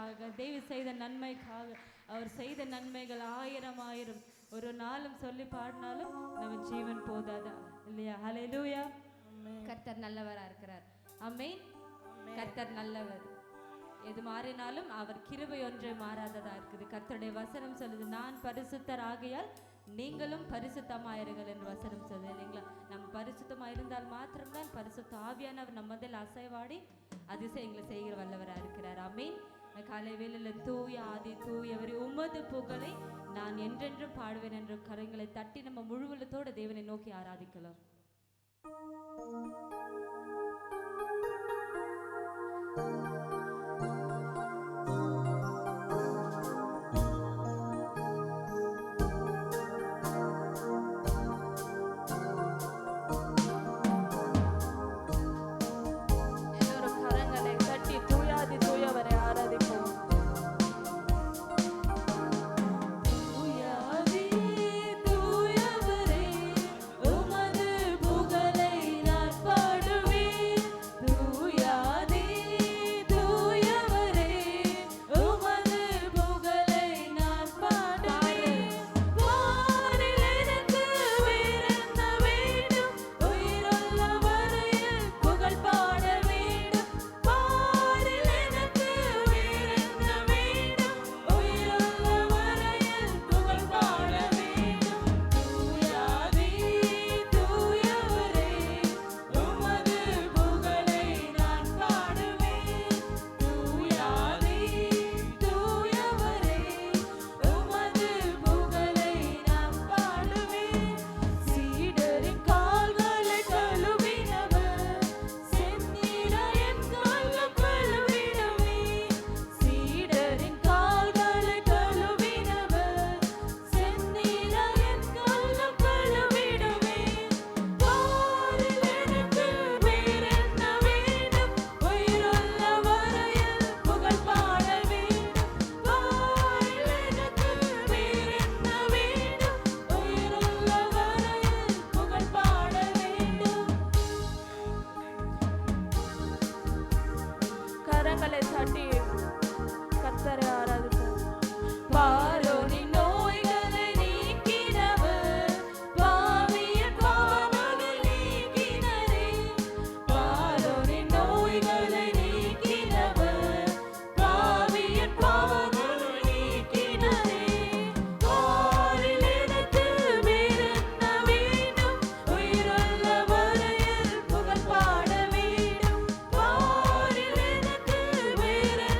கிருபைக்காக, தேவன் செய்த நன்மைக்காக. அவர் செய்த நன்மைகள் ஆயிரம் ஆயிரம். ஒரு நாளும் சொல்லி பாடினாலும் நம்ம ஜீவன் போதாதா இல்லையா? ஹல்லேலூயா. கர்த்தர் நல்லவரா இருக்கிறார். ஆமென். கர்த்தர் நல்லவர். எது மாறினாலும் அவர் கிருபை ஒன்றே மாறாததா இருக்குது. கர்த்தருடைய வசனம் சொல்லுது, நான் பரிசுத்தர் ஆகையால் நீங்களும் பரிசுத்தமாயிருங்கள் என்று வசனம் சொல்லுது இல்லைங்களா? நம்ம பரிசுத்தமாக இருந்தால் மாத்திரம்தான் பரிசுத்த ஆவியானவர் நம்ம முதல் அசைவாடி அதிசயங்களை செய்கிற வல்லவராக இருக்கிறார். ஆமென். காலை வேளையில் தூய ஆதி தூயவரே உமது புகழை நான் என்றென்றும் பாடுவேன் என்ற கரங்களை தட்டி நம்ம முழுவலத்தோடு தேவனை நோக்கி ஆராதிக்கலாம். வேற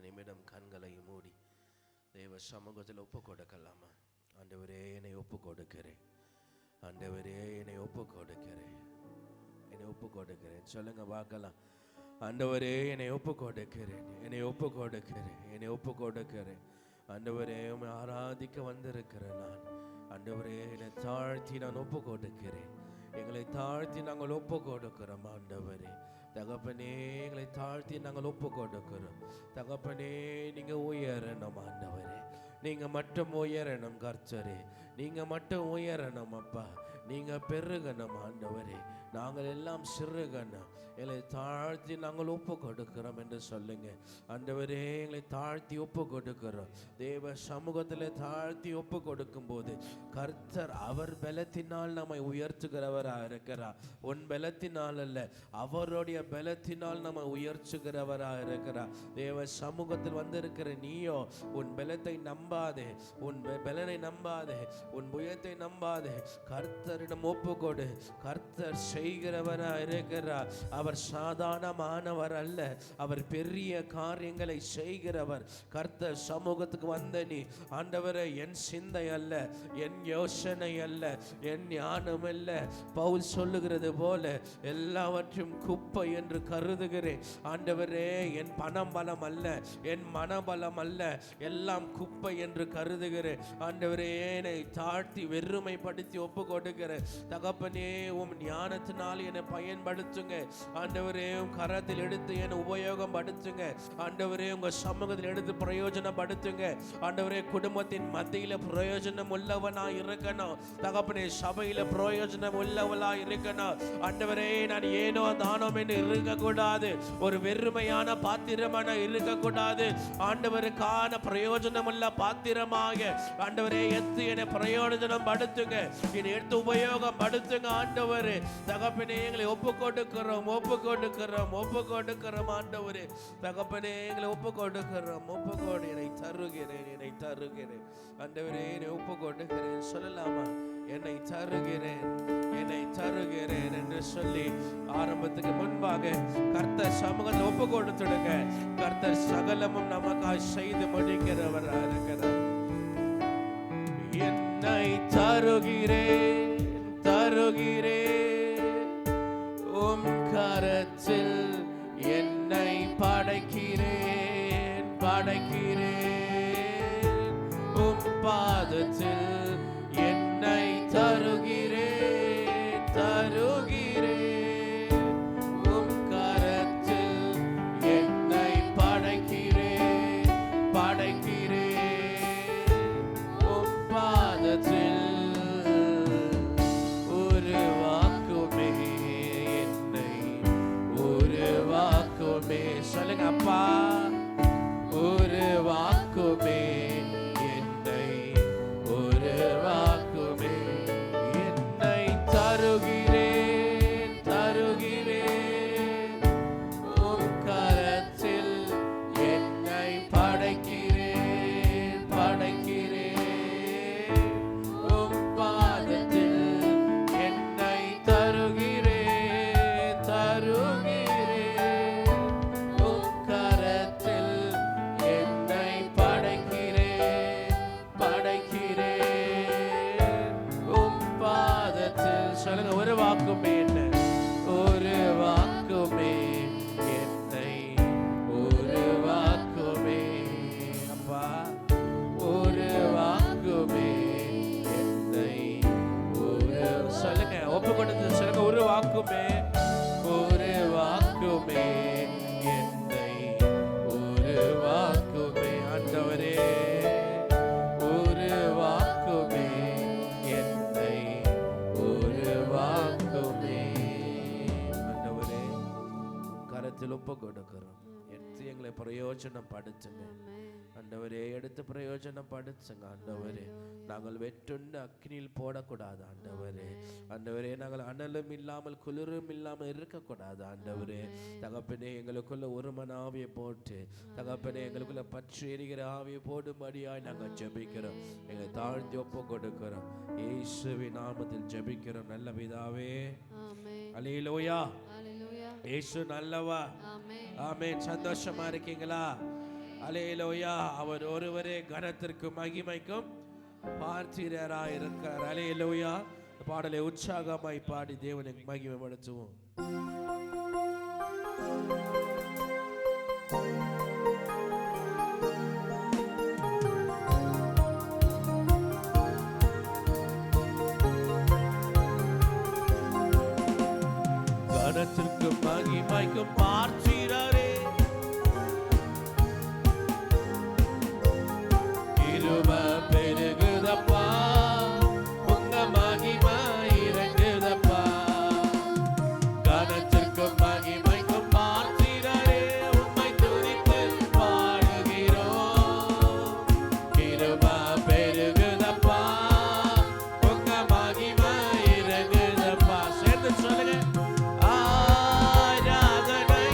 நிமிடம் கண்களை மூடி தேவ சமூகத்தில் ஒப்பு கொடுக்கலாமா? ஆண்டவரே, என்னை ஒப்பு கொடுக்கிறேன். ஆண்டவரே, என்னை ஒப்பு கொடுக்கிறேன். என்னை ஒப்பு கொடுக்கிறேன். சொல்லுங்க பார்க்கலாம். ஆண்டவரே, என்னை ஒப்பு கொடுக்கிறேன். என்னை ஒப்பு கொடுக்கிறேன். என்னை ஒப்பு கொடுக்கிறேன். ஆண்டவரே, உம்மை ஆராதிக்க வந்திருக்கிறேன் நான். ஆண்டவரே, என்னை தாழ்த்தி நான் ஒப்பு கொடுக்கிறேன். எங்களை தாழ்த்தி நாங்கள் ஒப்பு கொடுக்கிறோம். ஆண்டவரே தகப்பனே, எங்களை தாழ்த்தி நாங்கள் ஒப்பு கொடுக்கிறோம். தகப்பனே, நீங்க உயரணும். ஆண்டவரே, நீங்க மட்டும் உயரணும். கர்த்தரே, நீங்க மட்டும் உயரணும். அப்பா, நீங்க பெருகணும். ஆண்டவரே, நாங்கள் எல்லாம் சிறுகணும். எங்களை தாழ்த்தி நாங்கள் ஒப்பு கொடுக்கிறோம் என்று சொல்லுங்க. ஆண்டவரே, எங்களை தாழ்த்தி ஒப்பு கொடுக்கிறோம். தேவ சமூகத்தில் தாழ்த்தி ஒப்பு கொடுக்கும் போது கர்த்தர் அவர் பலத்தினால் நம்மை உயர்த்துகிறவராக இருக்கிறார். உன் பலத்தினால் அல்ல, அவருடைய பலத்தினால் நம்மை உயர்த்துகிறவராக இருக்கிறார். தேவ சமூகத்தில் வந்திருக்கிற நீயோ உன் பலத்தை நம்பாதே, உன் பலனை நம்பாதே, உன் புயத்தை நம்பாதே. கர்த்தரிடம் ஒப்பு கொடு. கர்த்தர் செய்கிறவராக இருக்கிறார். அவர் சாதாரணமானவர் அல்ல, அவர் பெரிய காரியங்களை செய்கிறவர். கர்த்தர் சமூகத்துக்கு வந்த நீ, ஆண்டவரே, என் சிந்தை அல்ல, என் யோசனை அல்ல, என் ஞானம் அல்ல, பவுல் சொல்லுகிறது போல எல்லாவற்றும் குப்பை என்று கருதுகிறேன். ஆண்டவரே, என் பணம் பலம் அல்ல, என் மனபலம் அல்ல, எல்லாம் குப்பை என்று கருதுகிறேன். ஆண்டவரே, என்னை தாழ்த்தி வெறுமைப்படுத்தி ஒப்பு கொடுக்கிறேன். தகப்பனே, உம் ஞானத்தினால் என்னை பயன்படுத்துங்க. ஆண்டவரே, உம் கரத்தில் எடுத்து என்னை உபயோகம் படுத்துங்க. ஆண்டவரே, உங்க சமூகத்தில் எடுத்து பிரயோஜனப்படுத்துங்க. ஆண்டவரே, குடும்பத்தின் மத்தியில பிரயோஜனம் உள்ளவனா இருக்கணும். தகப்பனே, சபையில பிரயோஜனம் உள்ளவளா இருக்கணும். ஆண்டவரே, நான் ஏனோ தானோ என்று இருக்கக்கூடாது. ஒரு வெறுமையான பாத்திரமான இருக்கக்கூடாது. ஆண்டவருக்கான பிரயோஜனம் உள்ள பாத்திரமாக ஆண்டவரே எடுத்து என்னை பிரயோஜனம் படுத்துங்க. என்னை எடுத்து உபயோகம் படுத்துங்க. ஆண்டவரே தகப்பனே, எங்களை ஒப்பு கொடுக்கிறோம், ஒப்பு கொடுக்கிறோம், ஒப்பு கொடுக்கிறோம். ஆண்டவரே தகப்பனே, எங்களை ஒப்பு கொடுக்கிறோம். ஒப்பு கொடு. என்னை தருகிறேன், என்னை தருகிறேன். ஆண்டவரே, என்னை ஒப்பு கொடுக்கிறேன். சொல்லலாமா? என்னை தருகிறேன், என்னை தருகிறேன் என்று சொல்லி ஆரம்பத்துக்கு முன்பாக கர்த்தர் சமூகத்தில் ஒப்பு கொடுத்துடுங்க. கர்த்தர் சகலமும் நமக்காக செய்து முடிக்கிறவராக இருக்கிறார். என்னை தருகிறேன், தருகிறேன், உம் கரத்தில் என்னை படைக்கிறேன், படைக்கிறேன், உம் பாதத்தில் என்னை தருகிறேன், தருகிறேன், உம் கரத்தில் என்னை படைக்கிறேன், படைக்கிறேன், உம் பாதத்தில் உருவாக்குமே, என்னை உருவாக்குமே. சொல்லுங்க அப்பா, உருவாக்குமே, என்னை உருவாக்குமே. என்னை தருகிறேன், தருகிறேன், உம் கரத்தில் என்னை படைக்கிறேன், படைக்கிறேன், உம் பாதத்தில் என்னை தருகிறேன், தருகிறேன், உம் கரத்தில் என்னை படைக்கிறேன், படைக்கிறேன், உம் பாதத்தில். சொல்லுங்க, உருவாக்குமே, என்ன உருவாக்குமே, என்னை உருவாக்குமே. அப்பா, உருவாக்குமே, என்னை சொல்லுங்க, ஒப்பு கொடுத்து சொல்லுங்க, உருவாக்குமே, உருவாக்குமே, என்னை உருவாக்குமே. ஆண்டவரே, உருவாக்குமே, என்னை உருவாக்குமே. ஆண்டவரே, கரத்தில் ஒப்பு கொடுக்கிறோம். எடுத்து எங்களை பிரயோஜனப்படுத்துங்க. ஆண்டவரே, எடுத்து பிரயோஜனப்படுத்துங்க. ஆண்டவரே, நாங்கள் வெட்டுண்டு அக்னியில் போடக்கூடாது. ஆண்டவரே, ஆண்டவரே, நாங்கள் அனலும் இல்லாமல் குளிரும் இல்லாமல் இருக்கக்கூடாது. ஆண்டவரே தகப்பனே, எங்களுக்குள்ள ஒரு மன ஆவியை போட்டு தகப்பனே, எங்களுக்குள்ள பற்றி எரிகிற ஆவியை போடும்படியாய் நாங்கள் ஜெபிக்கிறோம். எங்களை தாழ்த்தி ஒப்பு கொடுக்கிறோம். இயேசுவின் நாமத்தில் ஜெபிக்கிறோம் நல்ல பிதாவே. அல்லேலூயா. இயேசு நல்லவா. ஆமென். சந்தோஷமா இருக்கீங்களா? அல்லேலூயா. அவர் ஒருவரே கனத்திற்கும் மகிமைக்கும் பாத்திரராய் இருக்கிறார். அல்லேலூயா. பாடலை உற்சாகமாய் பாடி தேவனை மகிமைப்படுத்துவோம். கனத்திற்கும் மகிமைக்கும் பாத்திரரே, கிருபை பெருகுதப்பா, உங்க மகிமை இறங்குதப்பா. கனத்திற்கும் மகிமைக்கும் பாத்திரரே, உம்மை துதித்து பாடுகிறோம். கிருபை பெருகுதப்பா, உங்க மகிமை இறங்குதப்பா. சேர்ந்து சொல்லுங்க. ஆராதனை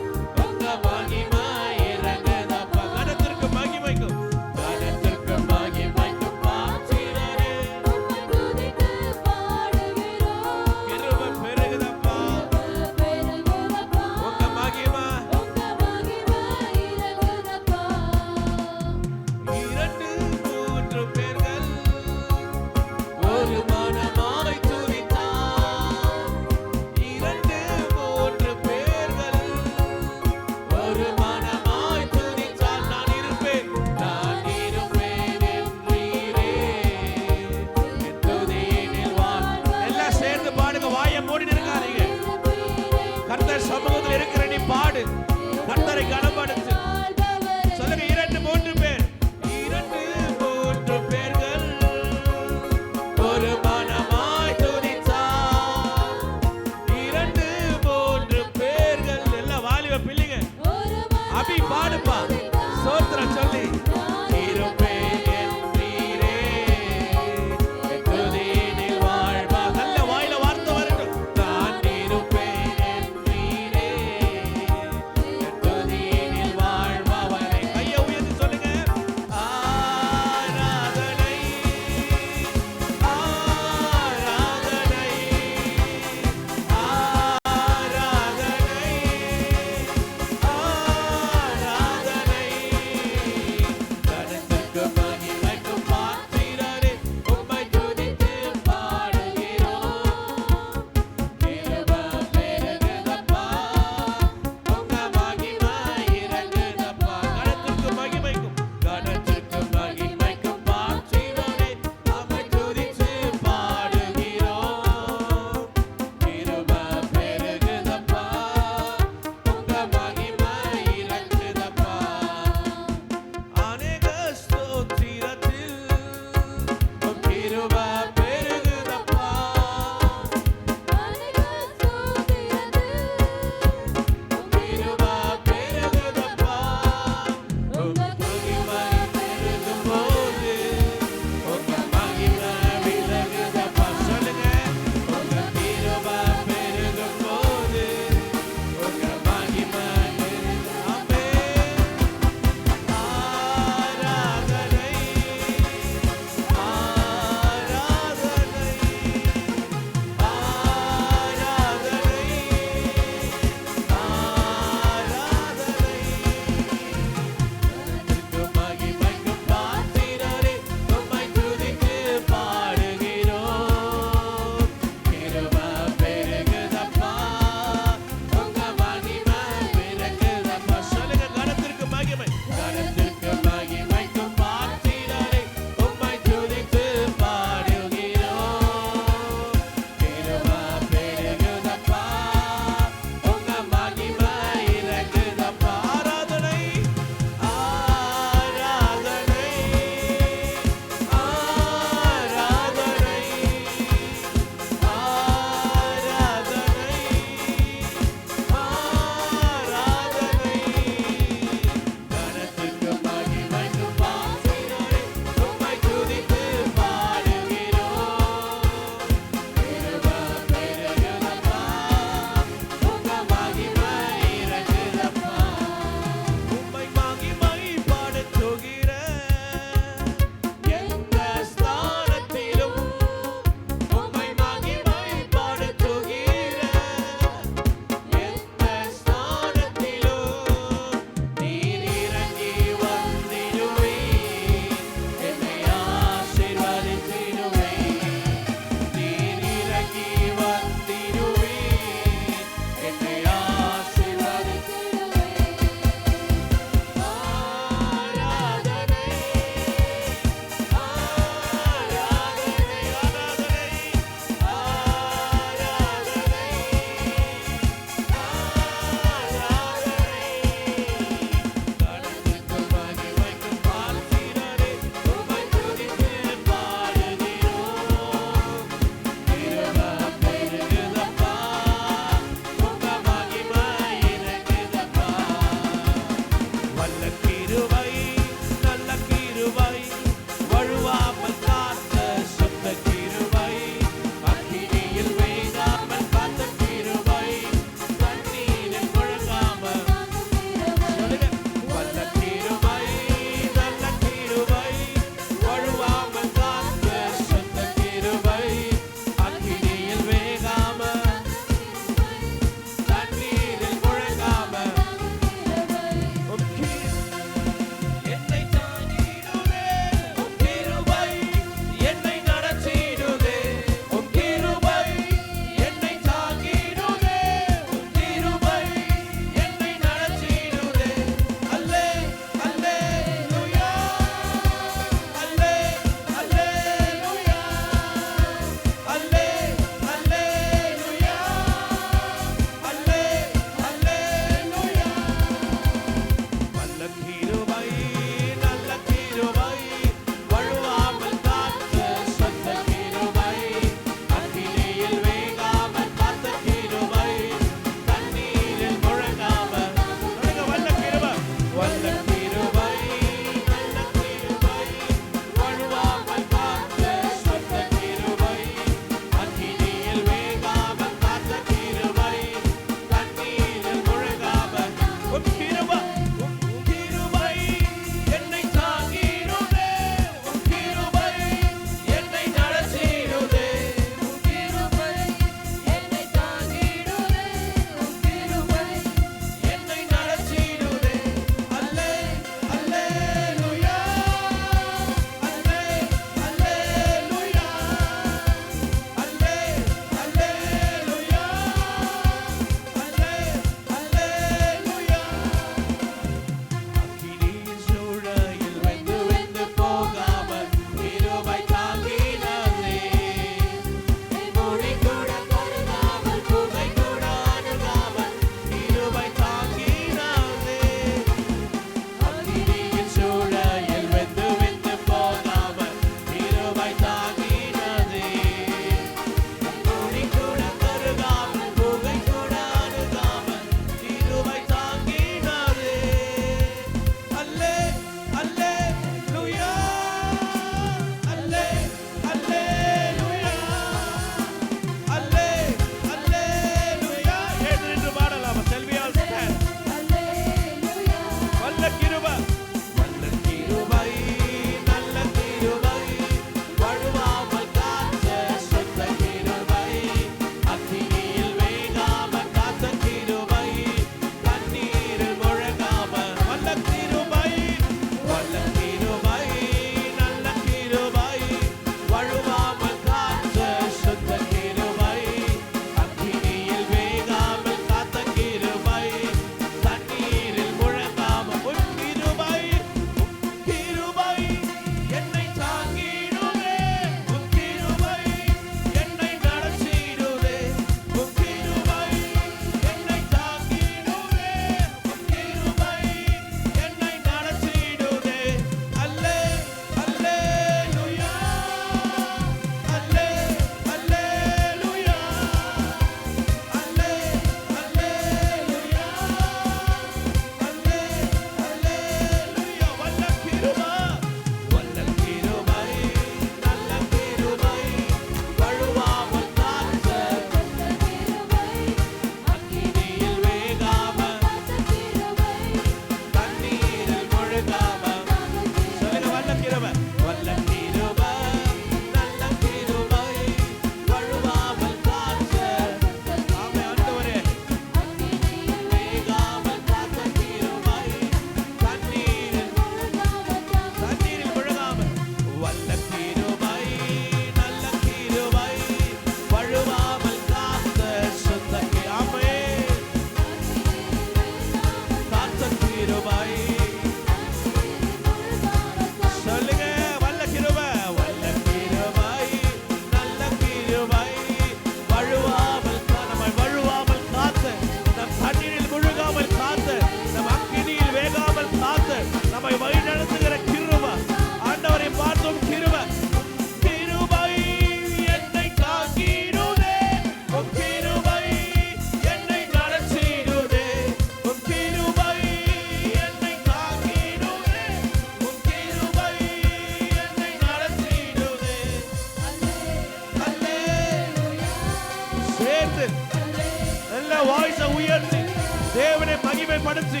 மகிமைப்படுத்தி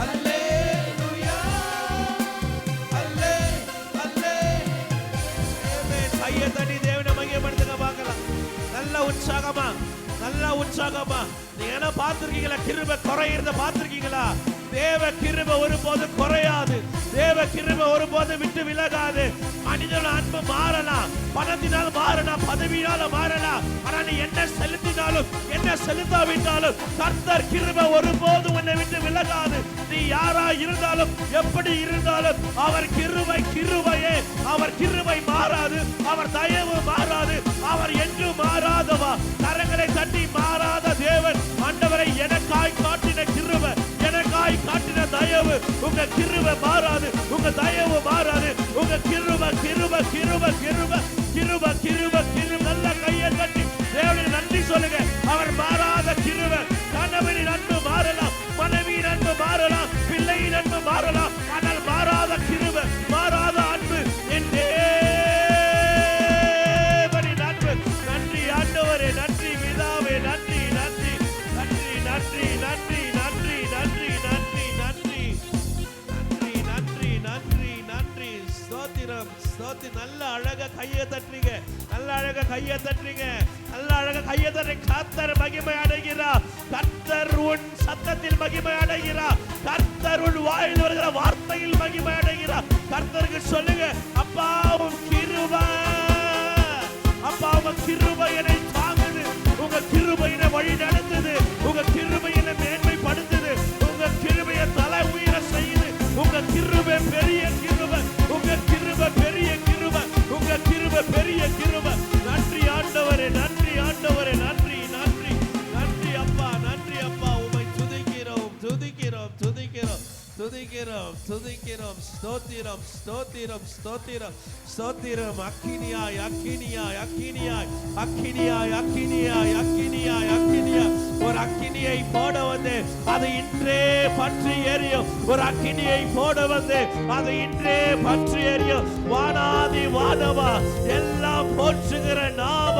அல்லேலூயா அல்லே அல்லே கையை தட்டி தேவனை மகிமைப்படுத்துங்க பார்க்கலாம். நல்ல உற்சாகமா நீங்க என்ன பார்த்திருக்கீங்களா? கிருபை குறையிறத பார்த்திருக்கீங்களா? தேவ கிருபை ஒருபோது குறையாது. தேவ கிருபை ஒருபோது விட்டு விலகாது. மனிதன அன்பு மாறலாம், பணத்தினால் மாறலாம், பதவியால மாறலாம். ஆனா நீ என்ன செலுத்தினாலும் என்ன செலுத்தாவிட்டாலும் கர்த்தர் கிருபை ஒருபோது உன்னை விட்டு விலகாது. நீ யாரா இருந்தாலும் எப்படி இருந்தாலும் அவர் கிருபையே. அவர் கிருபை மாறாது, அவர் தயவு மாறாது, அவர் என்றும் மாறாதவா. கரங்களை தட்டி மாறாத தேவன் ஆண்டவரை எனக்காய் காட்டின கிருபை, எனக்காய் காட்டின தயவு. உங்க கிருபை மாறாது, உங்க தயவு மாறாது. உங்க கிருபை கிருபை கிருபை கிருபை கிருபை கிருபை கிருபை. நல்ல கையை தட்டி தேவனுக்கு நன்றி சொல்லுங்க. அவர் மாறாத கிருபை. கணவனின் அன்பு மாறலாம், மனைவியின் அன்பு மாறலாம், பிள்ளையின் அன்பு மாறலாம், ஆனால் மாறாத கிருபை, மாறாத அன்பு என் தேவனின் அன்பு. நன்றி ஆண்டவரே, நன்றி பிதாவே, நன்றி நன்றி நன்றி நன்றி நன்றி நன்றி நன்றி நன்றி நன்றி நன்றி நன்றி நன்றி. ஸ்தோத்திரம் ஸ்தோத்திரம். நல்ல அழகா கையை தட்டுறீங்க, நல்ல அழகா கையை தட்டுறீங்க, நல்ல அழகா கையை தட்டுறீங்க. கர்த்தர் மகிமை அடைகிறார். கர்த்தர் உன் சத்தத்தில் மகிமை அடைகிறார். கர்த்தர் உன் வாயில் வருகிற வார்த்தையில் மகிமை அடைகிறார். கர்த்தருக்கு சொல்லுங்க, அப்பா உன் கிருபை, அப்பா உங்க கிருபை என்னை தாங்குது, உங்க கிருபை என்னை வழி நடத்துது, உங்க கிருபை என்னை மேன்மைப்படுத்துது, உங்க கிருபையை தலை உயர செய்யுது. உங்க கிருபை பெரிய கிருபை, உங்க கிருபை பெரிய கிருபை, உங்க கிருபை பெரிய கிருபை. நன்றி ஆண்டவரே, நன்றி ஆண்டவரே, நன்றி நன்றி நன்றி அப்பா, நன்றி அப்பா. உம்மை துதிக்கிறோம் துதிக்கிறோம் துதிக்கிறோம் துதிக்கிறோம் துதிக்கிறோம். ஸ்தோத்திரம் ஸ்தோத்திரம் ஸ்தோத்திரம் ஸ்தோத்திரம். அக்கினியாய் அக்கினியாய் அக்கினியாய் அக்கினியாய் அக்கினியாய் அக்கினியாய் அக்கினியாய். ஒரு அக்கினியை போட வந்து அது இன்றே பற்றி எரியும். ஒரு அக்கினியை போட வந்து அது இன்றே பற்றி எரியும். வானாதி வானவா எல்லாம் போற்றுகிற நாம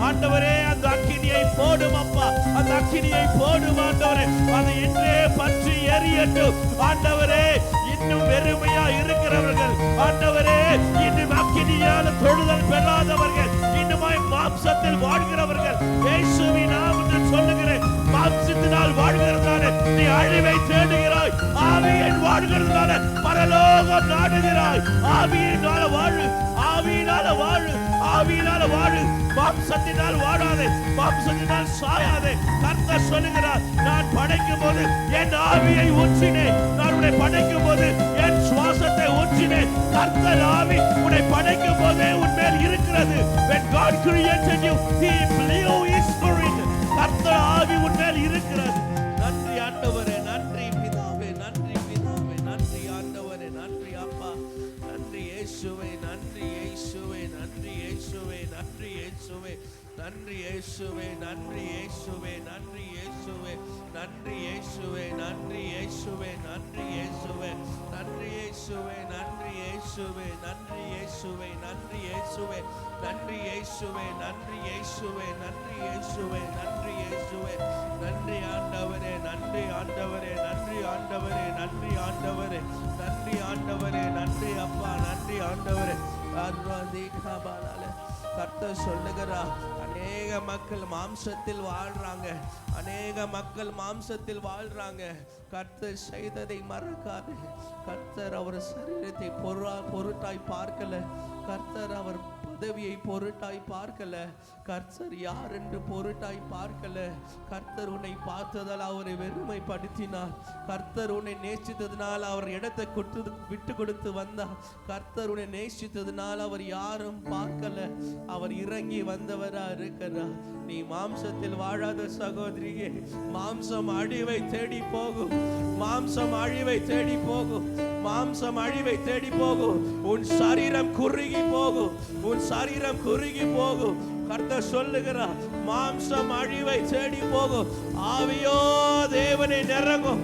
ஆண்டவரே, அந்த அக்கினியை போடும் அப்பா, அந்த அக்கினியை போடும் ஆண்டவரே. அது இன்றே பற்றி எரியட்டும் ஆண்டவரே. இன்னும் வெறுமையா இருக்கிறவர்கள் ஆண்டவரே, இன்னும் அக்கினியால் தொழுதல் பெறாதவர்கள், இன்னுமாய் மாம்சத்தில் வாழ்கிறவர்கள், இயேசுவின் நாமத்தில் சொல்லுகிறேன், மாம்சத்தினால் வாழ்கிறதால நீ அழிவை தேடுகிறாய், ஆவியின் வாழ்கிறதால பரலோகம் நாடுகிறாய். ஆவியினால வாழு, ஆவியினால வாழு, ஆவியினால வாழு. மாம்சத்தினால் வாழாதே, மாம்சத்தினால் சாயாதே. கர்த்தர் சொல்லுகிறார், நான் படைக்கும் போது என் ஆவியை ஊற்றினேன், நான் உன்னை படைக்கும் போது என் சுவாசத்தை ஊற்றினேன். கர்த்தர் ஆவி உன்னை படைக்கும் போதே உன்மேல் இருக்கிறது. When God created you, He blew His Spirit. கர்த்தர் ஆவி உன்மேல் இருக்கிறது. நன்றி ஆண்டவரே, நன்றி பிதாவே, நன்றி பிதாவே, நன்றி ஆண்டவரே, நன்றி அப்பா, நன்றி இயேசுவே, நன்றி இயேசுவே, நன்றி இயேசுவே, நன்றி இயேசுவே, நன்றி இயேசுவே, நன்றி இயேசுவே, நன்றி இயேசுவே, நன்றி இயேசுவே, நன்றி இயேசுவே, நன்றி இயேசுவே, நன்றி இயேசுவே, நன்றி இயேசுவே, நன்றி இயேசுவே, நன்றி இயேசுவே, நன்றி இயேசுவே, நன்றி இயேசுவே, நன்றி இயேசுவே, நன்றி இயேசுவே, நன்றி ஆண்டவரே, நன்றி ஆண்டவரே, நன்றி ஆண்டவரே, நன்றி ஆண்டவரே, நன்றி ஆண்டவரே, நன்றி அப்பா, நன்றி ஆண்டவரே. கர்த்தர் சொல்லுகிறார், அநேக மக்கள் மாம்சத்தில் வாழ்றாங்க, அநேக மக்கள் மாம்சத்தில் வாழ்றாங்க. கர்த்தர் செய்ததை மறக்காது. கர்த்தர் அவர் சரீரத்தை பொருட்டாய் பார்க்கல. கர்த்தர் அவர் பதவியை பொருட்டாய் பார்க்கல. கர்த்தர் யார் என்று பொருட்டாய் பார்க்கல. கர்த்தர் உன்னை பார்த்ததால் அவரை வெறுமைப்படுத்தினார். கர்த்தர் உன்னை நேசித்ததினால் அவர் இடத்தை விட்டு கொடுத்து வந்தார். கர்த்தர் உன்னை நேசித்ததினால் அவர் யாரும் பார்க்கல. அவர் இறங்கி வந்தவரா இருக்கிறார். நீ மாம்சத்தில் வாழாத சகோதரியே, மாம்சம் அழிவை தேடி போகும், மாம்சம் அழிவை தேடி போகும், மாம்சம் அழிவை தேடி போகும். உன் சரீரம் குறுகி போகும், உன் சரீரம் குறுகி போகும். கர்த்தர் சொல்லுகிறார், மாம்சம் அழிவை தேடி போகும், ஆவியோ தேவனை நிரங்கும்,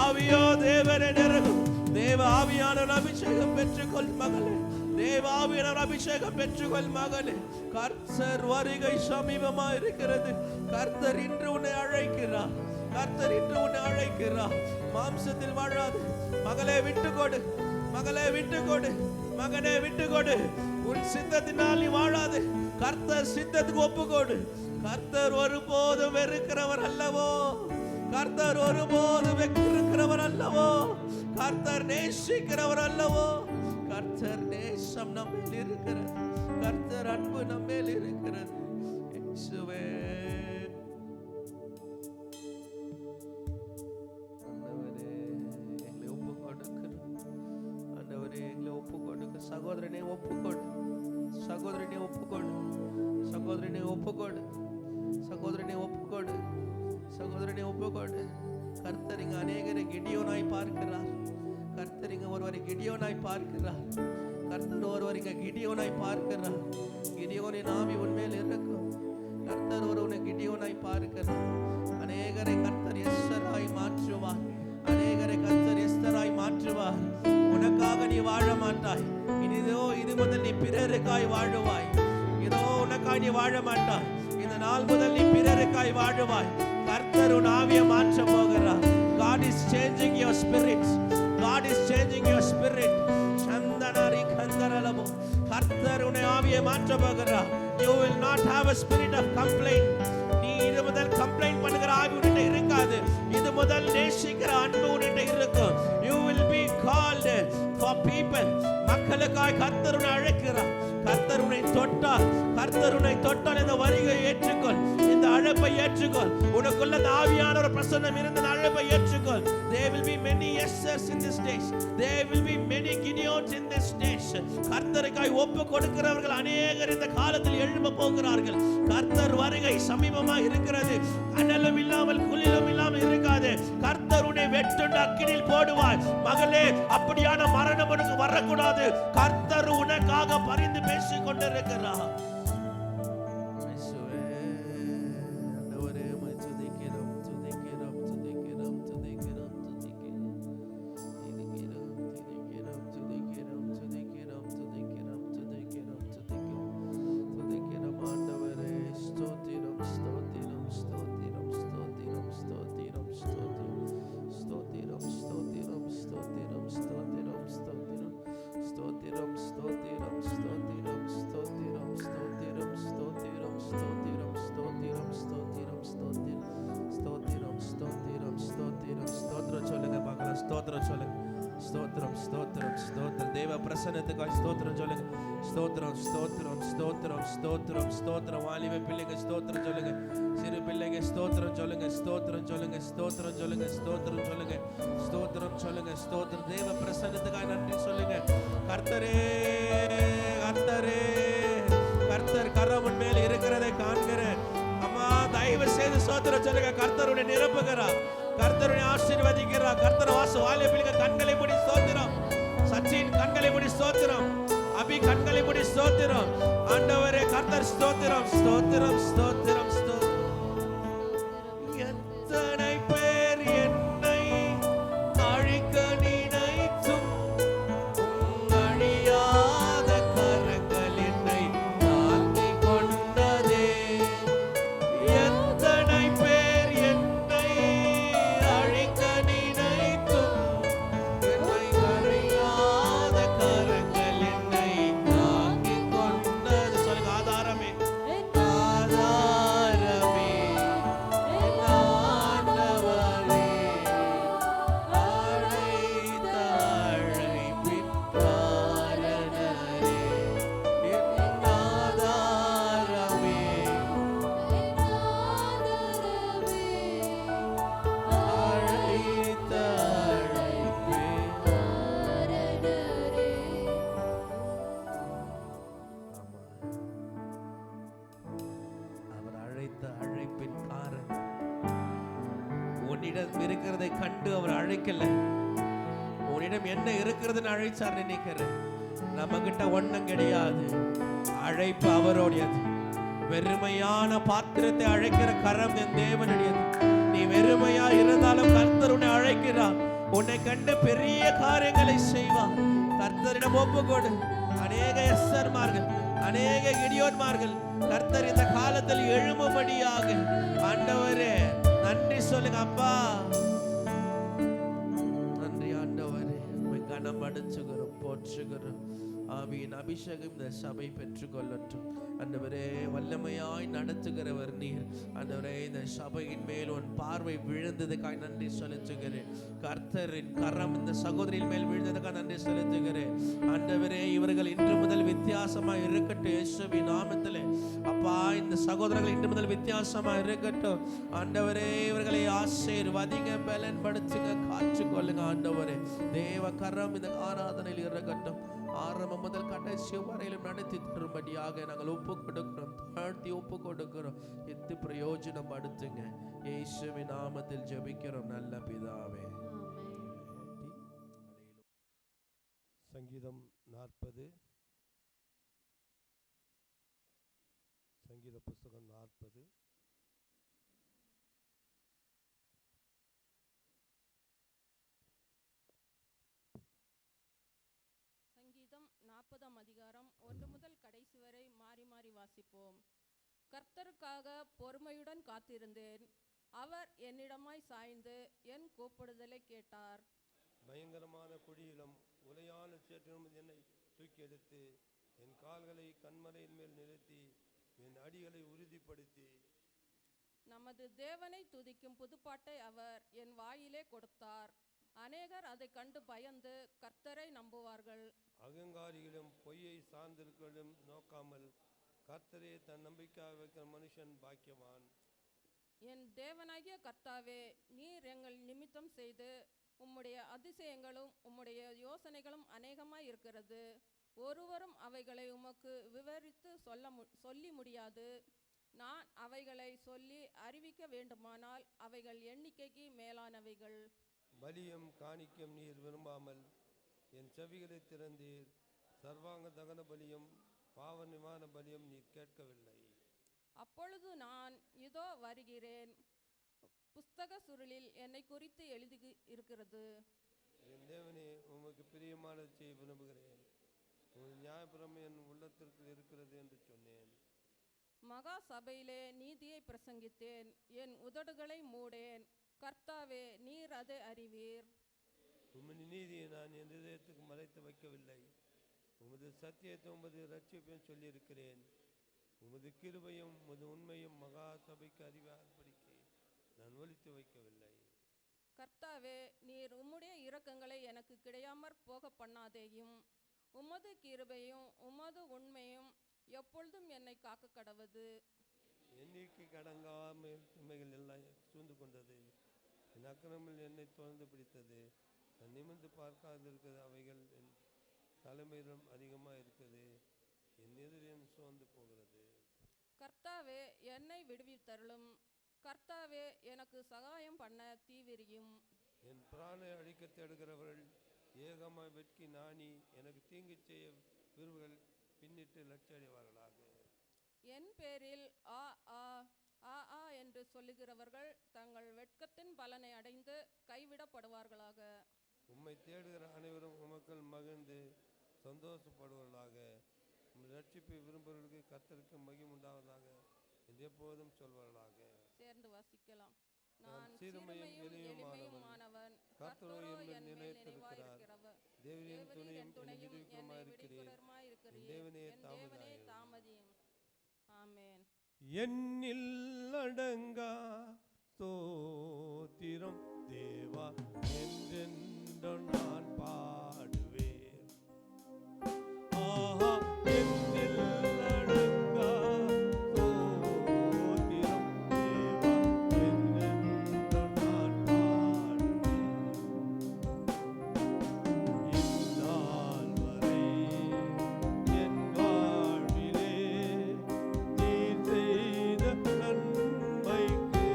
ஆவியோ தேவனை நிரங்கும். தேவ ஆவியான அபிஷேகம் பெற்றுக்கொள் மகளே, தேவ ஆவியான அபிஷேகம் பெற்றுக்கொள் மகளே. கர்த்தர் வருகை சமீபமா இருக்கிறது. கர்த்தர் இன்று உன்னை அழைக்கிறார். கர்த்தர் இன்று உன்னை அழைக்கிறார். மாம்சத்தில் வாழாது மகளே விட்டுக்கொடு, மகளே விட்டுக்கொடு, மகனே விட்டுக்கொடு. உன் சித்தத்தினால் நீ வாழாது, கர்த்தர் சித்தத்துக்கு ஒப்புக்கொடு. கர்த்தர் ஒருபோதும் வெறுக்கிறவர் அல்லவோ, கர்த்தர் ஒருபோதும் வெறுக்கிறவர் அல்லவோ, கர்த்தர் நேசிக்கிறவர் அல்லவோ. கர்த்தர் நேசம் நம்மேல் இருக்கிறது, கர்த்தர் அன்பு நம்மேல் இருக்கிறது. இயேசுவே சகோதரனே ஒப்புக்கொடு, சகோதரனே ஒப்புக்கொடு, சகோதரனே ஒப்புக்கொடு, சகோதரனே ஒப்புக்கொடு, சகோதரனே ஒப்புக்கொடு. கர்த்தர் இங்க அநேகரை கிடியோனாய் பார்க்கிறார். கர்த்தர் இங்க ஒருவரை கிடியோனாய் பார்க்கிறார். கர்த்தர் ஒருவர் இங்க கிடியோனாய் பார்க்கிறார். கிடியோனின் ஆவி உன்மேல் இருக்கும். கர்த்தர் ஒருவனை கிடியோனாய் பார்க்கிறார். அநேகரை கர்த்தர் எஸ்தராய் மாற்றுவார். அநேகரை கர்த்தர் எஸ்தராய் மாற்றுவார். உனக்காக நீ வாழ மாட்டாய். இதோ இது முதல் நீ பிறருக்காய் வாழுவாய். இதோ உனக்காய் நீ வாழ மாட்டாய். இந்த நாள் முதல் நீ பிறருக்காய் வாழுவாய். கர்த்தர் உன் ஆவியை மாற்ற போகிறார். God is changing your spirit. God is changing your spirit. சந்தனரி கந்தரலமோ கர்த்தர் உன் ஆவியை மாற்ற போகிறார். You will not have a spirit of complaint. நீ இது முதல் கம்ப்ளைண்ட் பண்ணுகிற ஆவி உன்கிட்ட இருக்காது. இது முதல் நேசிக்கிற அன்பு உன்கிட்ட இருக்கும். You will be called for people. மக்களுக்காய் கர்த்தர் உன்னை அழைக்கிறார். கர்த்தர் உன்னை தொட்டார். கர்த்தர் உன்னை தொட்டால் இந்த வருகை ஏற்றுக்கொள், இந்த அழைப்பை ஏற்றுக்கொள். உனக்குள்ள இந்த ஆவியான ஒரு பிரசன்னம் இருந்த அழைப்பை ஏற்றுக்கொள். There will be many yesers in this days. There will be many Gideons in this days. கர்த்தருக்காய் ஒப்பு கொடுக்கிறவர்கள் அநேகர் இந்த காலத்தில் எழும்ப போகிறார்கள். கர்த்தர் வருகை சமீபமாக இருக்கிறது. அனலும் இல்லாமல் குளிரும் இல்லாமல் இருக்காது. கர்த்தர் உன்னை வெட்டுண்ட அக்கினியில் போடுவார். மகளே, அப்படியான மரணம் உனக்கு வரக்கூடாது. கர்த்தர் உனக்காக பரிந்து பேசிக் கொண்டிருக்கிறார். ஸ்தோத்திரம் சொல்லுங்க. ஸ்தோத்திரம் ஸ்தோத்திரம் ஸ்தோத்திரம். தேவ பிரசன்னத்துக்காக ஸ்தோத்திரம் சொல்லுங்க. ஸ்தோத்திரம் ஸ்தோத்திரம் ஸ்தோத்திரம் ஸ்தோத்திரம் ஸ்தோத்திரம். வாலிப பிள்ளைங்க ஸ்தோத்திரம் சொல்லுங்க. சிறு பிள்ளைங்க ஸ்தோத்திரம் சொல்லுங்க. ஸ்தோத்திரம் சொல்லுங்க. ஸ்தோத்திரம் சொல்லுங்க. ஸ்தோத்திரம் சொல்லுங்க. ஸ்தோத்திரம் சொல்லுங்க. ஸ்தோத்திரம். தேவ பிரசன்னத்துக்காக நன்றி சொல்லுங்க. கர்த்தரே கர்த்தரே கர்த்தர் கரமன் மேல் இருக்கிறதை காண்கிறேன். அம்மா தயவு செய்து ஸ்தோத்திரம் சொல்லுங்க. கர்த்தருடைய நிரப்புகிறார். கர்த்தருடைய ஆசீர்வதிக்கிறார். கர்த்தர் வாலிப பிள்ளைங்க கண்களை மூடி ஸ்தோத்திரம். சச்சின் கண்களை மூடி ஸ்தோத்திரம். அபி கண்களை மூடி ஸ்தோத்திரம். ஆண்டவரே கர்த்தர் ஸ்தோத்திரம் ஸ்தோத்திரம் ஸ்தோத்திரம் ஸ்தோத்திரம். எத்தனை பேர் என்னை அழிக்க நினைத்தும் அழியாத கரங்கள் என்னை தாங்கிக் கொண்டதே. எத்தனை பேர் என்னை அழிக்க நினைத்தும் என்னை அழியாத கரங்கள் என்னை தாங்கிக் கொண்டது. சொல்லுங்க. ஆதாரமே ஆதாரமே ஆண்டவரே அழைத்த அழைப்பின் காரணரே என் ஆதாரமே அழைத்த அழைப்பே. அவர் அழைத்த அழைப்பின் காரணம். உன்னிடம் இருக்கிறதை கண்டு அவர் அழைக்கல. உன்னிடம் என்ன இருக்கிறதுன்னு அழைச்சார் நினைக்கிறேன். நம்ம கிட்ட ஒண்ணும் கிடையாது. அழைப்பு அவருடையது. வெறுமையான பாத்திரத்தை அழைக்கிற கரம் என் தேவனுடையது. நீ வெறுமையா இருந்தாலும் கர்த்தர் உன்னை அழைக்கிறார். உன்னை கண்டு பெரிய காரியங்களை செய்வார். கர்த்தரிடம் ஒப்புக்கொடு. அநேக எஸ்தர்மார்கள், அநேக கிடியோன்மார்கள் கர்த்தர் இந்த காலத்தில் எழும்படியாக ஆண்டவரே நன்றி சொல்லுங்க அப்பா. நன்றி ஆண்டவரே, உம்மை கனப்படுத்துகிறோம், போற்றுகிறோம். ஆவியின் அபிஷேகம் இந்த சபை பெற்றுக்கொள்ளட்டும். ஆண்டவரே, வல்லமையாய் நடத்துகிறவர் நீர். ஆண்டவரே, இந்த சபையின் மேல் உன் பார்வை விழுந்ததுக்காக நன்றி செலுத்துகிறேன். கர்த்தரின் கரம் இந்த சகோதரியின் மேல் விழுந்ததுக்காக நன்றி செலுத்துகிறேன். ஆண்டவரே, இவர்கள் இன்று முதல் வித்தியாசமாய் இருக்கட்டும் இயேசுவின் நாமத்திலே. அப்பா, இந்த சகோதரர்கள் இன்று முதல் வித்தியாசமா இருக்கட்டும். ஆண்டவரே, இவர்களை ஆசீர்வதிங்க, பலன்படுத்துங்க, காற்றுக்கொள்ளுங்க. ஆண்டவரே, தேவ கரம் இந்த ஆராதனையில் இருக்கட்டும். ஆரம்பம் முதல் கடைசி வரையிலும் நடத்தி தரும்படியாக நாங்கள் ஒப்பு கொடுக்கிறோம், தாழ்த்தி ஒப்பு கொடுக்கிறோம். எந்த பிரயோஜனம் படுத்துங்க. இயேசுவின் நாமத்தில் ஜெபிக்கிறோம் நல்ல பிதாவே. சங்கீதம் 40, சங்கீத புஸ்தகம் 40. சங்கீதம் 40ஆம் அதிகாரம் 1 முதல் கடைசி வரை மாறி மாறி வாசிப்போம். கர்த்தருக்காக பொறுமையுடன் காத்திருந்தேன். அவர் என்னிடமாய் சாய்ந்து என் கூப்பிடுதலை கேட்டார். பயங்கரமான குழியிலும் உலையான சேற்றிலும் என்னை தூக்கி எடுத்து என் கால்களை கண்மலையின் மேல் நிறுத்தி என் அடிகளை உறுதிப்படுத்தி நமது தேவனை துதிக்கும் புதுப்பாட்டை அவர் என் வாயிலே கொடுத்தார். அநேகர் அதை கண்டு பயந்து கர்த்தரை நம்புவார்கள். அகங்காரிகளும் பொய்யை சார்ந்திருக்களும் நோக்காமல் கர்த்தரே தன் நம்பிக்கையாக வைக்கிற மனுஷன் பாக்கியவான். என் தேவனாகிய கர்த்தாவே, நீர் எங்கள் நிமித்தம் செய்து உம்முடைய அதிசயங்களும் உம்முடைய யோசனைகளும் அநேகமாய் இருக்கிறது. ஒருவரும் அவைகளை உமக்கு விவரித்து சொல்லி முடியாது. நான் அவைகளை சொல்லி அறிவிக்க வேண்டுமானால் அவைகள் எண்ணிக்கைக்கு மேலானவைகள். பலியும் காணிக்கும் நீர் விரும்பாமல் என் செவிகளை திறந்தீர். சர்வாங்க தகன பலியும் பாவ நிவாரண பலியும் நீர் கேட்கவில்லை. அப்பொழுது நான் இதோ வருகிறேன், புஸ்தக சுருளில் என்னை குறித்து எழுதி இருக்கிறது. என் தேவனே, உமக்கு பிரியமானது செய்ய விரும்புகிறேன். உங்கள் நியாயபுரம் என் உள்ளத்திற்கு இருக்கிறது என்று சொன்னேன். மகா சபையிலே நீதியை பிரசங்கித்தேன். என் உதடுகளை மூடேன். கர்த்தாவே, நீர் அதை அறிவீர். உமது நீதியை நான் என் இதயத்துக்கு மறைத்து வைக்கவில்லை. உமது சத்தியத்தை உமது ரட்சிப்பையும் சொல்லியிருக்கிறேன். உமது கிருபையும் உமது உண்மையும் மகா சபைக்கு அறிவார்படிக்கு நான் ஒழித்து வைக்கவில்லை. கர்த்தாவே, நீர் உம்முடைய இரக்கங்களை எனக்கு கிடையாமற் போக பண்ணாதேயும். உமது கிருபையும் உமது உண்மையும் எப்பொழுதும் என்னை காக்க கடவது. எண்ணிக்கை கடங்காமல் உண்மைகள் எல்லாம் சூழ்ந்து கொண்டது. என் அக்கிரமில் என்னை தொடர்ந்து பிடித்தது. நான் நிமிர்ந்து பார்க்காதிருக்கிறது. அவைகள் என் தலைமையிலும் அதிகமாக இருக்குது. என் எதிரியும் சோர்ந்து போகிறது. கர்த்தாவே, என்னை விடுவித்தருளும். கர்த்தாவே, எனக்கு சகாயம் பண்ண தீவிரியும். என் பிராணை அழிக்க தேடுகிறவர்கள் ஏகமாய் வெட்கி நாணி எனக்கு தீங்கு செய்ய விரும்புகள் பின்னிட்டு லட்சடைவார்களாக. என் பேரில் ஆ ஆ ஆ ஆ என்று சொல்லுகிறவர்கள் தங்கள் வெட்கத்தின் பலனை அடைந்து கைவிடப்படுவார்களாக. உம்மை தேடுகிற அனைவரும் உமக்கள் மகிழ்ந்து சந்தோஷப்படுவார்களாக. உம் ரட்சிப்பை விரும்புவர்களுக்கு கர்த்தருக்கு மகிமை உண்டாவதாக என்று எப்போதும் சொல்வார்களாக. சேர்ந்து வாசிக்கலாம். நான் சீருமையும் எளிமையுமானவன். கர்த்தரோ என் நிலைத்திருக்கிறார். தேவனின் துணையும் என்னை விடுவிக்கிறீர். என் தேவனே தாமதியும். ஆமென். என்னில் அடங்கா ஸ்தோத்திரம் தேவா என்றென்று நான் பாடுவேன். ஆஹா, என்னில் அடங்கா ஸ்தோத்திரம் தேவா என்றென்று நான் பாடுவேன். இந்நாள் வரை என் வாழ்விலே நீர் செய்த நன்மைக்கு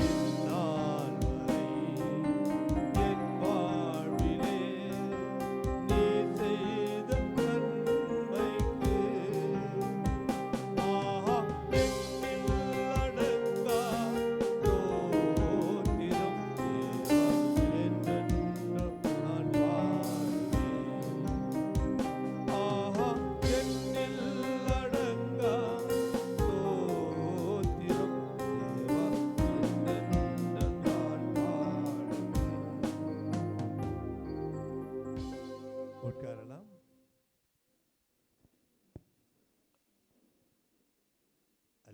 இந்நாள் வரை என்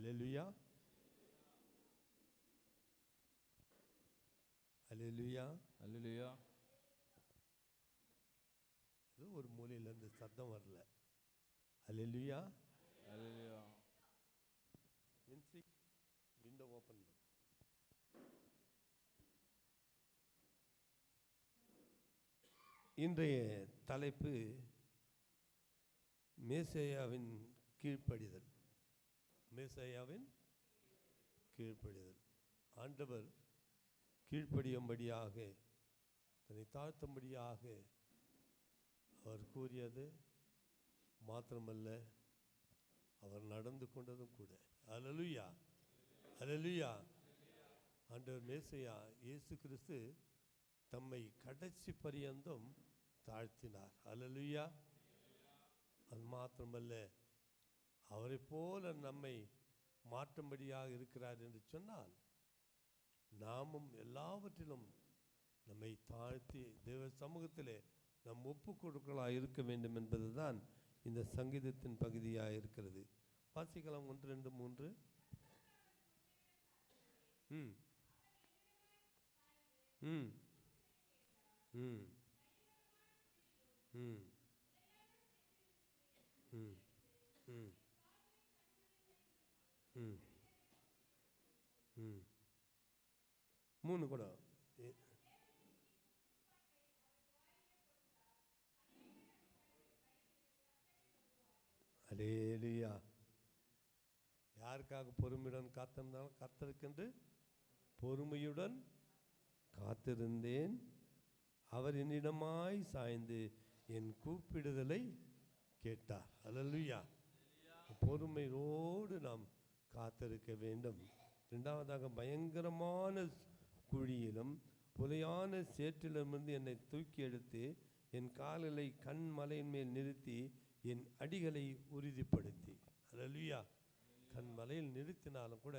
அல்லேலூயா, அல்லேலூயா. அல்லேலூயா. ஏதோ ஒரு மூலையில இருந்து சத்தம் வரல. அல்லேலூயா. அல்லேலூயா. Window open. இன்றைய தலைப்பு மேசேயாவின் கீழ்ப்படிதல். மேசேயாவின் கீழ்ப்படிதல். ஆண்டவர் கீழ்ப்படியும்படியாக, தன்னை தாழ்த்தும்படியாக அவர் கூறியது மாத்திரமல்ல, அவர் நடந்து கொண்டதும் கூட. அல்லேலூயா, அல்லேலூயா. ஆண்டவர் மேசேயா இயேசு கிறிஸ்து தம்மை கடைசி பரியந்தம் தாழ்த்தினார். அல்லேலூயா. அது மாத்திரமல்ல, அவரை போல நம்மை மாற்றும்படியாக இருக்கிறார் என்று சொன்னால், நாமும் எல்லாவற்றிலும் நம்மை தாழ்த்தி தேவ சமூகத்திலே நாம் ஒப்பு கொடுக்கலாக இருக்க வேண்டும் என்பதுதான் இந்த சங்கீதத்தின் பகுதியாக இருக்கிறது. வாசிக்கலாம் 1, 2, 3. ம் ம் ம் ம் ம் ம் ம் ம் 3 கூட. அல்லேலூயா. யாருக்காக பொறுமையுடன் காத்திருந்தாலும் கர்த்தருக்கென்று பொறுமையுடன் காத்திருந்தேன், அவர் என்னிடமாய் சாய்ந்து என் கூப்பிடுதலை கேட்டார். அல்லேலூயா. பொறுமையோடு நாம் காத்திருக்க வேண்டும். இரண்டாவதாக, பயங்கரமான குழியிலும் புலையான சேற்றிலிருந்து என்னை தூக்கி எடுத்து என் கால்களை கண்மலையின் மேல் நிறுத்தி என் அடிகளை உறுதிப்படுத்தி. அல்லேலூயா. கண்மலையில் நிறுத்தினாலும் கூட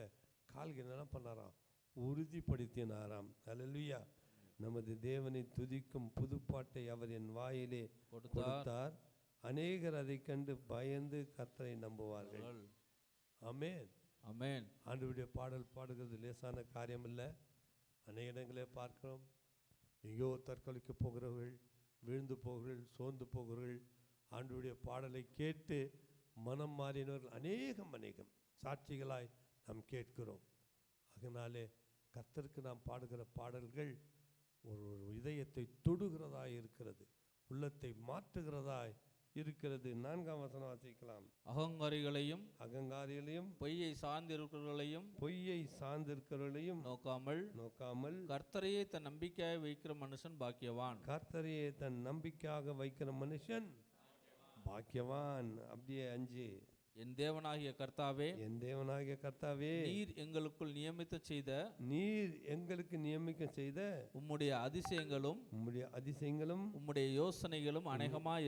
கால்கள் என்ன பண்ணாராம்? உறுதிப்படுத்தினாராம். அல்லேலூயா. நமது தேவனை துதிக்கும் புதுப்பாட்டை அவர் என் வாயிலே கொடுத்தார். அநேகர் அதை கண்டு பயந்து கர்த்தரை நம்புவார்கள். ஆமென், ஆமென். ஆண்டவருடைய பாடல் பாடுகிறது லேசான காரியம் இல்லை. அநேக இடங்களே பார்க்கிறோம். எங்கேயோ தற்கொலைக்கு போகிறவர்கள், விழுந்து போகிறவர்கள், சோர்ந்து போகிறவர்கள் ஆண்டவருடைய பாடலை கேட்டு மனம் மாறினவர்கள் அநேகம் சாட்சிகளாய் நாம் கேட்கிறோம். அதனாலே கர்த்தருக்கு நாம் பாடுகிற பாடல்கள் ஒரு இதயத்தை தொடுகிறதாய் இருக்கிறது, உள்ளத்தை மாற்றுகிறதாய் இருக்கிறது. 4ஆம் வசனம் வாசிக்கலாம். அகங்காரிகளையும் பொய்யை சார்ந்திருக்கிறவர்களையும் நோக்காமல் கர்த்தரையே தன் நம்பிக்கையாக வைக்கிற மனுஷன் பாக்கியவான். கர்த்தரையே தன் நம்பிக்கையாக வைக்கிற மனுஷன் பாக்கியவான். அப்படியே 5. என் தேவனாகிய கர்த்தாவே, நீர் எங்களுக்கு நியமிக்க செய்த உம்முடைய அதிசயங்களும் உம்முடைய யோசனைகளும் அநேகமாய்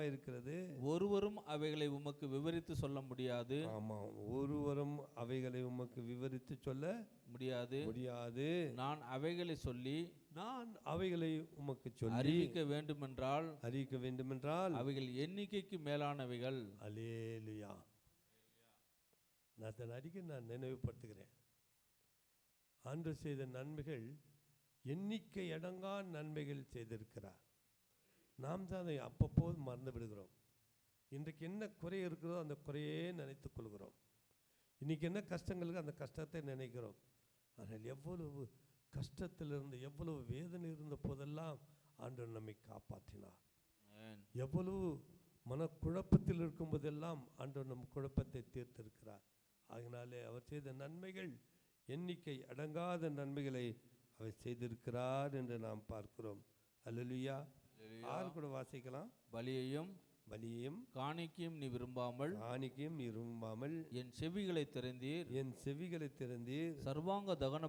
இருக்கிறது. ஒருவரும் அவைகளை உமக்கு விவரித்து சொல்ல முடியாது. ஆமா, ஒருவரும் அவைகளை உமக்கு விவரித்து சொல்ல முடியாது. நான் அவைகளை உமக்கு சொல்லி அறிவிக்க வேண்டுமென்றால் அவைகள் எண்ணிக்கைக்கு மேலானவைகள். அல்லேலூயா. நான் அடிக்க நினைவுபடுத்துகிறேன். ஆண்டவர் செய்த நன்மைகள் எண்ணிக்கை அடங்கா நன்மைகள் செய்திருக்கிறார். நாம் தான் அதை அப்பப்போது மறந்து விடுகிறோம். இன்றைக்கு என்ன குறை இருக்கிறதோ அந்த குறையே நினைத்துக் கொள்கிறோம். இன்னைக்கு என்ன கஷ்டங்களுக்கு அந்த கஷ்டத்தை நினைக்கிறோம். ஆனால் எவ்வளவு கஷ்டத்திலிருந்து, எவ்வளவு வேதனை இருந்த போதெல்லாம் ஆண்டவர் நம்மை காப்பாற்றினார். எவ்வளவு மனக்குழப்பத்தில் இருக்கும் போதெல்லாம் ஆண்டவர் நம் குழப்பத்தை தீர்த்திருக்கிறார். அதனாலே அவர் செய்த நன்மைகள் எண்ணிக்கை அடங்காத நன்மைகளை அவர் செய்திருக்கிறார் என்று நாம் பார்க்கிறோம். அல்லேலூயா. 6 கூட வாசிக்கலாம். பலியையும் காணிக்கையும் நீ விரும்பாமல் என் செவிகளை திறந்தீர். சர்வாங்க தகன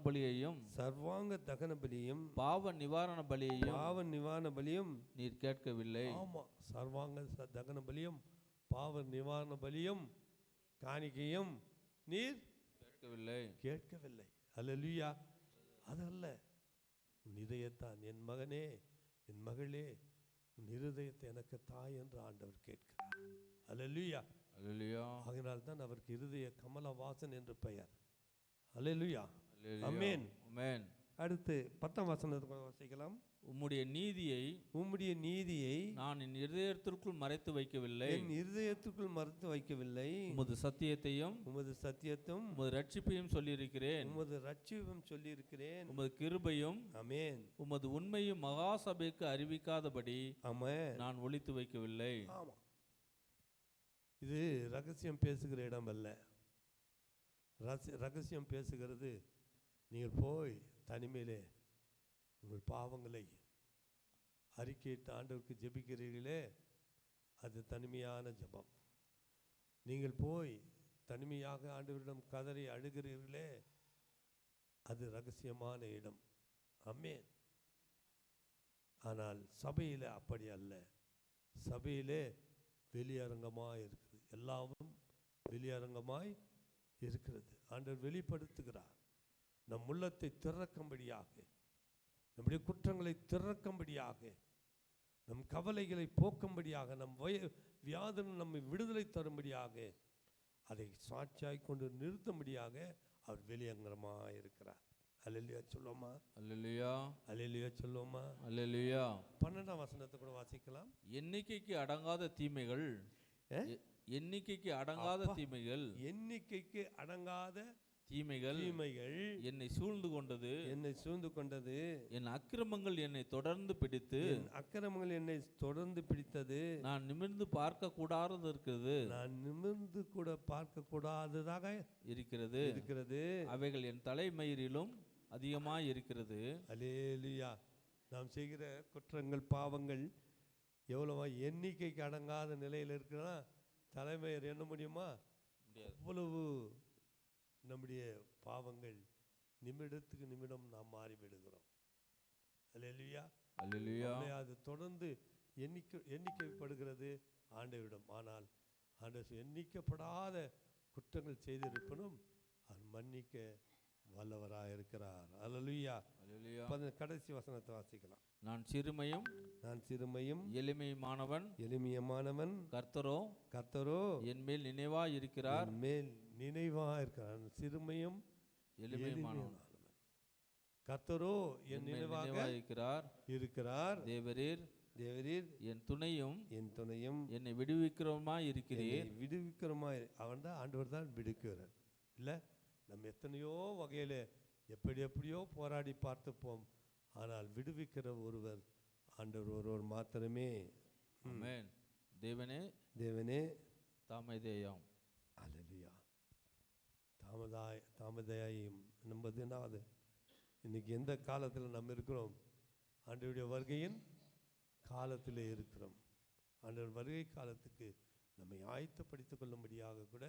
பலியையும் பாவ நிவாரண பலியையும் நீர் கேட்கவில்லை. ஆமா, சர்வாங்க தகன பலியும் பாவ நிவாரண பலியும் காணிக்கையும் நீர் கேட்கவில்லை. அல்லேலூயா. அதல்ல, உன் இதயத்தான் என் மகனே, என் மகளே, உன் இருதயத்தை எனக்கு தாய் என்று ஆண்டவர் கேட்கிறார். அல்லேலூயா. அல்லேலூயா. ஆகினால்தான் அவருக்கு இருதய கமலவாசன் என்று பெயர். அல்லேலூயா. அல்லேலூயா. ஆமென். ஆமென். அடுத்து 10ஆம் வசனத்தை வாசிக்கலாம். உம்முடைய நீதியை உம்முடைய நீதியை நான் என் இருதயத்திற்குள் மறைத்து வைக்கவில்லை, என் இருதயத்துக்குள் மறைத்து வைக்கவில்லை. உமது சத்தியத்தையும் உமது சத்தியத்தும் உமது ரட்சிப்பையும் சொல்லியிருக்கிறேன். உமது ரட்சிப்பும் சொல்லியிருக்கிறேன். உமது கிருபையும் ஆமென். உமது உண்மையும் மகா சபைக்கு அறிவிக்காதபடி ஆமென். நான் ஒளித்து வைக்கவில்லை. ஆமா, இது ரகசியம் பேசுகிற இடம் அல்ல. ரகசியம் பேசுகிறது நீங்கள் போய் தனிமையிலே உங்கள் பாவங்களை அறிக்கையிட்டு ஆண்டவருக்கு ஜெபிக்கிறீர்களே, அது தனிமையான ஜெபம். நீங்கள் போய் தனிமையாக ஆண்டவரிடம் கதறி அழுகிறீர்களே, அது ரகசியமான இடம். ஆமென். ஆனால் சபையில் அப்படி அல்ல. சபையிலே வெளியரங்கமாய் இருக்குது, எல்லாமும் வெளியரங்கமாய் இருக்கிறது. ஆண்டவர் வெளிப்படுத்துகிறார். நம் உள்ளத்தை திறக்கும்படியாக, நம்முடைய குற்றங்களை திறக்கும்படியாக, நம் கவலைகளை போக்கும்படியாக, நம் வியாதனை நம்மை விடுதலை தரும்படியாக, அதை சாட்சியாய் கொண்டு நிறுத்தும்படியாக அவர் வெளியங்கரமாக இருக்கிறார். அல்லேலூயா சொல்லுவோமா? அல்லேலூயா. அல்லேலூயா சொல்லுவோமா? அல்லேலூயா. 12ஆம் வசனத்தை கூட வாசிக்கலாம். எண்ணிக்கைக்கு அடங்காத தீமைகள், எண்ணிக்கைக்கு அடங்காத தீமைகள், எண்ணிக்கைக்கு அடங்காத தீமைகள் தீமைகள் என்னை சூழ்ந்து கொண்டது. என்னை சூழ்ந்து கொண்டது. என் அக்கிரமங்கள் என்னை தொடர்ந்து பிடித்து, என் அக்கிரமங்கள் என்னை தொடர்ந்து பிடித்தது. நான் நிமிர்ந்து பார்க்க கூடாதது இருக்கிறது, நான் நிமிர்ந்து கூட பார்க்க கூடாததாக இருக்கிறது. அவைகள் என் தலைமயிரிலும் அதிகமாய் இருக்கிறது. அல்லேலூயா. நாம் செய்கிற குற்றங்கள் பாவங்கள் எவ்வளவா எண்ணிக்கைக்கு அடங்காத நிலையில் இருக்கிறா. தலைமையர் என்ன முடியுமா? அவ்வளவு நம்முடைய பாவங்கள் நிமிடத்துக்கு நிமிடம் நாம் மாறிவிடுகிறோம். அல்லேலூயா. அல்லேலூயா. அது தொடர்ந்து எண்ணிக்கைப்படுகிறது ஆண்டவரிடம். ஆனால் ஆண்டவர் எண்ணிக்கப்படாத குற்றங்கள் செய்திருப்பனும் அது மன்னிக்க வல்லவராக இருக்கிறார். அல்லேலூயா. கடைசி வசனத்தை வாசிக்கலாம். நான் சிறுமையும் எளிமையமானவன் கர்த்தரோ என் மேல் நினைவாய் இருக்கிறார். சிறுமையும் எளிமையானவன் கர்த்தரோ என் நினைவாக இருக்கிறார். தேவரீர் என் துணையும் என்னை விடுவிக்கிறவமாய் இருக்கிறீர். அவன் தான் ஆண்டவர் தான் விடுக்கிறார். இல்லை, நம்ம எத்தனையோ வகையில் எப்படியோ போராடி பார்த்துப்போம். ஆனால் விடுவிக்கிற ஒருவர் ஆண்டவர் ஒருவர் மாத்திரமே. ஆமென். தேவனே தாமதேயம். அல்லேலூயா. தாமதேயம் என்பது என்னாவது? இன்னைக்கு எந்த காலத்தில் நம்ம இருக்கிறோம்? ஆண்டவருடைய வருகையின் காலத்தில் இருக்கிறோம். ஆண்டவர் வருகை காலத்துக்கு நம்மை ஆயத்தப்படுத்திக் கொள்ளும்படியாக கூட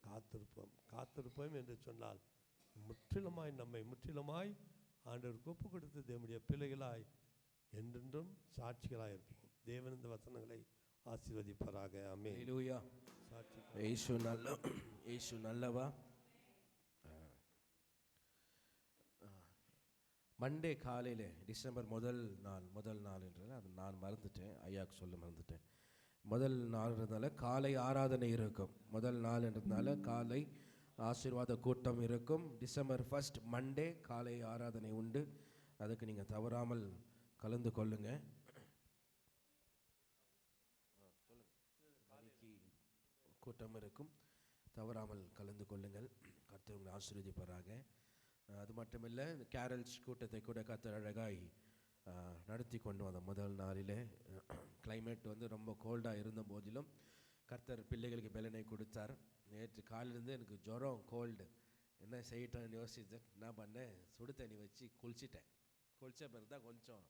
காத்திருப்போம் என்று சொன்னால் நம்மை முற்றிலுமாய் ஆண்டவருக்கு ஒப்பு கொடுத்து தேவனுடைய பிள்ளைகளாய் என்றென்றும் சாட்சிகளாய் இருப்போம். தேவன் இந்த வசனங்களை ஆசீர்வதிப்பாராக. ஆமென். அல்லேலூயா. இயேசு நல்லவா. மண்டே காலையில் டிசம்பர் முதல் நாள் என்றால் அது நான் மறந்துட்டேன், ஐயாவுக்கு சொல்ல மறந்துட்டேன். முதல் நாள்ன்றதுனால காலை ஆராதனை இருக்கும். முதல் நாள்ன்றதுனால காலை ஆசீர்வாத கூட்டம் இருக்கும். டிசம்பர் 1 மண்டே காலை ஆராதனை உண்டு. அதுக்கு நீங்கள் தவறாமல் கலந்து கொள்ளுங்க. கூட்டம் இருக்கும், தவறாமல் கலந்து கொள்ளுங்கள். கர்த்தர் உங்களை ஆசீர்வதிப்பாராக. அது மட்டுமில்லை, கேரல்ஸ் கூட்டத்தை கூட கர்த்தர் அழகாய் நடத்தி கொண்டு வந்த முதல் நாளிலே கிளைமேட் ரொம்ப கோல்டாக இருந்த போதிலும் கர்த்தர் பிள்ளைகளுக்கு பலனை கொடுத்தார். நேற்று காலையிலேருந்து எனக்கு ஜுரம், கோல்டு, என்ன செய்யட்டோன்னு யோசித்தேன். என்ன பண்ணேன், சுடு தண்ணி வச்சு குளித்த பிறகு தான் கொஞ்சம்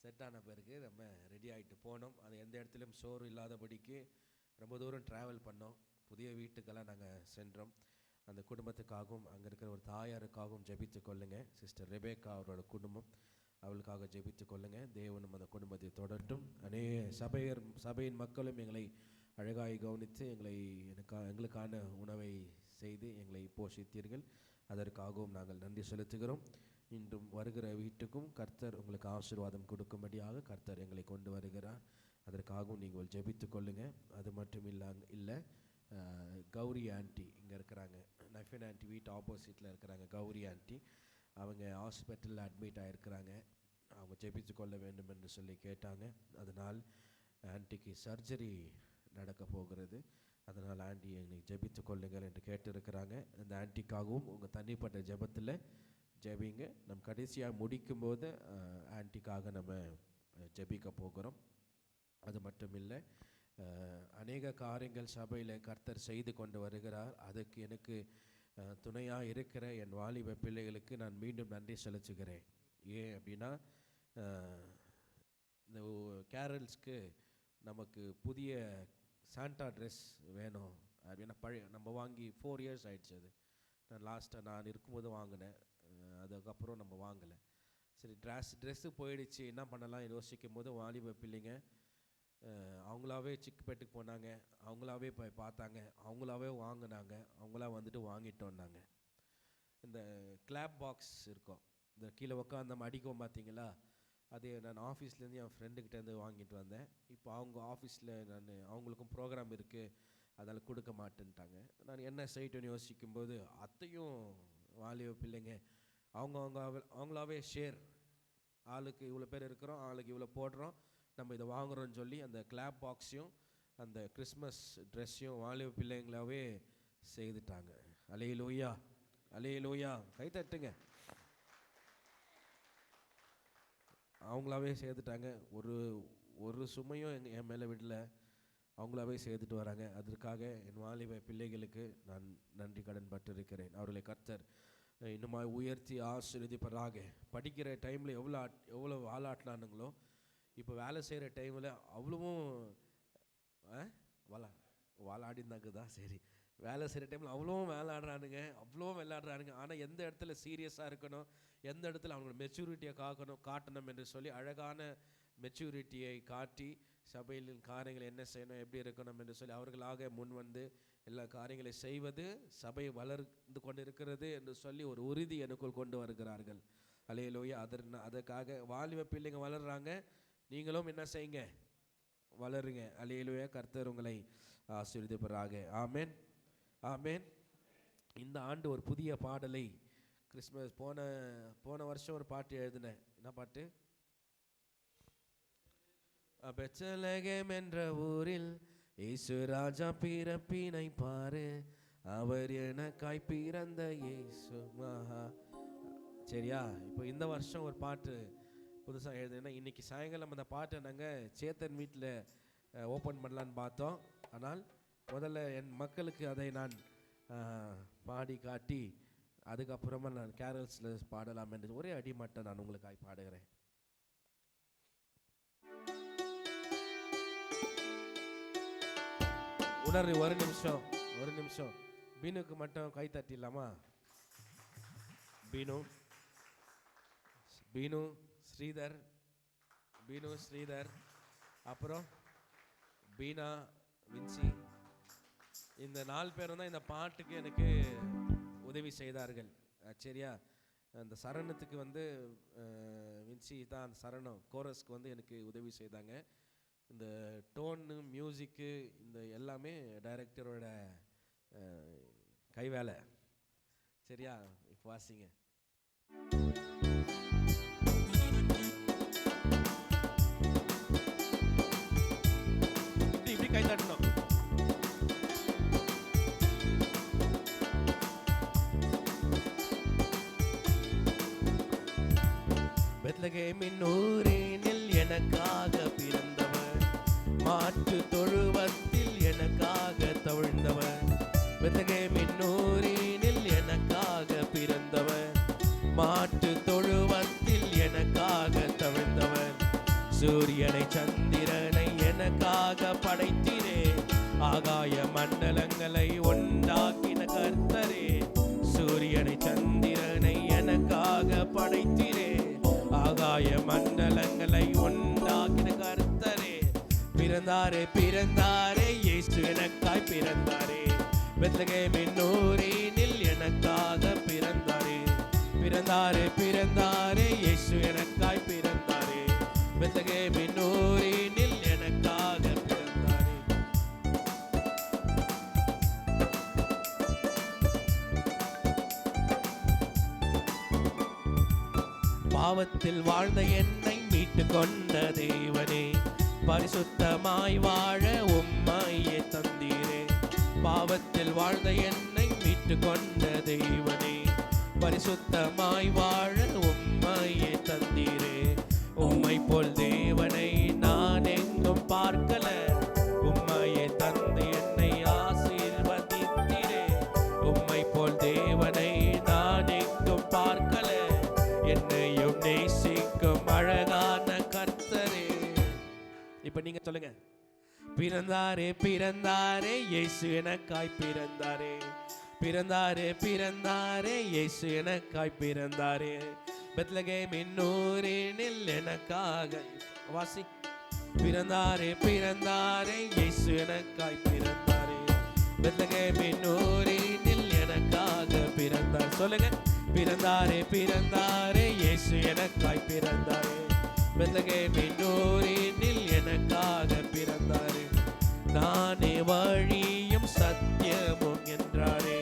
செட் ஆன பிறகு நம்ம ரெடி ஆகிட்டு போனோம். அது எந்த இடத்துலையும் சோறு இல்லாதபடிக்கு ரொம்ப தூரம் ட்ராவல் பண்ணோம். புதிய வீட்டுக்கெல்லாம் நாங்கள் சென்றோம். அந்த குடும்பத்துக்காகவும் அங்கே இருக்கிற ஒரு தாயாருக்காகவும் ஜெபித்து கொள்ளுங்க. சிஸ்டர் ரெபேக்கா அவரோட குடும்பம், அவளுக்காக ஜெபித்து கொள்ளுங்க. தேவனும் அந்த குடும்பத்தை தொடரட்டும். சபையின் மக்களும் எங்களை அழகாய் கவனித்து எங்களுக்கான உணவை செய்து எங்களை போஷித்தீர்கள். அதற்காகவும் நாங்கள் நன்றி செலுத்துகிறோம். இன்றும் வருகிற வீட்டுக்கும் கர்த்தர் உங்களுக்கு ஆசீர்வாதம் கொடுக்கும்படியாக கர்த்தர் எங்களை கொண்டு வருகிறார். அதற்காகவும் நீங்கள் ஜெபித்து கொள்ளுங்க. அது மட்டும் இல்லை, கௌரி ஆண்டி இங்கே இருக்கிறாங்க. நஃபின் ஆண்டி வீட்டு ஆப்போசிட்டில் இருக்கிறாங்க. கௌரி ஆண்டி அவங்க ஹாஸ்பிட்டலில் அட்மிட் ஆகிருக்கிறாங்க. அவங்க ஜெபித்து கொள்ள வேண்டும் என்று சொல்லி கேட்டாங்க. அதனால் ஆண்டிக்கு சர்ஜரி நடக்க போகிறது. அதனால் ஆண்டி எங்களுக்கு ஜெபித்து கொள்ளுங்கள் என்று கேட்டிருக்கிறாங்க. அந்த ஆண்டிக்காகவும் உங்கள் தனிப்பட்ட ஜெபத்தில் ஜெபிங்க. நம்ம கடைசியாக முடிக்கும்போது ஆண்டிக்காக நம்ம ஜெபிக்க போகிறோம். அது மட்டும் இல்லை, அநேக காரியங்கள் சபையில் கர்த்தர் செய்து கொண்டு வருகிறார். அதுக்கு எனக்கு துணையாக இருக்கிற என் வாலிப பிள்ளைகளுக்கு நான் மீண்டும் நன்றி செலுத்துகிறேன். ஏன் அப்படின்னா, இந்த கேரல்ஸ்க்கு நமக்கு புதிய சாண்டா ட்ரெஸ் வேணும் அப்படின்னா நம்ம வாங்கி 4 இயர்ஸ் ஆகிடுச்சு. அது நான் லாஸ்ட்டாக நான் இருக்கும்போது வாங்கினேன். அதுக்கப்புறம் நம்ம வாங்கலை. சரி, ட்ரெஸ்ஸு போயிடுச்சு, என்ன பண்ணலாம் யோசிக்கும் போது வாலிப பிள்ளைங்க அவங்களாவே சிக்குப்பேட்டுக்கு போனாங்க. அவங்களாவே போய் பார்த்தாங்க, அவங்களாவே வாங்கினாங்க, அவங்களா வந்துட்டு வாங்கிட்டோன்னாங்க. இந்த கிளாப் பாக்ஸ் இருக்கும், இந்த கீழே உட்காந்து நம்ம அடிக்கும் பார்த்தீங்களா, அது நான் ஆஃபீஸ்லேருந்து என் ஃப்ரெண்டுக்கிட்டேருந்து வாங்கிட்டு வந்தேன். இப்போ அவங்க ஆஃபீஸில் அவங்களுக்கும் ப்ரோக்ராம் இருக்குது, அதனால் கொடுக்க மாட்டேன்ட்டாங்க. நான் என்ன செய்யட்டுன்னு யோசிக்கும்போது அத்தையும் வாலிப பிள்ளைங்க அவங்களாவே ஷேர், ஆளுக்கு இவ்வளோ பேர் இருக்கிறோம், ஆளுக்கு இவ்வளோ போடுறோம், நம்ம இதை வாங்குகிறோன்னு சொல்லி அந்த கிளாப் பாக்ஸையும் அந்த கிறிஸ்மஸ் ட்ரெஸ்ஸையும் வாலிப பிள்ளைங்களாவே செய்துட்டாங்க. அல்லேலூயா, அல்லேலூயா, கை தட்டுங்க. அவங்களாவே செய்துட்டாங்க. ஒரு சுமையும் என் மேலே விடல, அவங்களாவே செய்துட்டு வராங்க. அதற்காக என் வாலிப பிள்ளைகளுக்கு நான் நன்றி கடன் பட்டிருக்கிறேன். அவர்களை கர்த்தர் இன்னுமாய் உயர்த்தி ஆசீர்வதிப்பதாக. படிக்கிற டைமில் எவ்வளோ வாலாட்டினானுங்களோ, இப்போ வேலை செய்கிற டைமில் அவ்வளவும் வாலாடினாங்க தான். சரி, வேலை செய்கிற டைமில் அவ்வளோவும் விளையாடுறானுங்க, அவ்வளோவும் விளையாடுறானுங்க. ஆனால் எந்த இடத்துல சீரியஸாக இருக்கணும், எந்த இடத்துல அவங்களோட மெச்சூரிட்டியை காட்டணும் என்று சொல்லி அழகான மெச்சூரிட்டியை காட்டி சபையில் காரியங்கள் என்ன செய்யணும், எப்படி இருக்கணும் என்று சொல்லி அவர்களாக முன் வந்து எல்லா காரியங்களை செய்வது சபை வளர்ந்து கொண்டு இருக்கிறது என்று சொல்லி ஒரு உறுதி எனக்குள் கொண்டு வருகிறார்கள். அல்லேலூயா. அதற்காக வாலிப பிள்ளைங்க வளர்றாங்க, நீங்களும் என்ன செய்யுங்க, வளருங்க. அல்லேலூயா. கர்த்தர் உங்களை ஆசீர்வதிப்பாராக. ஆமென், ஆமென். இந்த ஆண்டு ஒரு புதிய பாடலை கிறிஸ்மஸ் போன வருஷம் ஒரு பாட்டு எழுதினேன். என்ன பாட்டு? பெத்லகேம் என்ற ஊரில் இயேசு ராஜா பிறப்பினை பாரு, அவர் எனக்காய் பிறந்த இயேசு மகா. சரியா? இப்போ இந்த வருஷம் ஒரு பாட்டு புதுசாக எழுதுனா, இன்னைக்கு சாயங்காலம் அந்த பாட்டை நாங்கள் சேத்தன் வீட்டில் ஓப்பன் பண்ணலான்னு பார்த்தோம். ஆனால் முதல்ல என் மக்களுக்கு அதை நான் பாடி காட்டி அதுக்கப்புறமா நான் கேரல்ஸில் பாடலாம் என்று ஒரே அடிமட்டை நான் உங்களுக்காக பாடுகிறேன். உணர்வு. ஒரு நிமிஷம் பீனுக்கு மட்டும் கை தட்டிடலாமா? பீனு ஸ்ரீதர், அப்புறம் பீனா, வின்சி, இந்த 4 பேரும் தான் இந்த பாட்டுக்கு எனக்கு உதவி செய்தார்கள். சரியா? அந்த சரணத்துக்கு வந்து வின்சி தான் அந்த சரணம் கோரஸ்க்கு வந்து எனக்கு உதவி செய்தாங்க. இந்த டோனு, மியூசிக்கு, இந்த எல்லாமே டைரக்டரோட கை வேலை. சரியா? இப்போ வாசிங்க. இப்படி கை தட்டணும். பெத்லகேமின் ஊரினில் எனக்காக பிறந்தவர், மாட்டு தொழுவத்தில் எனக்காக தவழ்ந்தவர். பெத்லகேமின் ஊரினில் எனக்காக பிறந்தவர், மாட்டு தொழுவத்தில் எனக்காக தவழ்ந்தவர். சூரியனை சந்திரனை எனக்காக படைத்திரே, ஆகாய மண்டலங்களை உண்டாக்கின கர்த்தரே. சூரியனை சந்திரனை எனக்காக படைத்திரே, ஆகாய மண்டலங்களை உண்டாக்கின கர்த்தரே. பிறந்தாரே இயேசு எனக்காய் பிறந்தாரே, பெத்லகேமின் ஊரினில் எனக்காக பிறந்தாரே. பிறந்தாரே இயேசு எனக்காய் பிறந்தாரே, பெத்லகேமின் ஊரினில் எனக்காக பிறந்தாரே. பாவத்தில் வாழ்ந்த என்னை மீட்டு கொண்ட தேவனே, பரிசுத்தமாய் வாழ உம்மையே தந்தீரே. பாவத்தில் வாழ்ந்த என்னை மீட்டு கொண்ட தேவனே, பரிசுத்தமாய் வாழ உம்மையே தந்தீரே. உம்மை போல் தேவனை நான் எங்கும் பார்க்கல, உம்மையே தந்து என்னை ஆசீர்வதித்தீரே. உம்மை போல் தேவனை நான் எங்கும் பார்க்கல, என்னையும் நேசிக்கும் அழகான கர்த்தரே. இப்ப நீங்க சொல்லுங்க. பிறந்தாரே பிறந்தாரே இயேசு எனக்காய் பிறந்தாரே, பிறந்தாரே பிறந்தாரே இயேசு எனக்காய் பிறந்தாரே. பெத்லகேமின் ஊரினில் எனக்காக வாசி. பிறந்தாரே பிறந்தாரே இயேசு எனக்காய் பிறந்தாரே, பெத்லகேமின் ஊரினில் எனக்காக பிறந்தார். சொல்லுங்க. பிறந்தாரே பிறந்தாரே இயேசு எனக்காய் பிறந்தாரே, பெத்லகேமின் ஊரினில் எனக்காக பிறந்தாரே. நானே வழியும் சத்தியமும் என்றாரே,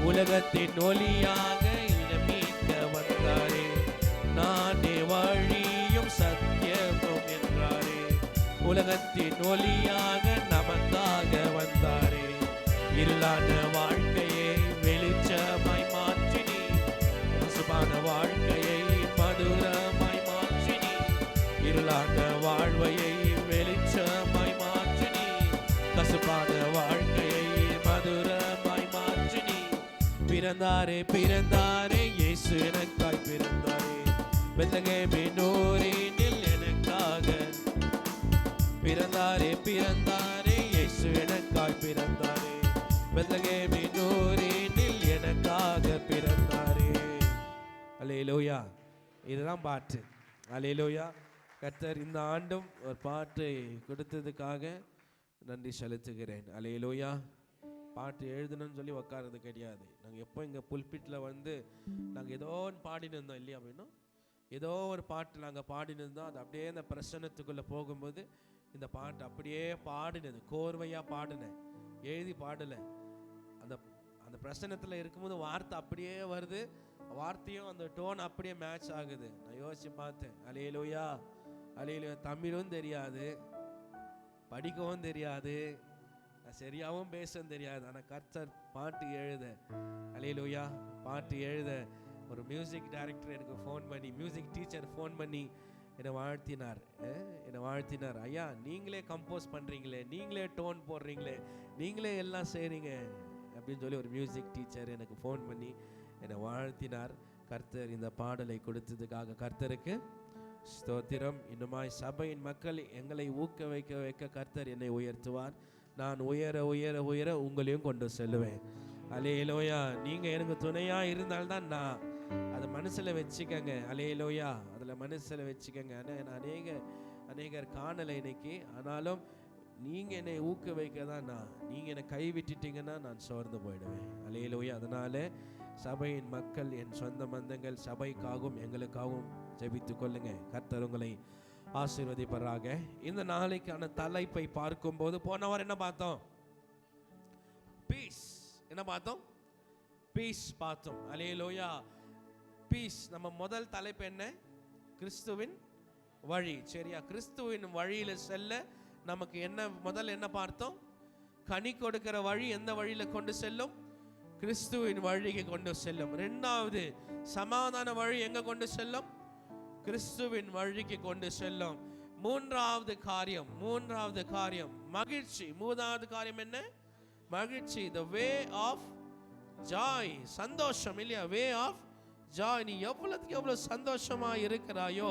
உலகத்தின் ஒளியாக இடம் மீட்க வந்தாரே. நானே வழியும் சத்தியமும் என்றாரே, உலகத்தின் ஒளியாக நமக்காக வந்தாரே. இருளான வாழ்க்கையை வெளிச்சமாய் மாற்றினி, பசுபான வாழ்க்கையை மதுரமாய் மாற்றினி. இருளான வாழ்வையை வெளிச்சமாய் மாற்றினி, கசுப்பான வாழ்க்கையை மதுரமாய் மாற்றினி. பிறந்தாரே பிறந்தாரே இயேசு எனக்காய் பிறந்தாரே, பெத்லகேமின் ஊரினில் எனக்காக பிறந்தாரே. பிறந்தாரே இயேசு எனக்காய் பிறந்தாரே, பெத்லகேமின் ஊரினில் எனக்காக பிறந்தாரே. அல்லேலூயா. இதுதான் பாட்டு. அல்லேலூயா. கர்த்தர் இந்த ஆண்டும் ஒரு பாட்டை கொடுத்ததுக்காக நன்றி செலுத்துகிறேன். அல்லேலூயா. பாட்டு எழுதணும்னு சொல்லி உட்காரது கிடையாது. நாங்கள் எப்போ இங்கே புல்பிட்டில் வந்து நாங்கள் ஏதோ ஒன்று பாடினு இருந்தோம் இல்லையா? அப்படின்னா ஏதோ ஒரு பாட்டு நாங்கள் பாடினு இருந்தோம். அது அப்படியே அந்த பிரசன்னத்துக்குள்ளே போகும்போது இந்த பாட்டு அப்படியே பாடினது, கோர்வையாக பாடினேன், எழுதி பாடலை. அந்த அந்த பிரசன்னத்தில் இருக்கும்போது வார்த்தை அப்படியே வருது, வார்த்தையும் அந்த டோன் அப்படியே மேட்ச் ஆகுது. நான் யோசிச்சு பார்த்தேன். அல்லேலூயா அல்லேலூயா. தமிழும் தெரியாது, படிக்கவும் தெரியாது, சரியாகவும் பேசவும் தெரியாது. ஆனால் கர்த்தர் பாட்டு எழுத, அல்லேலூயா, பாட்டு எழுத ஒரு மியூசிக் டைரக்டர் எனக்கு ஃபோன் பண்ணி, மியூசிக் டீச்சர் ஃபோன் பண்ணி என்னை வாழ்த்தினார். என்னை வாழ்த்தினார். ஐயா, நீங்களே கம்போஸ் பண்ணுறீங்களே, நீங்களே டோன் போடுறீங்களே, நீங்களே எல்லாம் செய்கிறீங்க அப்படின்னு சொல்லி ஒரு மியூசிக் டீச்சர் எனக்கு ஃபோன் பண்ணி என்னை வாழ்த்தினார். கர்த்தர் இந்த பாடலை கொடுத்ததுக்காக கர்த்தருக்கு ஸ்தோத்திரம். இன்னுமாய் சபையின் மக்கள் எங்களை ஊக்க வைக்க கர்த்தர் என்னை உயர்த்துவார். நான் உயர உயர உயர உங்களையும் கொண்டு செல்லுவேன். அல்லேலூயா. நீங்கள் எனக்கு துணையாக இருந்தால்தான் நான் அதை மனசில் வச்சுக்கங்க. அல்லேலூயா. அதில் மனசில் வச்சுக்கங்க. நான் அநேகர் காணலை இன்னைக்கு, ஆனாலும் நீங்கள் என்னை ஊக்க வைக்க தான் நான். நீங்கள் என்னை கைவிட்டுட்டீங்கன்னா நான் சோர்ந்து போயிடுவேன். அல்லேலூயா. அதனால் சபையின் மக்கள், என் சொந்த பந்தங்கள், சபைக்காகவும் எங்களுக்காகவும் ஜெபித்து கொள்ளுங்க. கர்த்தர் உங்களை ஆசீர்வதிப்பராக. இந்த நாளைக்கான தலைப்பை பார்க்கும்போது போன வாரம் என்ன பார்த்தோம்? பீஸ். என்ன பார்த்தோம்? பீஸ் பார்த்தோம். அல்லேலூயா. பீஸ். நம்ம முதல் தலைப்பு என்ன? கிறிஸ்துவின் வழி. சரியா? கிறிஸ்துவின் வழியில செல்ல நமக்கு முதல்ல என்ன பார்த்தோம்? கனி கொடுக்கிற வழி எந்த வழியில கொண்டு செல்லும்? கிறிஸ்துவின் வழிக்கு கொண்டு செல்லும். இரண்டாவது, சமாதான வழி எங்க கொண்டு செல்லும்? கிறிஸ்துவின் வழிக்கு கொண்டு செல்லும். மூன்றாவது காரியம் மகிழ்ச்சி. மூன்றாவது காரியம் என்ன? மகிழ்ச்சி. the way of joy. சந்தோஷம் இல்லையா? way of joy. நீ எவ்வளவுக்கு எவ்வளவு சந்தோஷமா இருக்கிறாயோ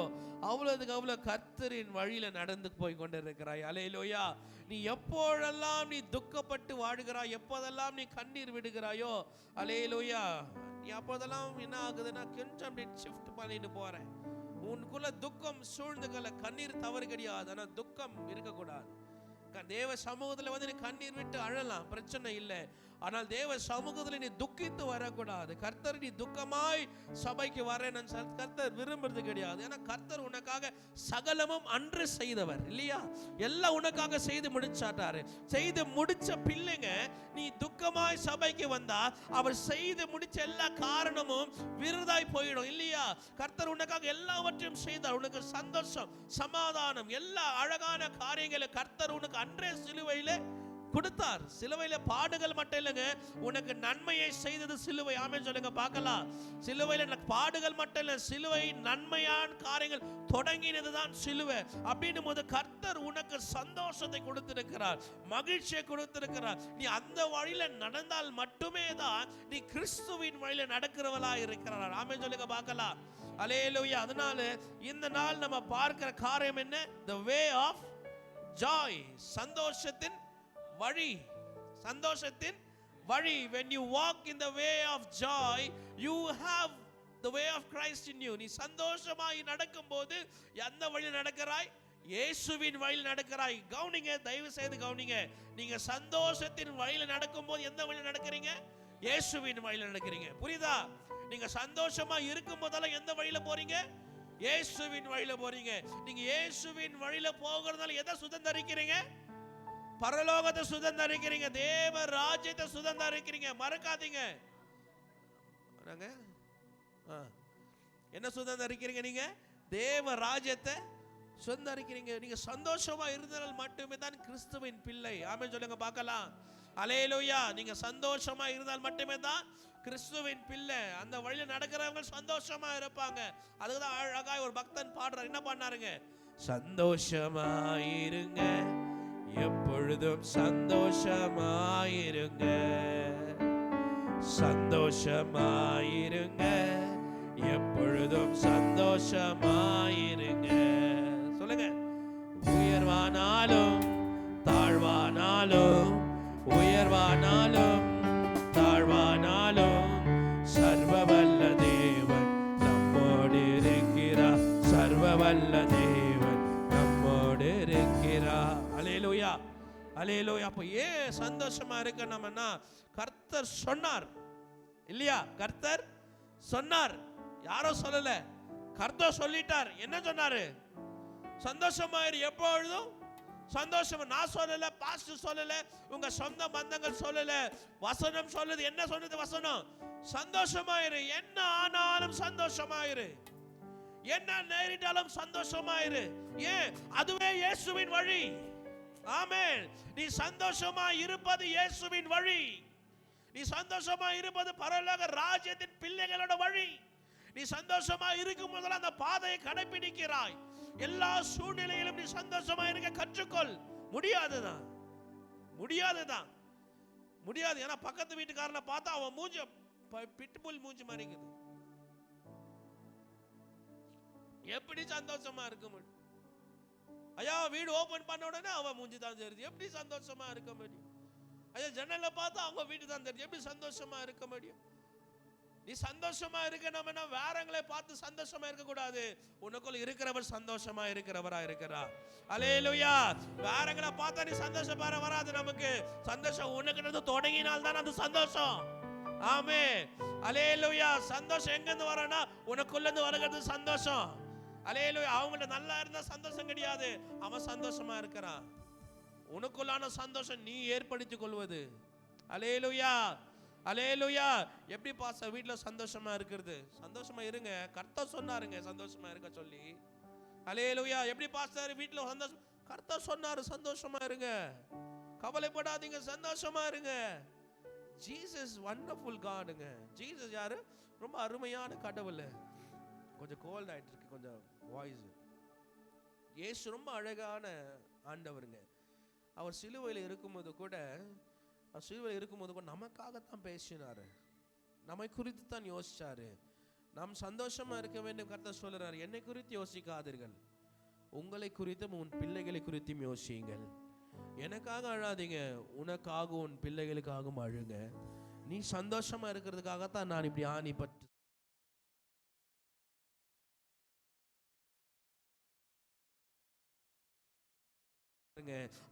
அவ்வளவுக்கு அவ்வளவு கர்த்தரின் வழியில நடந்து போய் கொண்டிருக்கிறாய். அல்லேலூயா. நீ எப்போதெல்லாம் நீ துக்கப்பட்டு வாழுகிறாய், எப்போதெல்லாம் நீ கண்ணீர் விடுகிறாயோ, அல்லேலூயா, நீ அப்போதெல்லாம் என்ன ஆகுதுன்னா கொஞ்சம் அப்படி ஷிஃப்ட் பண்ணிட்டு போறேன். உனக்குள்ள துக்கம் சூழ்ந்துக்கல, கண்ணீர் தவறு கிடையாது, ஆனா துக்கம் இருக்கக்கூடாது. தேவ சமூகத்துல வந்து நீ கண்ணீர் விட்டு அழலாம், பிரச்சனை இல்லை. ஆனால் தேவ சமூகத்தில் நீ துக்கித்து வரக்கூடாது. கர்த்தர் நீ துக்கமாய் சபைக்கு வரேன்னு கர்த்தர் விரும்புறது கிடையாது. ஏன்னா கர்த்தர் உனக்காக சகலமும் அன்று செய்தவர் இல்லையா? எல்லாம் உனக்காக செய்து முடிச்சாட்டாரு. செய்து முடிச்ச பிள்ளைங்க நீ துக்கமாய் சபைக்கு வந்தா அவர் செய்து முடிச்ச எல்லா காரணமும் விருதாய் போயிடும் இல்லையா? கர்த்தர் உனக்காக எல்லாவற்றையும் செய்தார். உனக்கு சந்தோஷம், சமாதானம், எல்லா அழகான காரியங்களை கர்த்தர் உனக்கு அன்றே சிலுவையிலே கொடுத்தார். சிலுவையில பாடுகள் மட்டும் இல்லைங்க, உனக்கு நன்மையை செய்தது சிலுவை. ஆமென் சொல்லுங்க பார்க்கலாம். சிலுவையில பாடுகள் மட்டும் இல்ல, சிலுவை நன்மையான காரியங்கள் தொடங்கினதுதான் சிலுவை. அப்படின்னும் போது கர்த்தர் உனக்கு சந்தோஷத்தை கொடுத்திருக்கிறார், மகிழ்ச்சியை கொடுத்திருக்கிறார். நீ அந்த வழியில நடந்தால் மட்டுமே தான் நீ கிறிஸ்துவின் வழியில நடக்கிறவளா இருக்கிறார். ஆமென் சொல்லுங்க பார்க்கலாம். அல்லேலூயா. அதனால இந்த நாள் நம்ம பார்க்கிற காரியம் என்ன? the way of joy, சந்தோஷத்தின் வழி. சந்தோஷத்தின் வழி. when you walk in the way of joy, you have the way of Christ in you. நீ சந்தோஷமாய் நடக்கும்போது எந்த வழியில் நடக்கிறாய்? இயேசுவின் வழியில் நடக்கிறாய். கவனிங்க, தயவு செய்து கவனிங்க. நீங்க சந்தோஷத்தின் வழியில் நடக்கும்போது எந்த வழியில் நடக்கிறீங்க? இயேசுவின் வழியில் நடக்கிறீங்க. புரியுதா? நீங்க சந்தோஷமா இருக்கும் போதெல்லாம் எந்த வழியில போறீங்க? இயேசுவின் வழியில போறீங்க. நீங்க இயேசுவின் வழியில போகிறதால எதை சுதந்தரிக்கிறீங்க? பரலோகத்தை சுதந்தரிக்கிறீங்க, தேவ ராஜ்யத்தை சுதந்தரிக்கிறீங்க. மறக்காதீங்க. என்ன சுதந்தரிக்கிறீங்க? நீங்க தேவ ராஜ்யத்தை சுதந்தரிக்கிறீங்க. நீங்க சந்தோஷமா இருந்தால் மட்டுமே தான் கிறிஸ்துவின் பிள்ளை. ஆமென் சொல்லுங்க பார்க்கலாம். அல்லேலூயா. நீங்க சந்தோஷமா இருந்தால் மட்டுமே தான் கிறிஸ்துவின் பிள்ளை. அந்த வழியில நடக்கிறவங்க சந்தோஷமா இருப்பாங்க. அதுதான் அழகாய் ஒரு பக்தன் பாடுறார். என்ன பண்ணாருங்க? சந்தோஷமாயிருங்க, எப்பொழுதும் சந்தோஷமாயிருங்க, சந்தோஷமாயிருங்க, எப்பொழுதும் சந்தோஷமாயிருங்க. சொல்லுங்க. உயர்வானாலும் தாழ்வானாலும், உயர்வானாலும் தாழ்வானாலும், சர்வவல்ல தேவன் நம்மோடு இருக்கிறார், சர்வவல்ல தேவன் நம்மோடு இருக்கிறார். அல்லேலூயா, அல்லேலூயா. அப்ப ஏன் சந்தோஷமா இருக்கணும்னா கர்த்தர் சொன்னார் இல்லையா? கர்த்தர் சொன்னார், யாரோ சொல்லல, கர்த்தர் சொல்லிட்டார். என்ன சொன்னாரு? சந்தோஷமா இரு, எப்பொழுதும் சந்தோஷமா. நான் சொல்லல, பாஸ்டர் சொல்லல, உங்க சொந்த பந்தங்கள் சொல்லல, வசனம் சொல்லுது. என்ன சொன்னது வசனம்? சந்தோஷமா இரு, என்ன ஆனாலும் சந்தோஷமா இரு, என்ன நேரிட்டாலும் சந்தோஷமா இரு. ஏன்? அதுவே இயேசுவின் வழி. ஆமென். நீ சந்தோஷமா இருப்பது இயேசுவின் வழி. நீ சந்தோஷமா இருப்பது பரலோக ராஜ்யத்தின் பிள்ளைகளோட வழி. நீ சந்தோஷமா இருக்கும் போது அந்த பாதையை கடைபிடிக்கிறாய். எல்லா சூழ்நிலையிலும் நீ சந்தோஷமா இருக்க கற்றுக்கொள். முடியாதுதான், முடியாதுதான், முடியாது. ஏன்னா பக்கத்து வீட்டுக்காரனை பார்த்தா அவன் மூஞ்சி பிட்புல் மூஞ்சி மறைக்குது. எப்படி சந்தோஷமா இருக்க முடியும்? ஐயா வீடு ஓபன் பண்ண உடனே அவன் மூஞ்சி தான் தெரியுது. எப்படி சந்தோஷமா இருக்க முடியும்? ஐயா ஜன்னல்ல பார்த்தா அவங்க வீட்டு தான் தெரியுது. எப்படி சந்தோஷமா இருக்க முடியும்? நீ சந்தோஷமா இருக்கணும்னா வேறங்களை பார்த்து சந்தோஷமா இருக்க கூடாது. உனக்குள்ள இருக்கிறவர் சந்தோஷமா இருக்கிறவரா இருக்கிறார். அல்லேலூயா. வேறங்களை பார்த்தா நீ சந்தோஷப்பட வராது. நமக்கு சந்தோஷம் உனக்கு தொடங்கினால் தான் அந்த சந்தோஷம். ஆமென். அல்லேலூயா. சந்தோஷம் எங்க இருந்து வரனா? உனக்குள்ள இருந்து வருகிறது சந்தோஷம். அல்லேலூயா. அவங்கள்ட்ட நல்லா இருந்தா சந்தோஷம் கிடையாது, அவன் சந்தோஷமா இருக்கிறான். உனக்குள்ளான சந்தோஷம் நீ ஏற்படுத்திக் கொள்வது. அல்லேலூயா, அல்லேலூயா. எப்படி பாஸ்டர் வீட்டுல சந்தோஷமா இருக்கிறது? சந்தோஷமா இருங்க, கர்த்தர் சொன்னாருங்க சந்தோஷமா இருக்க சொல்லி. அல்லேலூயா. எப்படி பாஸ்டர் வீட்டுல சந்தோஷம்? கர்த்தர் சொன்னாரு சந்தோஷமா இருங்க, கவலைப்படாதீங்க, சந்தோஷமா இருங்க. Jesus wonderful காடுங்க. ஜீசஸ் யாரு? ரொம்ப அருமையான கடவுள். கொஞ்சம் கோல்ட் ஆயிட்டு இருக்கு, கொஞ்சம் வாய்ஸ். இயேசு ரொம்ப அழகான ஆண்டவருங்க. அவர் சிலுவையில் இருக்கும்போது கூட நமக்காகத்தான் பேசினாரு, நம்மை குறித்து தான் யோசிச்சாரு. நாம் சந்தோஷமா இருக்க வேண்டும். கர்த்தர் சொல்றாரு, என்னை குறித்து யோசிக்காதீர்கள், உங்களை குறித்தும் உன் பிள்ளைகளை குறித்தும் யோசியுங்கள். எனக்காக அழாதீங்க, உனக்காக உன் பிள்ளைகளுக்காகவும் அழுங்க. நீ சந்தோஷமா இருக்கிறதுக்காகத்தான் நான் இப்படி ஆணிப்பட்டு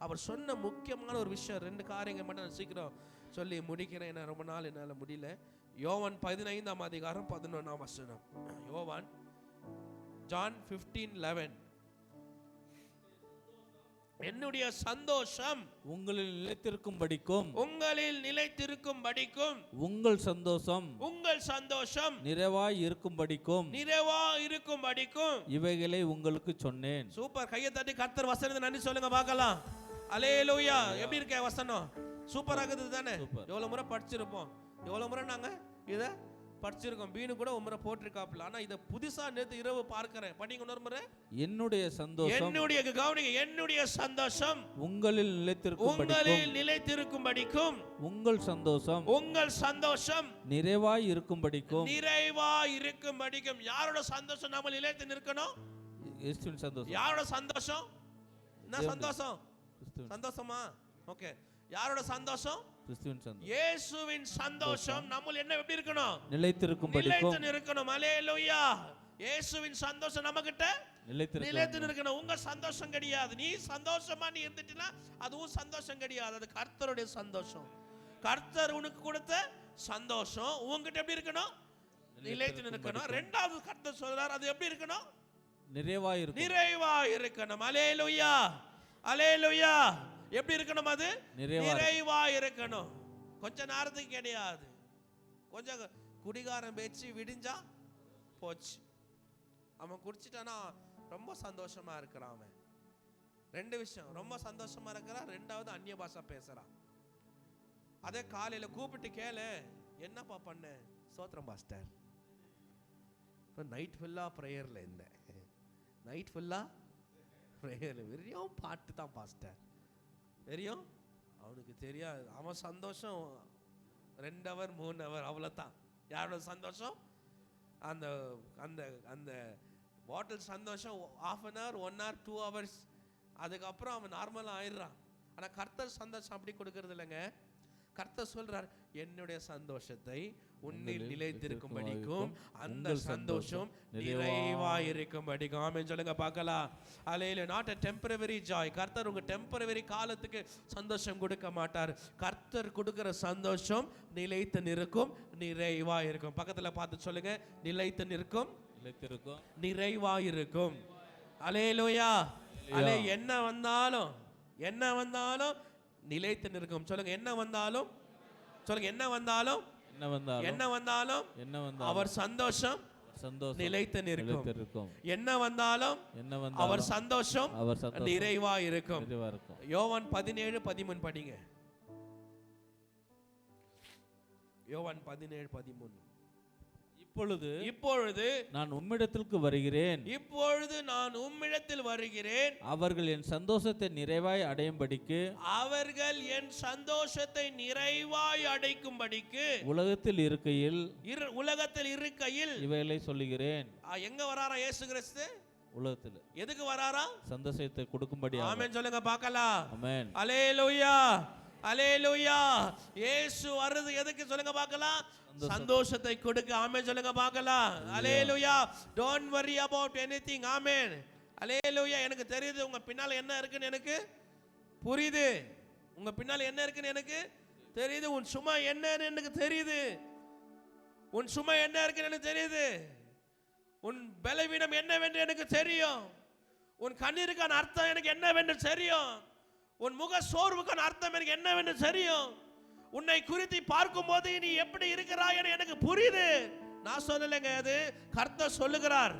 அவர் சொன்ன முக்கியமான ஒரு விஷயம், ரெண்டு காரியங்கள் மட்டும் நான் சீக்கிரம் சொல்லி முடிக்கிறேன். ஏன்னா ரொம்ப நாள் என்னால் முடியல. யோவான் 15ஆம் அதிகாரம் 11ஆம் வசனம். யோவான் John 15:11. என்னுடைய சந்தோஷம் உங்களில் நிலைத்திருக்கும்படிக்கும் உங்கள் சந்தோஷம் நிறைவாய் இருக்கும்படிக்கும் இவைகளை உங்களுக்கு சொன்னேன். சூப்பர். கையை தட்டி கர்த்தர் வசனத்தை நன்றி சொல்லுங்க பார்க்கலாம். அல்லேலூயா. எப்படி இருக்க வசனம்? சூப்பரா இருக்குது தானே? எவ்வளவு முறை படிச்சிருப்போம், எவ்வளவு முறை நாங்க இதை படிச்சிருக்கோம். பீனு கூட ஒரு முறை போட்டிருக்காப்ல. ஆனா இதை புதுசா நேத்து இரவு பார்க்கிறேன். படிங்க இன்னொரு முறை. என்னுடைய சந்தோஷம் உங்களில் நிலைத்திருக்கும்படிக்கும் உங்கள் சந்தோஷம் நிறைவாய் இருக்கும்படிக்கும். யாரோட சந்தோஷம் நம்ம நிலைத்து நிற்கணும்? இயேசுவின் சந்தோஷம். யாரோட சந்தோஷம்? என்ன சந்தோஷம்? சந்தோஷமா? ஓகே. யாரோட சந்தோஷம்? கிறிஸ்துவின் சந்தோஷம். இயேசுவின் சந்தோஷம் நம்ம என்ன எப்படி இருக்கணும்? நிலைத்திருக்கும்படிக்கும் இருக்கணும். அல்லேலூயா. இயேசுவின் சந்தோஷம் நம்மகிட்ட நிலைத்து இருக்கணும். உங்க சந்தோஷம் கிடையாது. நீ சந்தோஷமா நீ இருந்துட்டீனா அதுவும் சந்தோஷம் கிடையாது. அது கர்த்தருடைய சந்தோஷம். கர்த்தர் உனக்கு கொடுத்த சந்தோஷம் உங்ககிட்ட எப்படி இருக்கணும்? நிலைத்து இருக்கணும். இரண்டாவது கர்த்தர் சொல்றார், அது எப்படி இருக்கணும்? நிறைவாய் இருக்கணும். அல்லேலூயா. அல்லேலூயா. எப்படி இருக்கணும்? அது நிறைவா இருக்கணும். கொஞ்ச நேரத்துக்கு கிடையாது. கொஞ்சம் குடிகாரன் பேச்சு விடிஞ்சா போச்சு. அவன் குடிச்சிட்டானா ரொம்ப சந்தோஷமா இருக்கிறான். அவன் ரெண்டு விஷயம், ரொம்ப சந்தோஷமா இருக்கிறான். ரெண்டாவது அந்நிய பாஷை பேசுறான். அதே காலையில கூப்பிட்டு கேளு, என்னப்பா பண்ண? ஸ்தோத்திரம் பாஸ்டர். இப்போ நைட் ஃபுல்லா ப்ரேயர்ல இருந்தேன். நைட் ஃபுல்லா ப்ரேயர்ல வெறும் பாட்டு தான் பாஸ்டர். தெரியும் அவனுக்கு தெரியாது. அவன் சந்தோஷம் 2 hour 3 hour அவ்வளோதான். யாரோட சந்தோஷம்? அந்த அந்த அந்த பாட்டில் சந்தோஷம் 1/2 hour 1 hour 2 hours. அதுக்கப்புறம் அவன் நார்மலாக ஆயிடுறான். ஆனால் கர்த்தர் சந்தோஷம் அப்படி கொடுக்கறது இல்லைங்க. கர்த்தர் சொல்றார், என்னுடைய சந்தோஷத்தை உன்னில் நிலைத்திருக்கும்படிக்கும் அந்த சந்தோஷம் நிறைவாய் இருக்கும்படிக்கும். ஆமென் சொல்லுங்க பார்க்கலாம். அல்லேலூயா. நாட் a temporary joy. கர்த்தர் உங்க டெம்பரவரி காலத்துக்கு சந்தோஷம் கொடுக்க மாட்டார். கர்த்தர் கொடுக்கிற சந்தோஷம் நிலைத்து நிற்கும், நிறைவாய் இருக்கும். பக்கத்துல பார்த்து சொல்லுங்க, நிலைத்து நிற்கும், நிறைவாய் இருக்கும். அல்லேலூயா. அல்லே என்ன வந்தாலும் நிலைத்து நிற்கும். சொல்லுங்க, என்ன வந்தாலும் அவர் சந்தோஷம் நிலைத்து நிற்கும். என்ன வந்தாலும் அவர் சந்தோஷம் நிறைவா இருக்கும். யோவான் 17:13 படிங்க. யோவான் 17:13. இப்பொழுது நான் உம்மிடத்திற்கு வருகிறேன். அவர்கள் என் சந்தோஷத்தை நிறைவாய் அடையும்படிக்கு உலகத்தில் இருக்கையில் இவைகளை சொல்லுகிறேன். எங்க வராரா இயேசு கிறிஸ்து? உலகத்தில். எதுக்கு வராரா? சந்தோஷத்தை கொடுக்கும்படி. ஆமென் சொல்லுங்க பார்க்கலாம். ஆமென். அல்லேலூயா. அல்லேலூயா. இயேசு வருது எதுக்கு சொல்லுங்க பார்க்கலாம்? சந்தோஷத்தை கொடுக்க. ஆமென் சொல்லுங்க பார்க்கலாம். அல்லேலூயா. Don't worry about anything. ஆமென். அல்லேலூயா. எனக்கு தெரியுது உங்க பின்னால என்ன இருக்குன்னு எனக்கு புரியுது. உங்க பின்னால என்ன இருக்குன்னு எனக்கு தெரியுது. உன் சுமை என்னன்னு எனக்கு தெரியுது. உன் பலவீனம் என்னவென்று எனக்கு தெரியும். உன் கண்ணீருக்கான அர்த்தம் எனக்கு என்னவென்று தெரியும். உன் முக சோர்வுக்கான அர்த்தம் எனக்கு என்னவென்று தெரியும். உன்னை குறித்து பார்க்கும் போது நீ எப்படி இருக்கிறாய் என எனக்கு புரியுது. நான் சொல்லலைங்க, அது கர்த்தர் சொல்லுகிறார்.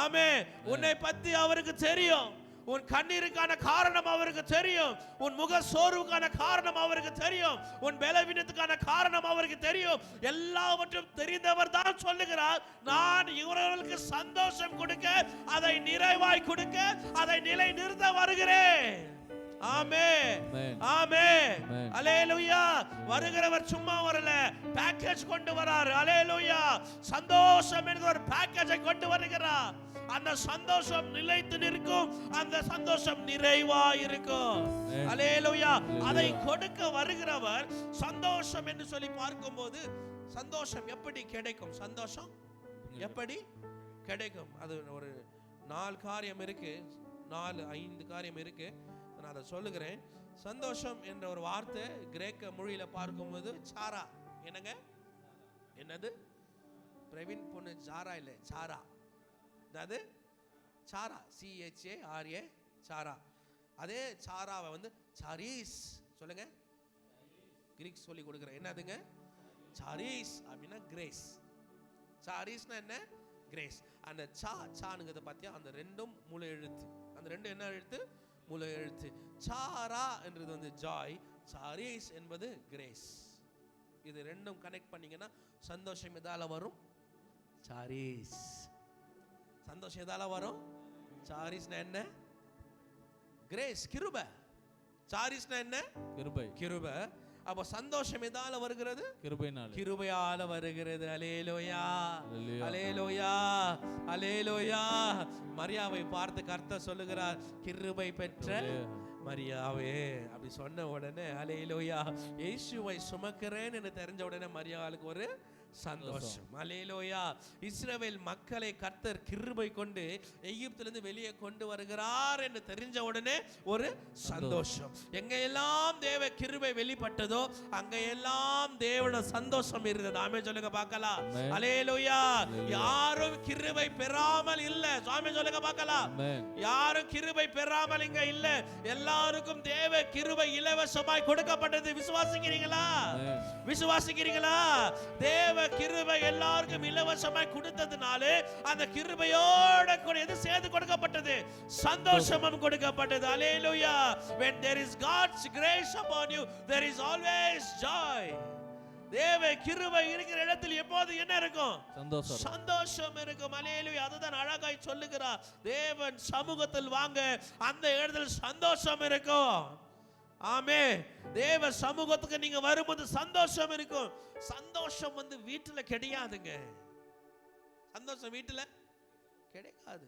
ஆமென். உன்னை பத்தி அவருக்கு தெரியும். உன் கண்ணீருக்கான காரணம் அவருக்கு தெரியும். உன் முக சோர்வுக்கான காரணம் அவருக்கு தெரியும். உன் பலவீனத்துக்கான காரணம் அவருக்கு தெரியும். எல்லாவற்றும் தெரிந்தவர் தான் சொல்லுகிறார், நான் இவர்களுக்கு சந்தோஷம் கொடுக்க, அதை நிறைவாய் கொடுக்க, அதை நிலை நிறுத்த வருகிறேன். ஆமென். ஆமென். அல்லேலூயா. வருகிறவர் சும்மா வரல, பேக்கேஜ் கொண்டு வரார். அல்லேலூயா. சந்தோஷம் என்கிற ஒரு பேக்கேஜை கொண்டு வருகிறார். அந்த சந்தோஷம் நிலைத்து நிற்கும், அந்த சந்தோஷம் நிறைவா இருக்கும். அல்லேலூயா. அதை கொடுக்க வருகிறவர் சந்தோஷம் என்று சொல்லி பார்க்கும்போது, சந்தோஷம் எப்படி கிடைக்கும்? சந்தோஷம் எப்படி கிடைக்கும்? அது ஒரு 4 காரியம் இருக்கு, 4-5 காரியம் இருக்கு. நான் அதை சொல்லுகிறேன். சந்தோஷம் என்ற ஒரு வார்த்தை கிரேக்க மொழியில பார்க்கும்போது சாரா. என்னங்க? என்னது? பிரவீன் பொண்ணு சாரா இல்லை, சாரா. அது சாரா, CHARA, சாரா. அதே சாராவை வந்து சாரீஸ். சொல்லுங்க, கிரீக் சொல்லி கொடுக்குறேன். என்னதுங்க? சாரீஸ் அப்படின்னா கிரேஸ். சாரீஸ்னா என்ன? கிரேஸ். அந்த சானுங்கிறத பார்த்தியா, அந்த ரெண்டும் மூல எழுத்து. அந்த ரெண்டும் என்ன எழுத்து? மூல எழுத்து. சாரா என்றது வந்து ஜாய், சாரீஸ் என்பது கிரேஸ். இது ரெண்டும் கனெக்ட் பண்ணீங்கன்னா சந்தோஷம் எதால வரும்? சாரீஸ். சந்தோஷம் எதால வரும்? சாரீஸ்னா என்ன? கிரேஸ், கிருபை. சாரீஸ்னா என்ன? கிருபை, கிருபை. அப்ப சந்தோஷம் எதால வருகிறது? கிருபையால, கிருபையால வருகிறது. அல்லேலூயா, அல்லேலூயா, அல்லேலூயா. மரியாவை பார்த்து கர்த்தர் சொல்லுகிறார், கிருபை பெற்ற மரியாவே. அப்படி சொன்ன உடனே அல்லேலூயா, இயேசுவை சுமக்கிறேன் என்று தெரிஞ்ச உடனே மரியாளுக்கு ஒரு சந்தோஷம். அல்லேலூயா. இஸ்ரவேல் மக்களை கர்த்தர் கிருபை கொண்டு எகிப்திலிருந்து வெளியே கொண்டு வருகிறார் என்று தெரிஞ்ச உடனே ஒரு சந்தோஷம். எங்க எல்லாம் தேவ கிருபை வெளிப்பட்டதோ அங்க எல்லாம் தேவன சந்தோஷம் இருந்தது. ஆமென் சொல்லுங்க பார்க்கலாம். அல்லேலூயா. யாரும் கிருபை பெறாமல் இல்ல. ஆமென் சொல்லுங்க பார்க்கலாம். யாரும் கிருபை பெறாமல் இங்க இல்ல. எல்லாருக்கும் தேவ கிருபை இலவசமாய் கொடுக்கப்பட்டது. விசுவாசிக்கிறீங்களா? விசுவாசிக்கிறீங்களா? தேவ கிருபை எல்லாருக்கும் இலவசமாய் கொடுத்ததுனால அந்த கிருபையோட கூட எது சேர்த்து கொடுக்கப்பட்டது? சந்தோஷமும் கொடுக்கப்பட்டது. அல்லேலூயா. When there is God's grace upon you, there is always joy. தேவ கிருபை இருக்கிற இடத்தில் எப்போது என்ன இருக்கும்? சந்தோஷம், சந்தோஷம் இருக்கும். அல்லேலூயா. அதுதான் அழகாய் சொல்லுகிறார். தேவன் சமூகத்தில் வாங்க, அந்த இடத்தில் சந்தோஷம் இருக்கும். ஆமென். தேவ சமூகத்துக்கு நீங்க வரும்போது சந்தோஷம் இருக்கும். சந்தோஷம் வந்து வீட்டுல கிடையாதுங்க. சந்தோஷம் வீட்டுல கிடைக்காது.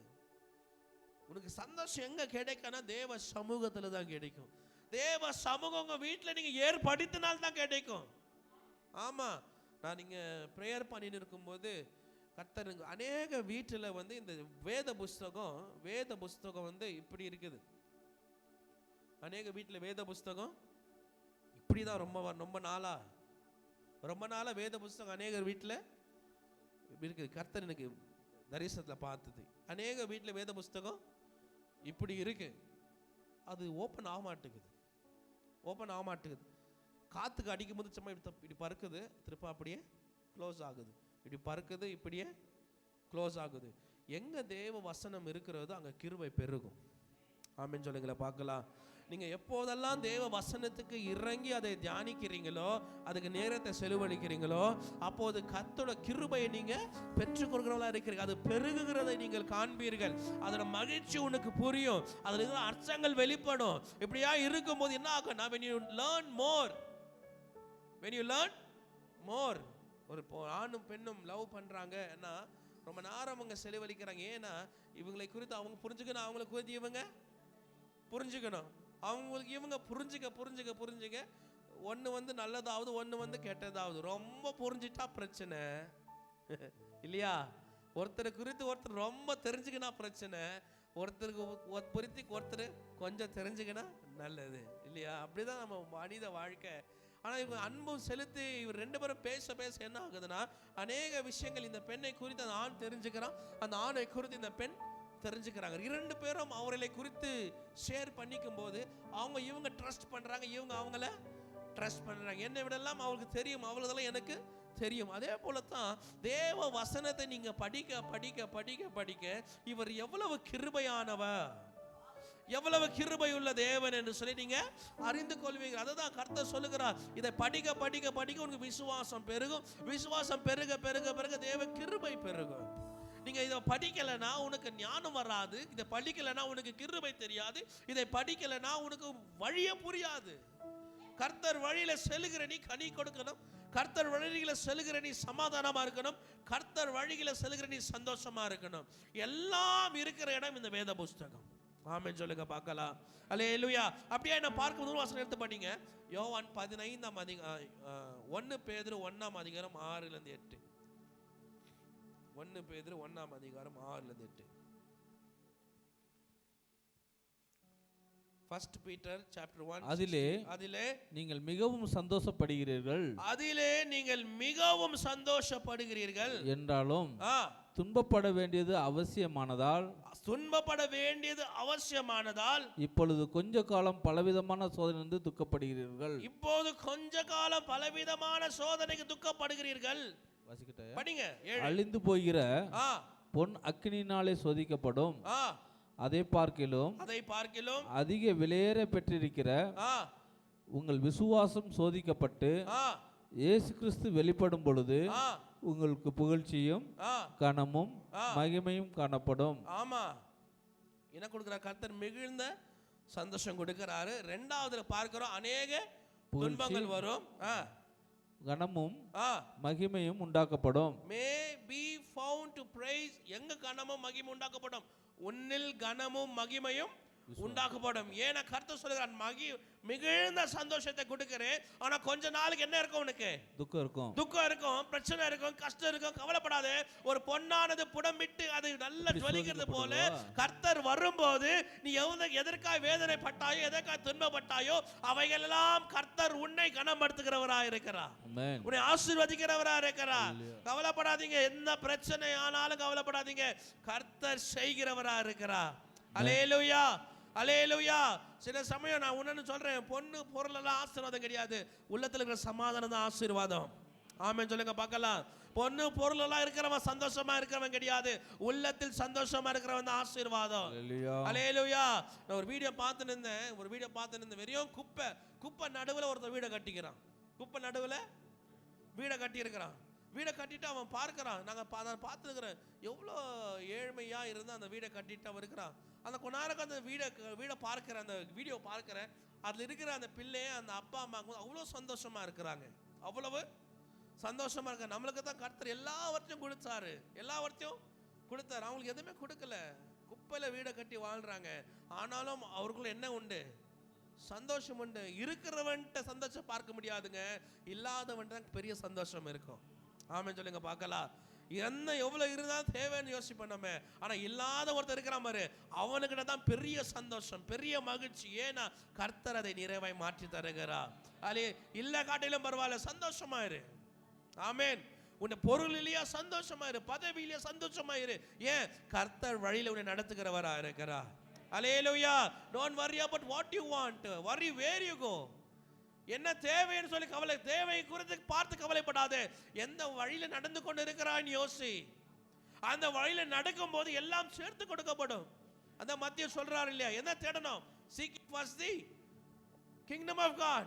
உனக்கு சந்தோஷம் எங்க கிடைக்கும்னா தேவ சமூகத்துல தான் கிடைக்கும். தேவ சமூகம் உங்க வீட்டுல நீங்க ஏற்படுத்தினால் தான் கிடைக்கும். ஆமா, நான் நீங்க பிரேயர் பண்ணிட்டு இருக்கும்போது கர்த்தர் அநேக வீட்டுல வந்து இந்த வேத புஸ்தகம் வந்து இப்படி இருக்குது. அநேக வீட்டில் வேத புஸ்தகம் இப்படிதான் ரொம்ப நாளா வேத புஸ்தகம் அநேக வீட்டில் இருக்குது. கர்த்தர் எனக்கு தரிசனத்தில் பார்த்தது. அநேக வீட்டில் வேத புஸ்தகம் இப்படி இருக்கு. அது ஓப்பன் ஆக மாட்டேங்குது. காத்துக்கு அடிக்கும் போது சும்மா இப்படி பறக்குது, திருப்ப அப்படியே க்ளோஸ் ஆகுது. இப்படி பறக்குது, இப்படியே க்ளோஸ் ஆகுது. எங்க தேவ வசனம் இருக்கிறதோ அங்க கிருபை பெருகும். ஆமென் சொல்லுங்களேன் பார்க்கலாம். நீங்க எப்போதெல்லாம் தேவ வசனத்துக்கு இறங்கி அதை தியானிக்கிறீங்களோ, அதுக்கு நேரத்தை செலவழிக்கிறீங்களோ, அப்போது கர்த்தரோட கிருபையை நீங்க பெற்றுக்கொள்கிறவங்களா இருக்கிறீங்க. அது பெருகுகிறதை நீங்கள் காண்பீர்கள். அதோட மகிழ்ச்சி உனக்கு புரியும். அதுல இருக்கிற அர்த்தங்கள் வெளிப்படும். இப்படியா இருக்கும்போது என்ன ஆகும்னா, when you learn more, ஒரு ஆணும் பெண்ணும் லவ் பண்றாங்கன்னா ரொம்ப நேரம் அவங்க செலவழிக்கிறாங்க. ஏன்னா இவங்களை குறித்து அவங்க புரிஞ்சுக்கணும், அவங்களை குறித்து இவங்க புரிஞ்சுக்கணும். அவங்களுக்கு இவங்க புரிஞ்சுக்க ஒன்று வந்து நல்லதாவது, ஒன்று வந்து கெட்டதாவது. ரொம்ப புரிஞ்சிட்டா பிரச்சனை இல்லையா? ஒருத்தரை குறித்து ஒருத்தர் ரொம்ப தெரிஞ்சுக்கினா பிரச்சனை. ஒருத்தருக்கு ஒருத்தர் கொஞ்சம் தெரிஞ்சுக்கினா நல்லது இல்லையா? அப்படிதான் நம்ம மனித வாழ்க்கை. ஆனால் இவங்க அன்பும் செலுத்தி இவர் ரெண்டு பேரும் பேச என்ன ஆகுதுன்னா, அநேக விஷயங்கள் இந்த பெண்ணை குறித்து அந்த ஆண் தெரிஞ்சுக்கிறான், அந்த ஆணை குறித்து இந்த பெண் தெரிஞ்சுக்கிறாங்க. இரண்டு பேரும் அவர்களை குறித்து ஷேர் பண்ணிக்கும் போது இவங்க ட்ரஸ்ட் பண்றாங்க, இவங்க அவங்கள ட்ரஸ்ட் பண்றாங்க. என்னை விடலாம் அவங்களுக்கு தெரியும், அவங்களதெல்லாம் எனக்கு தெரியும். அதே போலத்தான் தேவ வசனத்தை நீங்க படிக்க இவர் எவ்வளவு கிருபையானவர், எவ்வளவு கிருபை உள்ள தேவன் என்று சொல்லி நீங்க அறிந்து கொள்வீங்க. அதுதான் கர்த்தர் சொல்லுகிறார். இதை படிக்க உனக்கு விசுவாசம் பெருகும். விசுவாசம் பெருக தேவ கிருபை பெருகும். நீங்க இதை படிக்கலைன்னா உனக்கு ஞானம் வராது. இதை படிக்கலைன்னா உனக்கு கிருபை தெரியாது. இதை படிக்கலைன்னா உனக்கு வழியே புரியாது. கர்த்தர் வழியில செல்லுகிற நீ கனி கொடுக்கணும். கர்த்தர் வழியில செல்லுகிற நீ சமாதானமா இருக்கணும். கர்த்தர் வழியில செல்லுகிற நீ சந்தோஷமா இருக்கணும். எல்லாம் இருக்கிற இடம் இந்த வேத புஸ்தகம். ஆமென் சொல்லுங்க பார்க்கலாம். அல்லேலூயா. அப்படியே என்ன பார்க்கும்போது வசனம் எடுத்து படிங்க. யோவான் 15ஆம் அதிகாரம் 1 பேதுரு 1ஆம் அதிகாரம் 6லிருந்து 8. 1 பேதுரு 1ஆம் அதிகாரம் 6லிருந்து 8. First Peter chapter 1 அதிலே அதிலே நீங்கள் மிகவும் சந்தோஷப்படுகிறீர்கள் அதிலே நீங்கள் மிகவும் சந்தோஷப்படுகிறீர்கள் என்றாலும் துன்பப்பட வேண்டியது அவசியமானதால் துன்பப்பட வேண்டியது அவசியமானதால் இப்பொழுது கொஞ்ச காலம் பலவிதமான சோதனையிலிருந்து துக்கப்படுகிறீர்கள். இப்போது கொஞ்ச காலம் பலவிதமான சோதனைக்கு துக்கப்படுகிறீர்கள். வாசிக்கட்டாயா? படிங்க. அழிந்து போகிற பொன் அக்கினியினாலே சோதிக்கப்படும் அதை பார்க்கிலும் அதிக விலையேற பெற்றிருக்கிற உங்கள் விசுவாசம் சோதிக்கப்பட்டு இயேசு கிறிஸ்து வெளிப்படும் பொழுது உங்களுக்கு புகழ்ச்சியும் கனமும் மகிமையும் காணப்படும். ஆமா, என்ன கொடுக்கிற கர்த்தர் மிகுந்த சந்தோஷம் கொடுக்கிறாரு. ரெண்டாவதுல பார்க்கிறோம் அநேக துன்பங்கள் வரும், கனமும் மகிமையும் உண்டாக்கப்படும். may be found to praise. எங்க கனமும் மகிமை உண்டாக்கப்படும்? உன்னில் கனமும் மகிமையும் உண்டாக்கப்படும். ஏன்னா கர்த்தர் சொல்கிறார் மிகுந்த சந்தோஷத்தை கொடுக்கிறேன், ஆனா கொஞ்ச நாளுக்கு என்ன இருக்கும்? உனக்கு துக்கம் இருக்கும், பிரச்சனை இருக்கும், கஷ்டம் இருக்கும். கவலைப்படாதே. ஒரு பொன்னானது புடமிட்டு அது நல்ல ஜொலிக்கிறது போல கர்த்தர் வரும்போது நீ எதற்காக வேதனைப்பட்டாயோ, எதற்காக துன்பப்பட்டாயோ, அவைகள் எல்லாம் கர்த்தர் உன்னை கனப்படுத்துகிறவராக இருக்கிறார், உன்னை ஆசீர்வதிக்கிறவராக இருக்கிறார். கவலைப்படாதீங்க, என்ன பிரச்சனை ஆனாலும் கவலைப்படாதீங்க, கர்த்தர் செய்கிறவராக இருக்கிறார். அல்லேலூயா, அல்லேலூயா. சில சமயம் நான் உன்ன சொல்றேன், பொண்ணு பொருள் எல்லாம் ஆசீர்வாதம் கிடையாது, உள்ளத்துல இருக்கிற சமாதானம் தான் ஆசீர்வாதம். ஆமென் சொல்லுங்க பார்க்கலாம். பொண்ணு பொருள் எல்லாம் இருக்கிறவன் சந்தோஷமா இருக்கிறவன் கிடையாது, உள்ளத்தில் சந்தோஷமா இருக்கிறவன் தான் ஆசீர்வாதம். அல்லேலூயா. நான் ஒரு வீடியோ பார்த்து இருந்தேன், வெறும் குப்பை நடுவுல ஒருத்தர் வீடை கட்டிக்கிறான். குப்பை நடுவுல வீடை கட்டி இருக்கிறான். வீடை கட்டிட்டு அவன் பார்க்கிறான். நாங்கள் பார்த்துருக்கிறேன், எவ்வளோ ஏழ்மையா இருந்து அந்த வீடை கட்டிட்டு அவன் இருக்கிறான். அந்த கொஞ்ச நேரம் அந்த வீடை பார்க்கிறேன், அந்த வீடியோ பார்க்கிறேன். அதில் இருக்கிற அந்த பிள்ளைய அந்த அப்பா அம்மாவுக்கு அவ்வளோ சந்தோஷமா இருக்கிறாங்க, அவ்வளவு சந்தோஷமா இருக்க. நம்மளுக்கு தான் கர்த்தர் எல்லாவற்றையும் கொடுத்தாரு, அவங்களுக்கு எதுவுமே கொடுக்கல. குப்பையில வீடை கட்டி வாழ்றாங்க, ஆனாலும் அவர்களுக்கு என்ன உண்டு? சந்தோஷம் உண்டு. இருக்கிறவன்ட்ட சந்தோஷம் பார்க்க முடியாதுங்க, இல்லாதவன்ட்ட பெரிய சந்தோஷம் இருக்கும். ஆமென் சொல்லுங்க பார்க்கலாம். என்ன எவ்வளவு இருந்தாலும் தேவைன்னு யோசிப்போம் நம்ம, ஆனா இல்லாத ஒருத்தர் இருக்கிறான் பாரு, அவனுக்கிட்ட தான் பெரிய சந்தோஷம், பெரிய மகிழ்ச்சி. ஏன்னா கர்த்தர் அதை நிறைவாய் மாற்றி தருகிறார். அல்லே, இல்ல காட்டிலும் பரவாயில்ல, சந்தோஷமா இரு. ஆமென். உன்னை பொருள் இல்லையா சந்தோஷமா இரு, பதவி இல்லையா சந்தோஷமா இரு. ஏன்? கர்த்தர் வழியில உன்னை நடத்துகிறவரா இருக்கிறார். அல்லேலூயா. Don't worry about what you want, worry where you go. என்ன தேவைன்னு சொல்லி தேவை குறித்து பார்த்து கவலைப்படாதே. எந்த வழியில நடந்து கொண்டு இருக்கிறான்னு யோசி. அந்த வழியில நடக்கும் போது எல்லாம் சேர்த்து கொடுக்கப்படும். அந்த மத்திய சொல்றாரு இல்லையா, என்ன தேடணும்? Seek first the kingdom of God.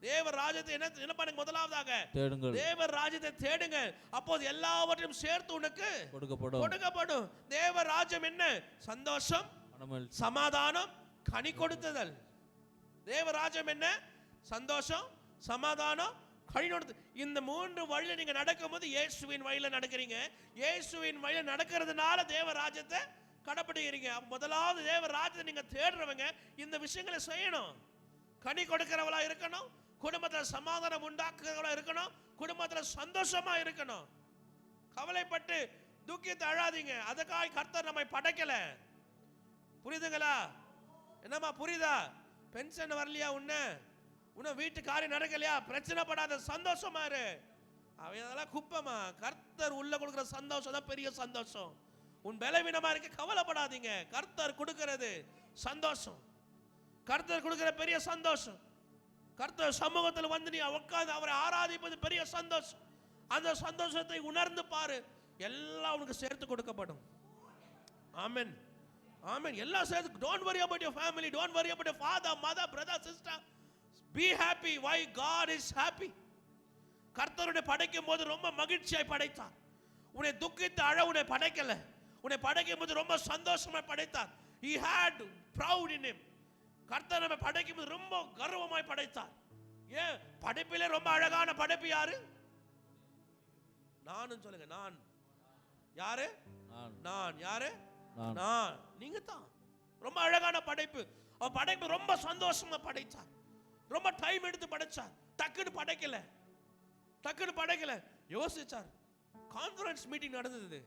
தேவ ராஜ்யத்தை என்ன பண்ணுங்க? முதலாவதாக தேடுங்கள். தேவ ராஜ்யத்தை தேடுங்க, அப்போது எல்லாவற்றையும் சேர்த்து உனக்கு கொடுக்கப்படும். தேவ ராஜ்யம் என்ன? சந்தோஷம், சமாதானம், கனி கொடுத்தல். தேவ ராஜ்யம் என்ன? சந்தோஷம், சமாதானம், கனி கொடுத்தல். இந்த மூன்று வழியில நீங்க நடக்கும்போது இயேசுவின் வழியில நடக்கிறீங்க. இயேசுவின் வழியில நடக்கிறதுனால தேவ ராஜ்யத்தை கடைபிடிக்கிறீங்க. முதலாவது தேவ ராஜ்யத்தை நீங்க தேடுறவங்க இந்த விஷயங்களை செய்யணும். கனி கொடுக்கிறவளா இருக்கணும், குடும்பத்துல சமாதானம் உண்டாக்குறவளா இருக்கணும், குடும்பத்துல சந்தோஷமா இருக்கணும். கவலைப்பட்டு துக்கித்து அழாதீங்க, அதுக்காக கர்த்தர் நம்மை படைக்கல. புரியுதுங்களா? என்னம்மா புரியுதா? பென்ஷன் வரலையா, உன்ன வீட்டு காரியம் நடக்கலையா, பிரச்சனை படாத, சந்தோஷமா இரு. அதெல்லாம் குப்பமா. கர்த்தர் உள்ள கொடுக்கிற சந்தோஷம் தான் பெரிய சந்தோஷம். உன் பலவீனமா இருக்க கவலைப்படாதீங்க, கர்த்தர் கொடுக்கிறது சந்தோஷம், கர்த்தர் கொடுக்கிற பெரிய சந்தோஷம். கர்த்தர் சமூகத்தில் வந்து நீ உட்கார்ந்து அவரை ஆராதிப்பது பெரிய சந்தோஷம். அந்த சந்தோஷத்தை உணர்ந்து பாரு, எல்லாம் உனக்கு சேர்த்து கொடுக்கப்படும். ஆமென், ஆமென். எல்லாம் சேர்த்து. Don't worry about your family, don't worry about your father, mother, brother, sister. Be happy. Why? God is happy. கர்த்தருடைய படைக்கும் போது ரொம்ப மகிழ்ச்சியாய் படைத்தார். உன்னை துக்கித்து அழ உன்னை படைக்கல, உன்னை படைக்கும் போது ரொம்ப சந்தோஷமாய் படைத்தார். He had proud in him. கர்த்தர் நம்ம படைக்கும் போது ரொம்ப கர்வமாய் படைத்தார். ஏன்? படைப்பிலே ரொம்ப அழகான படைப்பு யாரு? நானும் சொல்லுங்க. நான் யாரு? நான் யாரு? நான். நீங்க தான். ரொம்ப அழகான படைப்பு. அவன் படைப்பு ரொம்ப சந்தோஷமா படைத்தார், ரொம்ப டைம் எடுத்து படைச்சார். டக்குன்னு படைக்கல, யோசிச்சார். கான்ஃபரன்ஸ் மீட்டிங் நடந்தது.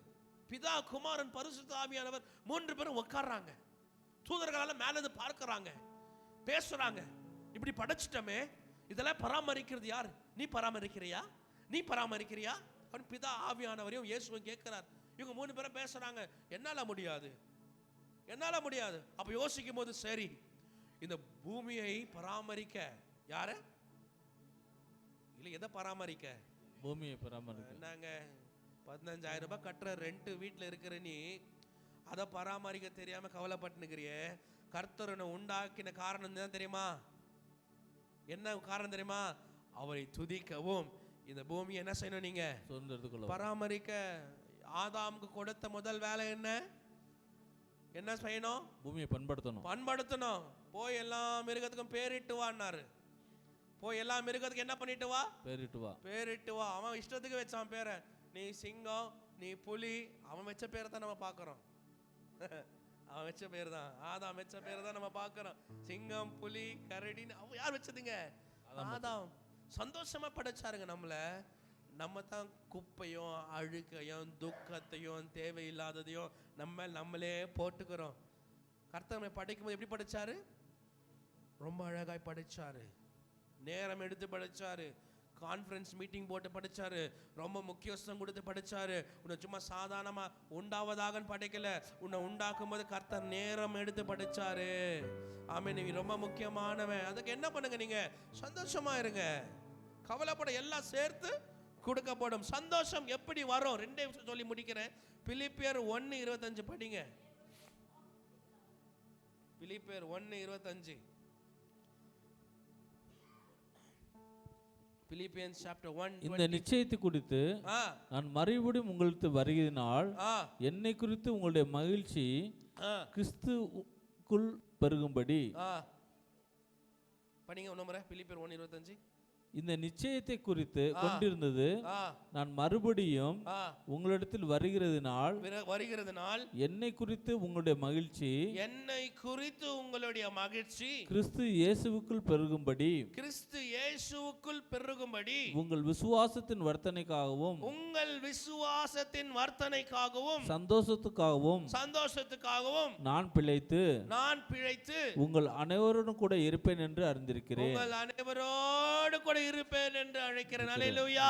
பிதா, குமாரன், பரிசுத்த ஆவியானவர் மூன்று பேரும் உட்கார்றாங்க. தூதர்களால மேல இருந்து பார்க்கறாங்க. பேசுறாங்க. இப்படி படைச்சிட்டமே, இதெல்லாம் பராமரிக்கிறது யார்? நீ பராமரிக்கிறியா? நீ பராமரிக்கிறியா? அவன் பிதா ஆவியானவரையும் இயேசுவும் கேட்கிறார். இவங்க 3 பேரும் பேசுறாங்க. என்னால முடியாது, என்னால முடியாது. அப்ப யோசிக்கும் போது, சரி, இந்த பூமியை பராமரிக்க யார இல்ல எதை பராமரிக்க? பூமியை பராமரிக்க. நாங்க 15,000 ரூபாய் கட்டுற ரெண்ட் வீட்டில் இருக்கிற நீ அதை பராமரிக்க தெரியாம கவலைப்பட்டுக்கிறியே. கர்த்தரனை உண்டாக்கின காரணம் தான் தெரியுமா? என்ன காரணம் தெரியுமா? அவரை துதிக்கவும் இந்த பூமியை என்ன செய்யணும்? நீங்க பராமரிக்க. ஆதாமுக்கு கொடுத்த முதல் வேலை என்ன? என்ன செய்யணும்? பூமியை பண்படுத்தணும். போய் எல்லா மிருகத்துக்கும் பேரிட்டு வான்னாரு. போய் எல்லா மிருகத்துக்கு என்ன பண்ணிட்டு வா? பேரிட்டு வா. அவன் இஷ்டத்துக்கு வச்சான் பேரை. நீ சிங்கம், நீ புலி, அவன் வச்ச பேரை தான் நம்ம பார்க்கிறோம். அவன் வச்ச பேர் தான், ஆதாம் வச்ச பேர் தான் நம்ம பார்க்கிறோம். சிங்கம், புலி, கரடின்னு அவன் யார் வச்சதுங்க? ஆதாம். சந்தோஷமா படைச்சாருங்க நம்மள. நம்ம தான் குப்பையும் அழுக்கையும் துக்கத்தையும் தேவையில்லாததையும் நம்மளே போட்டுக்கிறோம். கர்த்தர் நம்மை படைக்கும் போது எப்படி படைச்சாரு? ரொம்ப அழகாய் படைச்சாரு. நேரம் எடுத்து படைச்சாரு. கான்ஃபரன்ஸ் மீட்டிங் போட்டு படிச்சாரு. ரொம்ப முக்கியத்துவம் கொடுத்து படிச்சாரு. உன்னை சும்மா சாதாரணமா உண்டாவதாக படைக்கல. உன்னை உண்டாக்கும் போது கர்த்தர் நேரம் எடுத்து படிச்சாரு. ஆமென். நீ ரொம்ப முக்கியமானவன். அதுக்கு என்ன பண்ணுங்க? நீங்க சந்தோஷமா இருங்க. கவலைப்பட எல்லாம் சேர்த்து கொடுக்கப்படும். சந்தோஷம் எப்படி வரும்? 2 விஷயம் சொல்லி முடிக்கிறேன். பிலிப்பியர் 1:25 படிங்க. பிலிப்பியர் 1:25. Philippians chapter 1. இந்த நிச்சயத்தை குறித்து நான் மறுபடியும் உங்களுக்கு வருகிறதினால் என்னை குறித்து உங்களுடைய மகிழ்ச்சி கிறிஸ்துவுக்குள் பெருகும்படி. படிங்க ஒரு முறை. பிலிப்பியர் 1:25. இந்த நிச்சயத்தை குறித்து கொண்டிருந்தது நான் மறுபடியும் உங்களிடத்தில் வருகிறதினால் என்னை குறித்து உங்களுடைய மகிழ்ச்சி கிறிஸ்து இயேசுவுக்குள் பெருகும்படி உங்கள் விசுவாசத்தின் வர்த்தனைக்காகவும் சந்தோஷத்துக்காகவும் நான் பிழைத்து உங்கள் அனைவரோடும் கூட இருப்பேன் என்று அறிந்திருக்கிறேன். இருப்பேன் என்று அழைக்கிறேன். அல்லேலூயா.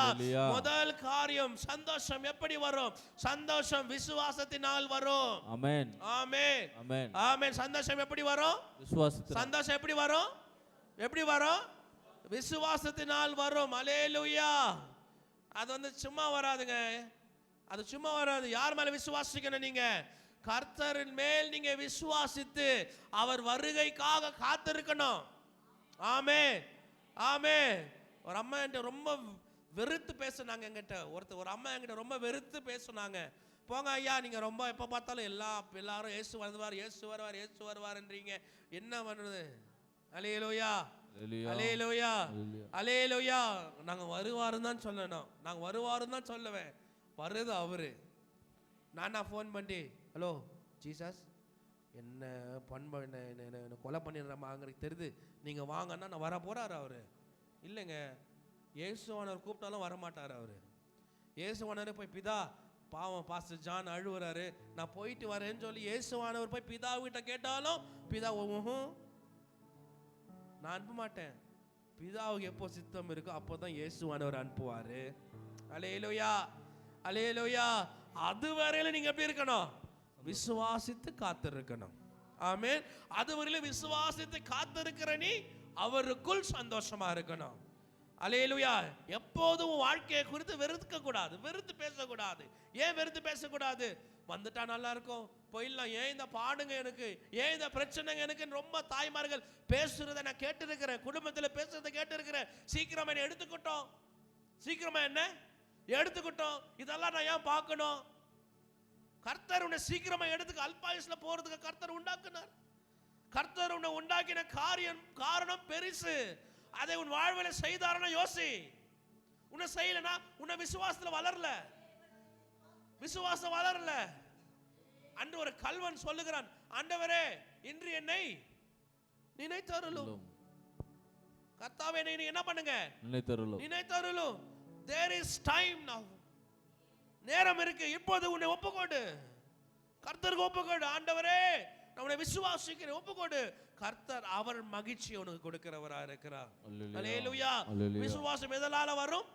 முதல் காரியம் சந்தோஷம் எப்படி வரும்? சந்தோஷம் விசுவாசத்தினால் வரும். ஆமென். ஆமென். ஆமென். ஆமென். சந்தோஷம் எப்படி வரும்? விசுவாசத்தினால். சந்தோஷம் எப்படி வரும்? எப்படி வரும்? விசுவாசத்தினால் வரும். அல்லேலூயா. அது சும்மா வராதுங்க. அது சும்மா வராது. யார் மேல விசுவாசிக்கணும்? நீங்க கர்த்தரின் மேல் நீங்க விசுவாசித்து அவர் வருகைக்காக காத்திருக்கணும். ஆமென். ஆமே. ஒரு அம்மா என்கிட்ட ரொம்ப வெறுத்து பேசுனாங்க. என்கிட்ட ஒரு அம்மா என்கிட்ட ரொம்ப வெறுத்து பேசுனாங்க. போங்க ஐயா, நீங்க ரொம்ப எப்ப பார்த்தாலும் எல்லாரும் இயேசு வருவார், இயேசு வருவார், இயேசு வருவார்ன்றீங்க. என்ன பண்ணுறது? அல்லேலூயா. அல்லேலூயா. அல்லேலூயா. நாங்க வருவாருன்னு தான் சொல்லணும். நாங்க வருவாருன்னு தான் சொல்லுவேன். வருது அவரு. நானா ஃபோன் பண்ணி, ஹலோ ஜீசஸ், என்ன கொலை பண்ணிடுறமாங்கிறது தெரியுது, நீங்க வாங்கன்னா நான் வர போறாரு அவரு. இல்லைங்க, இயேசுவானவர் கூப்பிட்டாலும் வரமாட்டார் அவரு. இயேசுவானவர் போய் பிதா, பாவம் பாஸ்டர் ஜான் அழுவுறாரு, நான் போயிட்டு வரேன்னு சொல்லி இயேசுவானவர் போய் பிதாவிட்ட கேட்டாலும் பிதா நான் அனுப்ப மாட்டேன். பிதாவுக்கு எப்போ சித்தம் இருக்கோ அப்போதான் இயேசுவானவர் அனுப்புவாரு. அல்லேலூயா. அல்லேலூயா. அதுவரையில நீங்க எப்படி இருக்கணும்? விசுவாசித்து காத்திருக்கணும். ஆமென். அதுவரையில விசுவாசித்து காத்திருக்கிற நீ அவருக்குள் சந்தோஷமா இருக்கணும். அல்லேலூயா. எப்போதும் வாழ்க்கையை குறித்து வெறுக்க கூடாது, வெறுத்து பேசக்கூடாது. ஏன் வெறுத்து பேசக்கூடாது? வந்துட்டா நல்லா இருக்கும், போயிடலாம். ஏன் இந்த பாடுங்க எனக்கு, ஏன் இந்த பிரச்சனைங்க எனக்கு? ரொம்ப தாய்மார்கள் பேசுறதை நான் கேட்டிருக்கிறேன், குடும்பத்தில் பேசுறதை கேட்டிருக்கிறேன். சீக்கிரமா என்ன எடுத்துக்கிட்டோம், சீக்கிரமா என்ன எடுத்துக்கிட்டோம், இதெல்லாம் நான் ஏன் பார்க்கணும்? கர்த்தர் உன்னை சீக்கிரமா எடுத்துக்க அல்பாயுஸ்ல போறதுக்கு கர்த்தர் உண்டாக்குனார். கர்த்தர் உன்னை உண்டாக்கின காரணம் பெருசு. அதை உன் வாழ்வில் செய்தாரனா யோசி. உன்னை செய்யலனா உன்னை விசுவாசத்துல வளரல, விசுவாசம் வளரல. அன்று ஒரு கல்வன் சொல்லுகிறான், ஆண்டவரே இன்று என்னை நினைத்தருளும். கர்த்தாவே என்னை என்ன பண்ணுங்க? நினைத்தருளும். நினைத்தருளும். There is time now. நேரம் இருக்கு. இப்போது உன்னை ஒப்புக்கொடு, கர்த்தருக்கு ஒப்புக்கொடு. ஆண்டவரே நான் உன்னை விசுவாசிக்கிறேன், ஒப்புக்கொடு. கர்த்தர் அவர் மகிழ்ச்சியை உனக்கு கொடுக்கிறவரா இருக்கிறார். அல்லேலூயா. அல்லேலூயா. அல்லேலூயா. விசுவாசம் எதனால வரும்?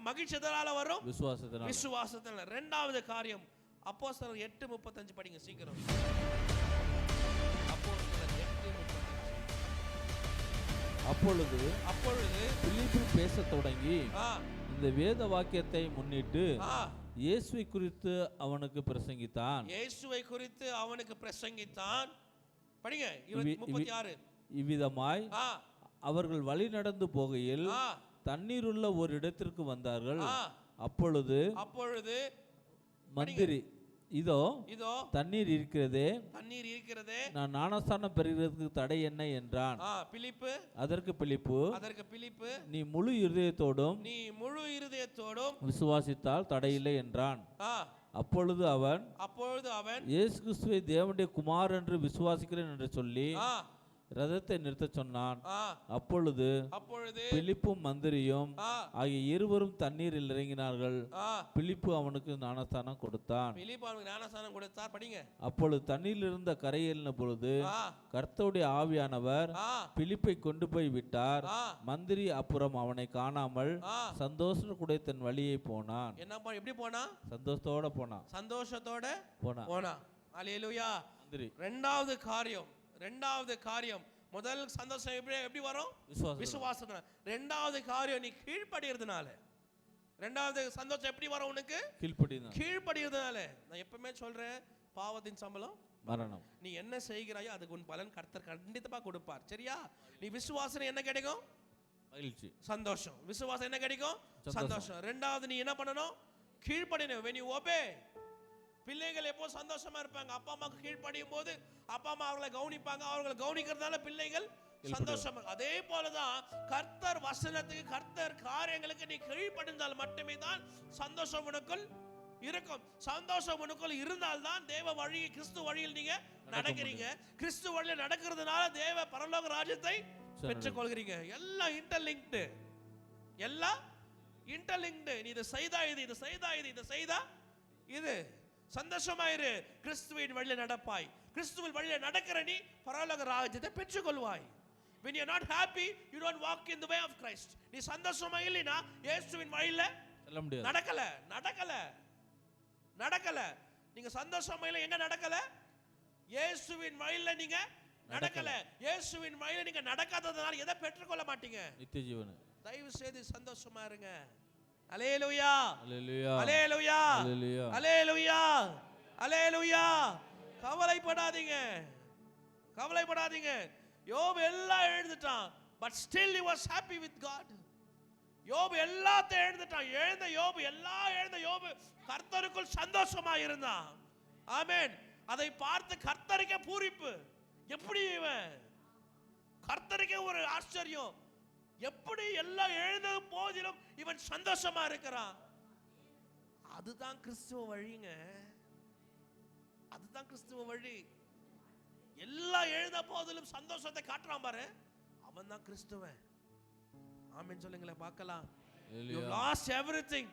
மகிழ்ச்சி எதனால வரும்? விசுவாசத்தினால. விசுவாசத்தினால. இரண்டாவது காரியம் அப்போஸ்தலர் 8:35 படிங்க சீக்கிரம். அப்போஸ்தலர் 8:35. அப்பொழுது பிலிப்பு பேசத் தொடங்கி இந்த வேத வாக்கியத்தை முன்னிட்டு இயேசுவை குறித்து அவனுக்கு பிரசங்கித்தான். இயேசுவை குறித்து அவனுக்கு பிரசங்கித்தான். படிங்க 36. இவ்விதமாய் அவர்கள் வழி நடந்து போகையில் தண்ணீருள்ள ஒரு இடத்திற்கு வந்தார்கள். அப்பொழுது மந்திரி, இதோ தண்ணீர் இருக்கிறதே, நான் ஞானஸ்நானம் பெறுகிறதுக்கு தடை என்ன என்றான். அதற்கு பிலிப்பு நீ முழு இருதயத்தோடும் விசுவாசித்தால் தடையில்லை என்றான். அப்பொழுது அவன் இயேசு கிறிஸ்துவை தேவனுடைய குமார் என்று விசுவாசிக்கிறேன் என்று சொல்லி ரதத்தை நிறுத்த சொன்னான். அப்பொழுது பிலிப்பும் மந்திரியும் ஆகிய இருவரும் தண்ணீரில் இறங்கினார்கள். பிலிப்பு அவனுக்கு ஞானஸ்நானம் கொடுத்தான். அப்பொழுது தண்ணீரில் இருந்த கரையேறின பொழுது கர்த்தருடைய ஆவியானவர் பிலிப்பை கொண்டு போய் விட்டார். மந்திரி அப்புறம் அவனை காணாமல் சந்தோஷத்துடைய தன் வழியை போனான். எப்படி போனா? சந்தோஷத்தோட போனான். அல்லேலூயா. ரெண்டாவது காரியம் முதல் சந்தோஷம் எப்படி வரும்? விசுவாசத்தினால. ரெண்டாவது காரியம் நீ கீழ்ப்படிறதுனால. ரெண்டாவது சந்தோஷம் எப்படி வரும் உனக்கு? கீழ்ப்படிறதுனால. நான் எப்பவுமே சொல்றேன், பாவத்தின் சம்பளம் மரணம். நீ என்ன செய்கிறாயோ அதுக்கு உன் பலன் கர்த்தர் கண்டிப்பா கொடுப்பார். சரியா? நீ விசுவாசம் என்ன கிடைக்கும்? மகிழ்ச்சி, சந்தோஷம். விசுவாசம் என்ன கிடைக்கும்? சந்தோஷம். ரெண்டாவது நீ என்ன பண்ணணும்? கீழ்ப்படியணும். when you obey. பிள்ளைகள் எப்போ சந்தோஷமா இருப்பாங்க? அப்பா அம்மாவுக்கு கீழ்ப்படியும் போது அப்பா அம்மா அவர்களை கவனிப்பாங்க. அவர்களை கவனிக்கிறதுனால பிள்ளைகள் சந்தோஷமா. அதே போலதான் கர்த்தர் வசனத்துக்கு, கர்த்தர் காரியங்களுக்கு நீ கீழ்ப்படிந்தால் மட்டுமே தான் சந்தோஷம் உனக்குள் இருக்கும். சந்தோஷம் உனக்குள் இருந்தால்தான் தேவ வழி, கிறிஸ்து வழியில் நீங்க நடக்கிறீங்க. கிறிஸ்து வழியில் நடக்கிறதுனால தேவ பரலோக ராஜ்யத்தை பெற்றுக்கொள்கிறீங்க. எல்லாம் இன்டர்லிங்க்டு. நீ இதை செய்தா இது செய்தா இது செய்தா இது. சந்தோஷமாயிரு. கிறிஸ்துவின் வழியில நடப்பாய். கிறிஸ்துவின் வழியில நடக்கிற நீ பரலோக ராஜ்யத்தை பெற்றுக்கொள்வாய். when you are not happy, you don't walk in the way of Christ. நீ சந்தோஷமா இல்லைனா இயேசுவின் வழியில செல்ல முடியாது. நடக்கல. நீங்க சந்தோஷமா இல்ல, எங்க நடக்கல? இயேசுவின் வழியில நீங்க நடக்கல. இயேசுவின் வழியில நீங்க நடக்காததனால எதை பெற்றுக்கொள்ள மாட்டீங்க? நித்திய ஜீவனை. தயவு செய்து சந்தோஷமா இருங்க. அல்லேலூயா. அல்லேலூயா. அல்லேலூயா. அல்லேலூயா. அல்லேலூயா. அல்லேலூயா. கவலைப்படாதீங்க. யோபு எல்லாம் எழுந்துட்டான், but still he was happy with God. யோபு எல்லாத்தையும் எழுந்துட்டான். எழுந்த யோபு கர்த்தருக்குள் சந்தோஷமா இருந்தான். ஆமென். அதை பார்த்து கர்த்தருக்கே பூரிப்பு. எப்படி இவன்? கர்த்தருக்கே ஒரு ஆச்சரியம். எப்படி எல்லாம் எழுந்த போதிலும் இவன் சந்தோஷமா இருக்கிறான். அதுதான் கிறிஸ்துவ வழிங்க. அதுதான் கிறிஸ்துவ வழி. எல்லாம் எழுந்த போதிலும் சந்தோஷத்தை காட்டுறான் பாரு, அவன் தான் கிறிஸ்துவன். ஆமென் சொல்லுங்களேன் பார்க்கலாம். You lost everything.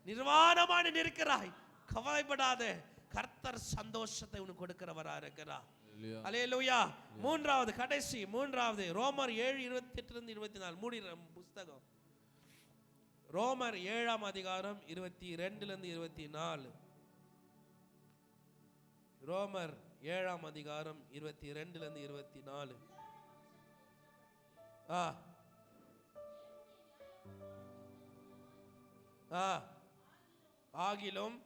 நிர்வாணமான நிற்கிறாய், கவலைப்படாதே. கர்த்தர் சந்தோஷத்தை உனக்கு கொடுக்கிறவரா இருக்கிறார். அல்லேலூயா. மூன்றாவது ரோமர் 7:28-24 மூடிற புத்தகம். ரோமர் 7ஆம் அதிகாரம் 22-24. ரோமர் 7ஆம் அதிகாரம் 22-24. ஆகிலும்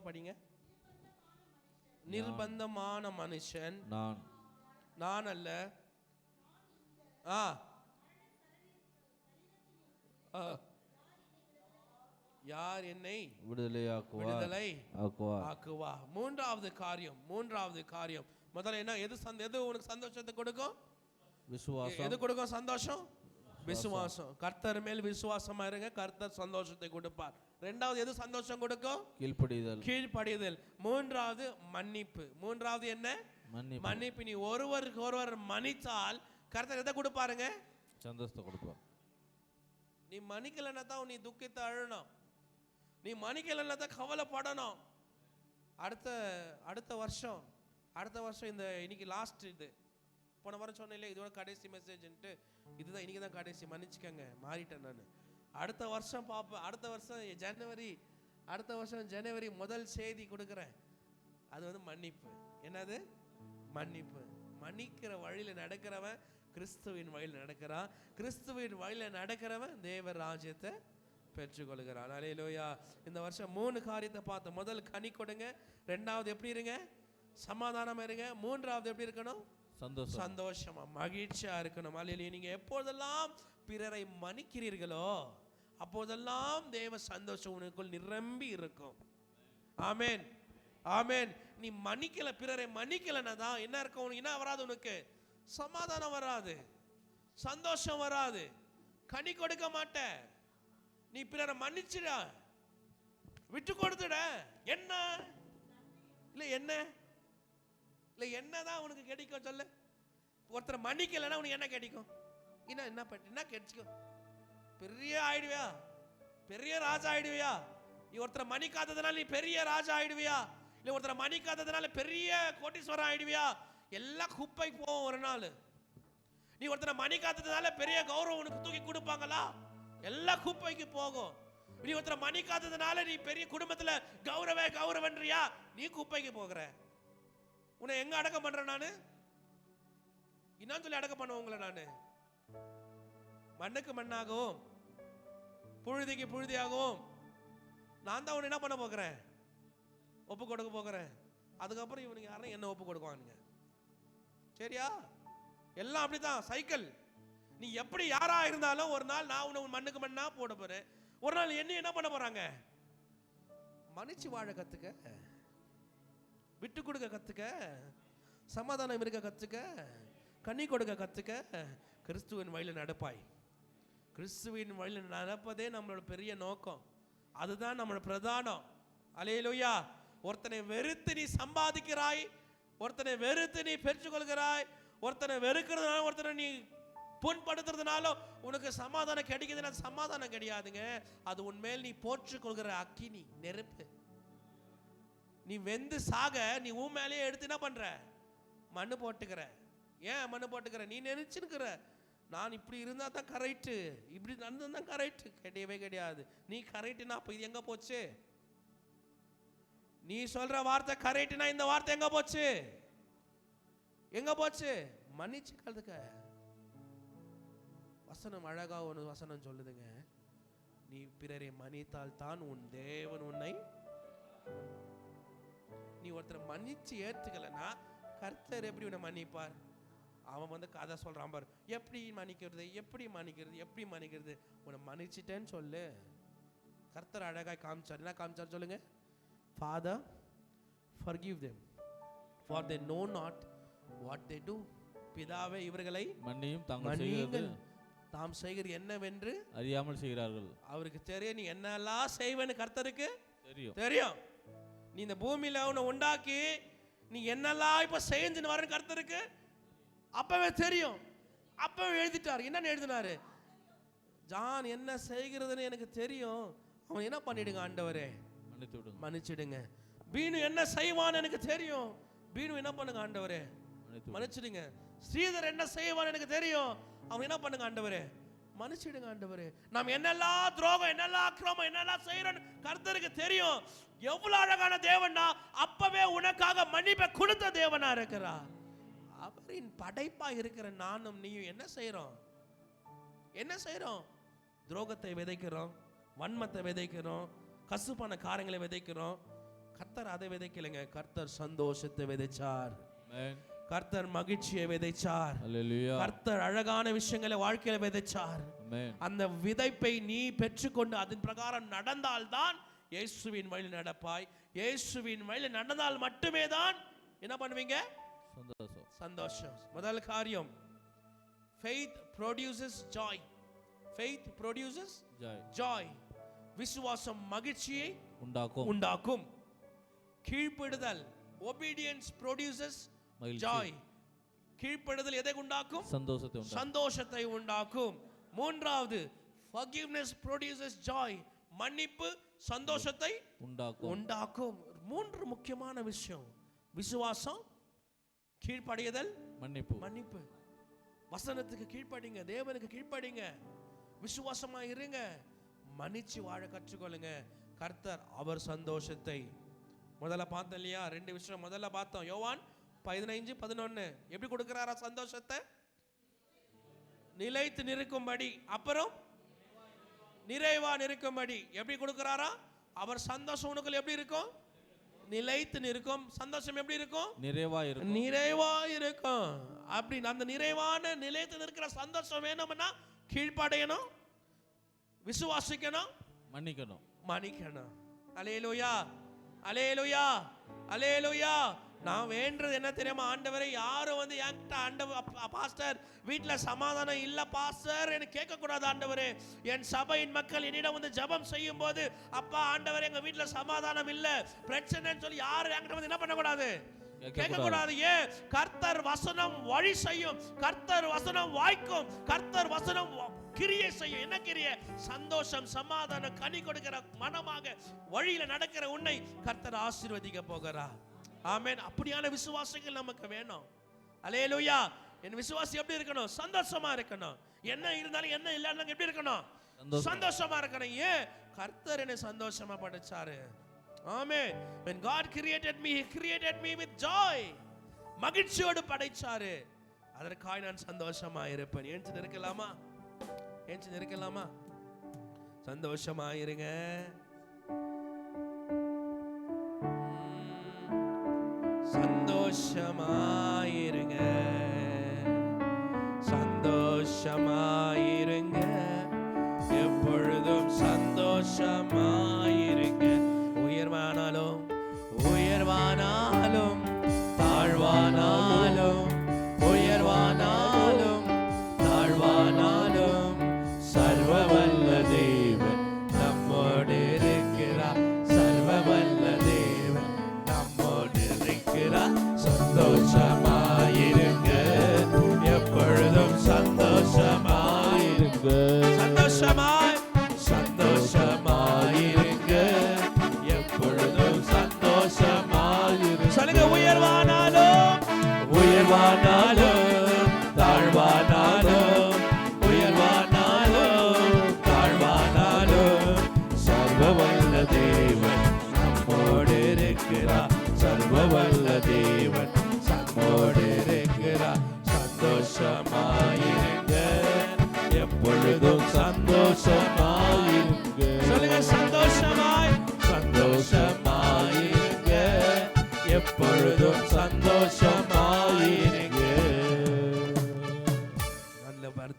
படிங்க. நிர்பந்தமான மனுஷன் நான் அல்ல. யார் என்னை விடுதலை ஆக்குவா. மூன்றாவது காரியம் முதல்ல என்ன? எது உனக்கு சந்தோஷத்தை கொடுக்கும்? விசுவாசம். எது கொடுக்கும் சந்தோஷம்? விசுவாசம். கர்த்தர் மேல் விசுவாசமா இருங்க, கர்த்தர் சந்தோஷத்தை கொடுப்பார். ரெண்டாவது எது சந்தோஷம் கொடுக்கும்? கீழ்ப்படிதல். மூன்றாவது மன்னிப்பு. மூன்றாவது என்ன? மன்னிப்பு. மன்னிப்பு. நீ ஒருவருக்கு ஒருவர் மன்னித்தால் கர்த்தர் எதை கொடுப்பாருங்க? சந்தோஷத்தை கொடுப்பார். நீ மன்னிக்கலன்னா தான் நீ துக்கித்து அழணும். நீ மன்னிக்கலன்னா தான் கவலைப்படணும். அடுத்த வருஷம் இந்த இன்னைக்கு லாஸ்ட், இது போன வாரம் சொன்னேன் இதோட கடைசி மெசேஜ்ன்ட்டு, இதுதான் இன்னைக்கு தான் கடைசி. மன்னிச்சுக்கங்க, மாறிட்டேன் நான். அடுத்த வருஷம் பார்ப்பேன். அடுத்த வருஷம் ஜனவரி முதல் செய்தி கொடுக்குறேன். அது வந்து மன்னிப்பு. என்னது? மன்னிப்பு. மன்னிக்கிற வழியில் நடக்கிறவன் கிறிஸ்துவின் வழியில் நடக்கிறான். கிறிஸ்துவின் வழியில் நடக்கிறவன் தேவ ராஜ்யத்தை பெற்றுக்கொள்கிறான். அல்லேலூயா. இந்த வருஷம் 3 காரியத்தை பார்த்தோம். முதல் கனி கொடுங்க. 2வது எப்படி இருங்க? சமாதானமா இருங்க. 3வது எப்படி இருக்கணும்? சந்தோஷமா மகிழ்ச்சியா இருக்கணும். அல்லேலூயா. நீங்க எப்போதெல்லாம் பிறரை மன்னிக்கிறீர்களோ அப்போதெல்லாம் தேவ சந்தோஷம் உனக்குள் நிரம்பி இருக்கும். ஆமென், ஆமென். நீ மன்னிக்கல, பிறரை மன்னிக்கலன்னா தான் என்ன இருக்கும்? என்ன வராது உனக்கு? சமாதானம் வராது, சந்தோஷம் வராது, கனி கொடுக்க மாட்ட. நீ பிறரை மன்னிச்சிட, விட்டு கொடுத்துட. என்ன என்னதான் உனக்கு கிடைக்கும் சொல்லு? ஒருத்தர் மன்னிக்கலன்னா உனக்கு என்ன கிடைக்கும்? என்ன கிடைக்கும்? பெரிய ஆயிடுவியா? பெரிய ராஜா ஆயிடுவியா? நீ ஒருத்தரை மன்னிக்காததுனால நீ பெரிய ராஜா ஆயிடுவியா? இல்லை ஒருத்தரை மன்னிக்காததுனால பெரிய கோட்டீஸ்வரன் ஆயிடுவியா? எல்லாம் குப்பைக்கு போவோம் ஒரு நாள். நீ ஒருத்தரை மன்னிக்காததுனால பெரிய கௌரவம் உனக்கு தூக்கி கொடுப்பாங்களா? எல்லாம் குப்பைக்கு போகும். நீ ஒருத்தரை மன்னிக்காததுனால நீ பெரிய குடும்பத்துல கௌரவன்றியா? நீ குப்பைக்கு போகிற. உன்னை எங்க அடக்கம் பண்றேன் நானு? இன்னும் சொல்லி அடக்கம் பண்ணுவேன் உங்களை நானு. மண்ணுக்கு மண்ணாகவும் புழுதிக்கு புழுதியாகவும் நான் தான் உன்னை என்ன பண்ண போகிறேன்? ஒப்பு கொடுக்க போகிறேன். அதுக்கப்புறம் இவனுக்கு யாரும் என்ன ஒப்பு கொடுக்குவானுங்க? சரியா? எல்லாம் அப்படிதான் சைக்கிள். நீ எப்படி யாரா இருந்தாலும் ஒரு நாள் நான் உன்னை மண்ணுக்கு மண்ணா போட போறேன். ஒரு நாள் என்ன பண்ண போறாங்க? மன்னிச்சு வாழ கத்துக்க, விட்டு கொடுக்க கத்துக்க, சமாதானம் இருக்க கத்துக்க, கனி கொடுக்க கத்துக்க. கிறிஸ்துவின் வழியில் நடப்பாய். கிறிஸ்துவின் வழியில் நடப்பதே நம்மளோட பெரிய நோக்கம். அதுதான் நம்மளோட பிரதானம். அல்லேலூயா. ஒருத்தனை வெறுத்து நீ சம்பாதிக்கிறாய், ஒருத்தனை வெறுத்து நீ பெற்றுக்கொள்கிறாய், ஒருத்தனை வெறுக்கிறதுனால ஒருத்தனை நீ புண்படுத்துறதுனால உனக்கு சமாதானம் கிடைக்குதுன்னா சமாதானம் கிடையாதுங்க. அது உன்மேல் நீ போற்றுக்கொள்கிற அக்கினி, நெருப்பு. நீ வெந்து சாக நீ உன் மேலேயே எடுத்து என்ன பண்ற? மண்ணு போட்டுக்கிற. ஏன் மண்ணு போட்டுக்கிற? நீ நினைச்சுக்கிற நான் இப்படி இருந்தா தான் கரெக்டு, இப்படி நடந்தா தான் கரெக்ட். கிடையவே கிடையாது. நீ கரெக்டுனா அப்ப இது எங்க போச்சு? நீ சொல்ற வார்த்தை கரெக்ட்னா இந்த வார்த்தை எங்க போச்சு? எங்க போச்சு? மன்னிச்சுக்கிறதுக்கு வசனம் அழகா ஒரு வசனம் சொல்லுதுங்க. நீ பிறரை மன்னித்தால் தான் உன் தேவன் உன்னை. நீ ஒருத்தரை மன்னிச்சு ஏற்றுக்கலன்னா கர்த்தர் எப்படி உன்னை மன்னிப்பார்? அவன் வந்து கதை சொல்றான் பாரு. எப்படி மன்னிக்கிறது? உன்னை மன்னிச்சிட்டேன்னு சொல்லு. கர்த்தர் அழகாய் காமிச்சார். என்ன காமிச்சார் சொல்லுங்க? Father, forgive them, for they know not what they do. பிதாவே இவர்களை மன்னியும், தாம் செய்கிறது என்னவென்று அறியாமல் செய்கிறார்கள். அவருக்கு தெரியும் நீ என்னெல்லாம் செய்வேன்னு கர்த்தருக்கு தெரியும். நீ இந்த பூமியில உன்னை உண்டாக்கி நீ என்னெல்லாம் இப்ப செஞ்சுன்னு வரன்னு கர்த்தருக்கு அப்பவே தெரியும். அப்பவே எழுதிட்டாரு. என்னன்னு எழுதினாரு? ஜான் என்ன செய்கிறதுன்னு எனக்கு தெரியும். அவன் என்ன பண்ணிடுங்க ஆண்டவரே? மன்னிச்சிடுங்க. பீனு என்ன செய்வான் எனக்கு தெரியும். பீனு என்ன பண்ணுங்க ஆண்டவரே? மன்னிச்சிடுங்க. ஸ்ரீதர் என்ன செய்வான் எனக்கு தெரியும். அவன் என்ன பண்ணுங்க ஆண்டவரே? மன்னிச்சிடுங்க ஆண்டவரே. நாம் என்னெல்லாம் துரோகம், என்னெல்லாம் அக்கிரமம், என்னெல்லாம் செய்யறோம் கர்த்தருக்கு தெரியும். எவ்வளவு அழகான தேவனா! அப்பவே உனக்காக மன்னிப்பை கொடுத்த தேவனா இருக்கிறார். அவரின் படைப்பா இருக்கிற நானும் நீயும் என்ன செய்யறோம்? துரோகத்தை விதைக்கிறோம், வன்மத்தை விதைக்கிறோம், கசுப்பான காரியங்களை விதைக்கிறோம். கர்த்தர் அதை விதைக்கலைங்க. கர்த்தர் சந்தோஷத்தை விதைச்சார். கர்த்தர் மகிழ்ச்சியை விதைச்சார். கர்த்தர் அழகான விஷயங்களை வாழ்க்கையில விதைச்சார். அந்த விதைப்பை நீ பெற்றுக்கொண்டு அதன் பிரகாரம் நடந்தால்தான் இயேசுவின் வழியில் நடப்பாய். இயேசுவின் வழியில் நடந்தால் மட்டுமே தான் என்ன பண்ணுவீங்க? சந்தோஷம். முதல் காரியம், faith produces joy. Faith produces joy. விசுவாசம் மகிழ்ச்சியை உண்டாக்கும். கீழ்ப்படிதல், obedience produces மகிழ்ச்சி. ஜாய். கீழ்ப்படுதல் எதை உண்டாக்கும்? சந்தோஷத்தை உண்டாக்கும். சந்தோஷத்தை உண்டாக்கும். மூன்றாவது forgiveness produces joy. மன்னிப்பு சந்தோஷத்தை உண்டாக்கும். மூன்று முக்கியமான விஷயம்: விசுவாசம், கீழ்ப்படிதல், மன்னிப்பு. வசனத்துக்கு கீழ்ப்படிங்க, தேவனுக்கு கீழ்ப்படிங்க, விசுவாசமா இருங்க, மன்னிச்சு வாழ கற்றுக்கொள்ளுங்க. கர்த்தர் அவர் சந்தோஷத்தை முதல்ல பார்த்தோம் இல்லையா? ரெண்டு விஷயம் முதல்ல பார்த்தோம். யோவான் 15:11 எப்படி கொடுக்கிறாரா சந்தோஷத்தை? நிலைத்து நிற்கும்படி. அப்புறம் நிறைவா நிற்கும்படி எப்படி கொடுக்கிறாரா? அவர் சந்தோஷம் உனக்குள்ள எப்படி இருக்கும்? நிலைத்து நிற்கும். சந்தோஷம் எப்படி இருக்கும்? நிறைவா இருக்கும். அப்படி அந்த நிறைவான நிலைத்து நிற்கிற சந்தோஷம் வேணும்னா கீழ்ப்படையணும், விசுவாசிக்கணும், மன்னிக்கணும். அல்லேலூயா, அல்லேலூயா, அல்லேலூயா. நான் வேண்டது என்ன தெரியுமா? ஆண்டவரே, யாரும் வந்து என்கிட்ட பாஸ்டர் வீட்டில் சமாதானம் இல்லை பாஸ்டர் எனக்கு கேட்கக்கூடாது. ஆண்டவரே, என் சபையின் மக்கள் என்னிடம் வந்து ஜெபம் செய்யும் போது, அப்பா ஆண்டவரே எங்க வீட்டில் சமாதானம் இல்லை பிரச்சனைன்னு சொல்லி யாரும் என்கிட்ட வந்து என்ன பண்ணக்கூடாது? கேட்கக்கூடாது. ஏன்? கர்த்தர் வசனம் வழி செய்யும், கர்த்தர் வசனம் வாய்க்கும், கர்த்தர் வசனம் கிரியை செய்யும். என்ன கிரியை? சந்தோஷம், சமாதானம், கனி கொடுக்கிற மனமாக வழியில நடக்கிற உன்னை கர்த்தர் ஆசீர்வதிக்க போகிறார். ஆமென். அப்படியான விசுவாசங்கள் நமக்கு வேணும். அல்லேலூயா. என் விசுவாசி எப்படி இருக்கணும்? சந்தோஷமா இருக்கணும். என்ன இருந்தாலும் என்ன இல்லைன்னு எப்படி இருக்கணும்? சந்தோஷமா இருக்கணும். ஏன்? கர்த்தர் என்னை சந்தோஷமா படைச்சாரு. ஆமென். When God created me, He created me with joy. மகிழ்ச்சியோடு படைச்சாரு. அதற்காக நான் சந்தோஷமா இருப்பேன். ஏன் இருக்கலாமா? ஏன் இருக்கலாமா? சந்தோஷமா இருங்க. சந்தோஷமாயிருங்க, சந்தோஷமாயிருங்க, எப்பொழுதும் சந்தோஷமாயிருங்க. உயர்வானாலும் உயர்வானாலும் தாழ்வானாலும், உயர்வானாலும் தாழ்வானாலும், சர்வவல்ல தேவன் நம்மோடு இருக்கிறார். சர்வவல்ல தேவன் நம்மோடு இருக்கிறார். சந்தோஷமாயிருங்க, எப்பொழுதும் சந்தோஷமாயிருங்க. சந்தோஷமாய் சந்தோஷமாயிருங்க, எப்பொழுதும் சந்தோஷமாயிருங்க. சொல்லுங்க. உயர்வானாலும் உயர்வானாலும் தாழ்வானாலும், உயர்வானாலும் தாழ்வானாலும், சர்வவல்ல தேவன் நம்மோடு இருக்கிறார். சர்வவல்ல தேவன் நம்மோடு இருக்கிறார். சந்தோஷமாயிருங்க, எப்பொழுதும் சந்தோஷமாயிருங்க. சொல்லுங்க. சந்தோஷமாய் சந்தோஷமாயிருங்க, எப்பொழுதும் சந்தோஷமாயிருங்க.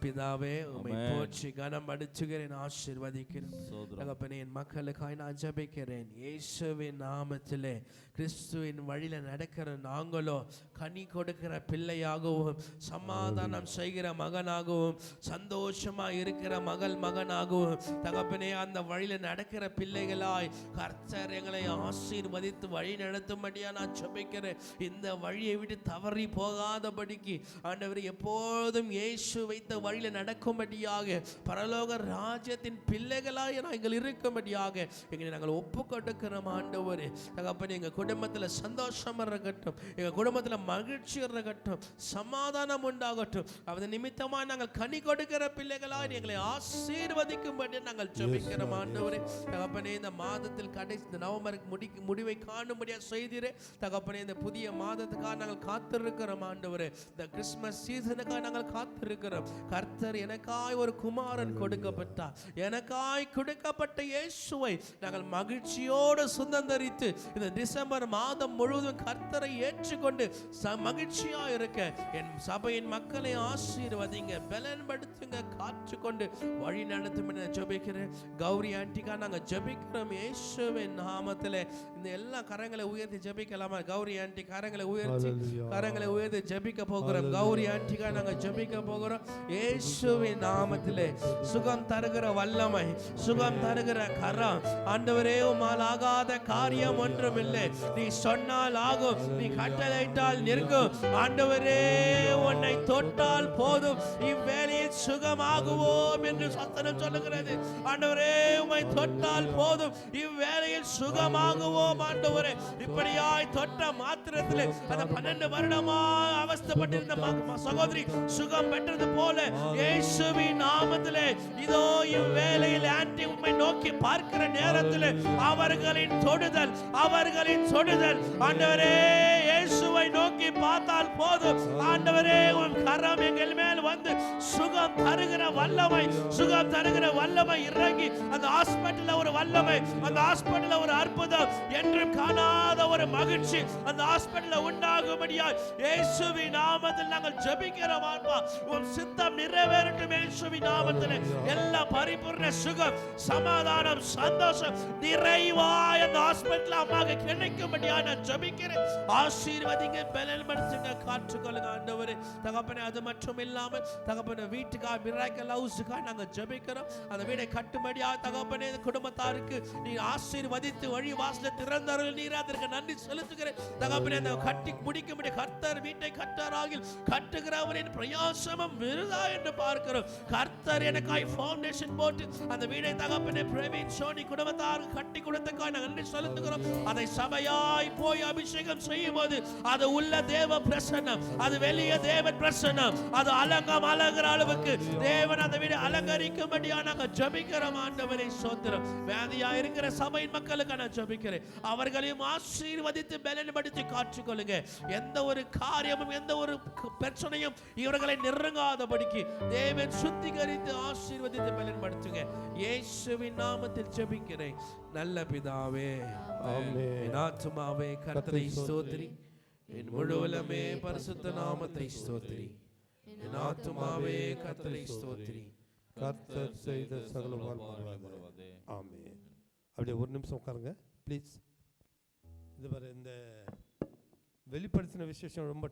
பிதாவே, உம்மை போற்றி கனம் அடிச்சுகிறேன், ஆசீர்வதிக்கிறேன். தகப்பனே, என் மக்களுக்காய் நான் ஜெபிக்கிறேன். இயேசுவின் நாமத்திலே கிறிஸ்துவின் வழியில நடக்கிற நாங்களோ கனி கொடுக்கிற பிள்ளையாகவும், சமாதானம் செய்கிற மகனாகவும், சந்தோஷமா இருக்கிற மகனாகவும், தகப்பனே அந்த வழியில நடக்கிற பிள்ளைகளாய் கர்த்தர் எங்களை ஆசீர்வதித்து வழி நடத்தும்படியா நான் ஜெபிக்கிறேன். இந்த வழியை விட்டு தவறி போகாதபடிக்கு ஆண்டவரே எப்போதும் இயேசு வைத்த வழியில நடக்கும்படியாக, பரலோக ராஜ்யத்தின் பிள்ளைகளாய் நாங்கள் இருக்கும்படியாக எங்களை நாங்கள் ஒப்பு கொடுக்கிறோம். ஆண்டவரே தகப்பனே, எங்க குடும்பத்துல சந்தோஷம் இருக்கட்டும், எங்க குடும்பத்துல மகிழ்ச்சி இருக்கட்டும், சமாதானம் உண்டாகட்டும். அதன் நிமித்தமா நாங்கள் கனி கொடுக்கிற பிள்ளைகளாய் எங்களை ஆசீர்வதிக்கும்படி நாங்கள் ஜெபிக்கிறோம். ஆண்டவரே தகப்பனே, இந்த மாதத்தில் கடைசி நவம்பருக்கு முடிவை காணும்படியா செய்திரே தகப்பனே. இந்த புதிய மாதத்துக்காக நாங்கள் காத்திருக்கிறோம். ஆண்டவரே, இந்த கிறிஸ்துமஸ் சீசனுக்காக நாங்கள் காத்திருக்கிறோம். கர்த்தர் எனக்காய் ஒரு குமாரன் கொடுக்கப்பட்டார். எனக்காய் கொடுக்கப்பட்ட இயேசுவை நாங்கள் மகிழ்ச்சியோடு சுதந்தரித்து இந்த டிசம்பர் மாதம் முழுவதும் கர்த்தரை ஏற்றுக்கொண்டு மகிழ்ச்சியா இருக்க என் சபையின் மக்களை ஆசீர்வதிங்க, பலன்படுத்துங்க, காற்றுக்கொண்டு வழி நடத்தும் என ஜெபிக்கிறேன். கௌரி ஆண்டிக்கா நாங்கள் ஜெபிக்கிறோம் இயேசுவின் நாமத்திலே. இந்த எல்லா கரங்களை உயர்த்தி ஜெபிக்கலாமா? கௌரி ஆண்டி கரங்களை உயர்த்தி ஜெபிக்க போகிறோம். கௌரி ஆண்டிக்கா நாங்கள் ஜெபிக்க போகிறோம். இயேசுவின் நாமத்திலே சுகம் தருகிற வல்லமை, சுகம் தருகிற கரம். ஆண்டவரே, உம்மால் ஆகாத காரியம் ஒன்றும் இல்லை. நீ சொன்னால் ஆகும், நீ கட்டளையிட்டால் நிற்கும். ஆண்டவரே, உன்னை தொட்டால் போதும், இவ்வேளையில் சுகமாகுவோம் என்று சத்தனம் சொல்லுகிறது. ஆண்டவரே, உம்மை தொட்டால் போதும், இவ்வேளையில் சுகமாகுவோம். ஆண்டவரே, இப்படியாய் தொட்ட மாத்திரத்திலே அந்த 12 வருடமா அவஸ்தைப்பட்டிருந்த சகோதரி சுகம் பெற்றது போல இயேசுவின் நாமத்திலே இதோ இவ்வேளையில் ஆண்டி உம்மை நோக்கி பார்க்கிற நேரத்தில் அவர்களின் தொடுதல் ஆண்டவரே, இயேசுவை நோக்கி பார்த்தால் போதும். ஆண்டவரே, உம் கரம் எங்கள் மேல் வந்து சுகம் தருகிற வல்லமை இறங்கி அந்த ஹாஸ்பிட்டல்ல ஒரு வல்லமை, அந்த ஹாஸ்பிட்டல்ல ஒரு அற்புதம், என்றும் காணாத ஒரு மகிழ்ச்சி அந்த ஹாஸ்பிட்டல்ல உண்டாகும்படியாய் இயேசுவின் நாமத்தில் நாங்கள் ஜெபிக்கிறோம். அப்பா, உம் சித்தம் நிறைவேறட்டும். இயேசுவின் நாமத்தில் எல்லா பரிபூர்ண சுகம், சமாதானம், சந்தோஷம் நிறைவாய் அந்த ஹாஸ்பிட்டல் அம்மாக்கு கிடைக்கும்படியாய் நான் ஜெபிக்கிறேன். ஆசீர்வதிங்க, பலப்படுத்துங்க, காற்றுக்கொள்ளுங்க ஆண்டவரே. தகப்பனே, அது மட்டும் இல்லாமல் தகப்பனே, வீட்டுக்காக மிராக்கிள் ஹவுஸுக்காக நாங்கள் ஜெபிக்கிறோம். அந்த வீடை கட்டும்படியாக தகப்பனே, குடும்பத்தாருக்கு நீ ஆசீர்வதித்து வழி வாசலை திறந்தவர்கள் நீர் அதற்கு நன்றி செலுத்துகிறேன். தகப்பனே, அந்த கட்டி முடிக்கும்படி கர்த்தர் வீட்டை கட்டாராகில் கட்டுகிறவரின் பிரயாசமும் விருதா என்று பார்க்கிறோம். கர்த்தர் எனக்காய் ஃபவுண்டேஷன் போட்டு அந்த வீடை தகப்பனே பிரவீன் சோனி குடும்பத்தாருக்கு கட்டி கொடுத்தக்காய் நாங்கள் நன்றி செலுத்துகிறோம். அதை சபையாய் போய் அபிஷேகம் செய்யும் போது அது உள்ள தேவ பிரசன்னம், அது வெளியே தேவன் பிரசன்னம், அது அலங்குற அளவுக்கு தேவன் அந்த வீடு அலங்கரிக்கும்படியா நாங்கள் ஜெபிக்கிறோம். ஆண்டவரே, ஸ்தோத்திரம். வியாதியா இருக்கிற சபையின் மக்களுக்கு நான் ஜெபிக்கிறேன். அவர்களையும் ஆசீர்வதித்து பலப்படுத்தி காற்றுக்கொள்ளுங்க. எந்த ஒரு காரியமும் எந்த ஒரு பிரச்சனையும் இவர்களை நெருங்காதபடிக்கு தேவன் சுத்திகரித்து ஆசீர்வதித்து பலப்படுத்துங்க. இயேசுவின் நாமத்தில் ஜெபிக்கிறேன் நல்ல பிதாவே, ஆமென். என் ஆத்துமாவே கர்த்தரை ஸ்தோத்திரி, என் முழு உள்ளமே பரிசுத்த நாமத்தை ஸ்தோத்திரி. என் ஆத்துமாவே கர்த்தரை ஸ்தோத்திரி, கர்த்தர் செய்த சகல வாழ்வாதே. ஆமென். அப்படியே ஒரு நிமிஷம் உட்காருங்க ப்ளீஸ். இதுவரை இந்த வெளிப்படுத்தின விசேஷம் ரொம்ப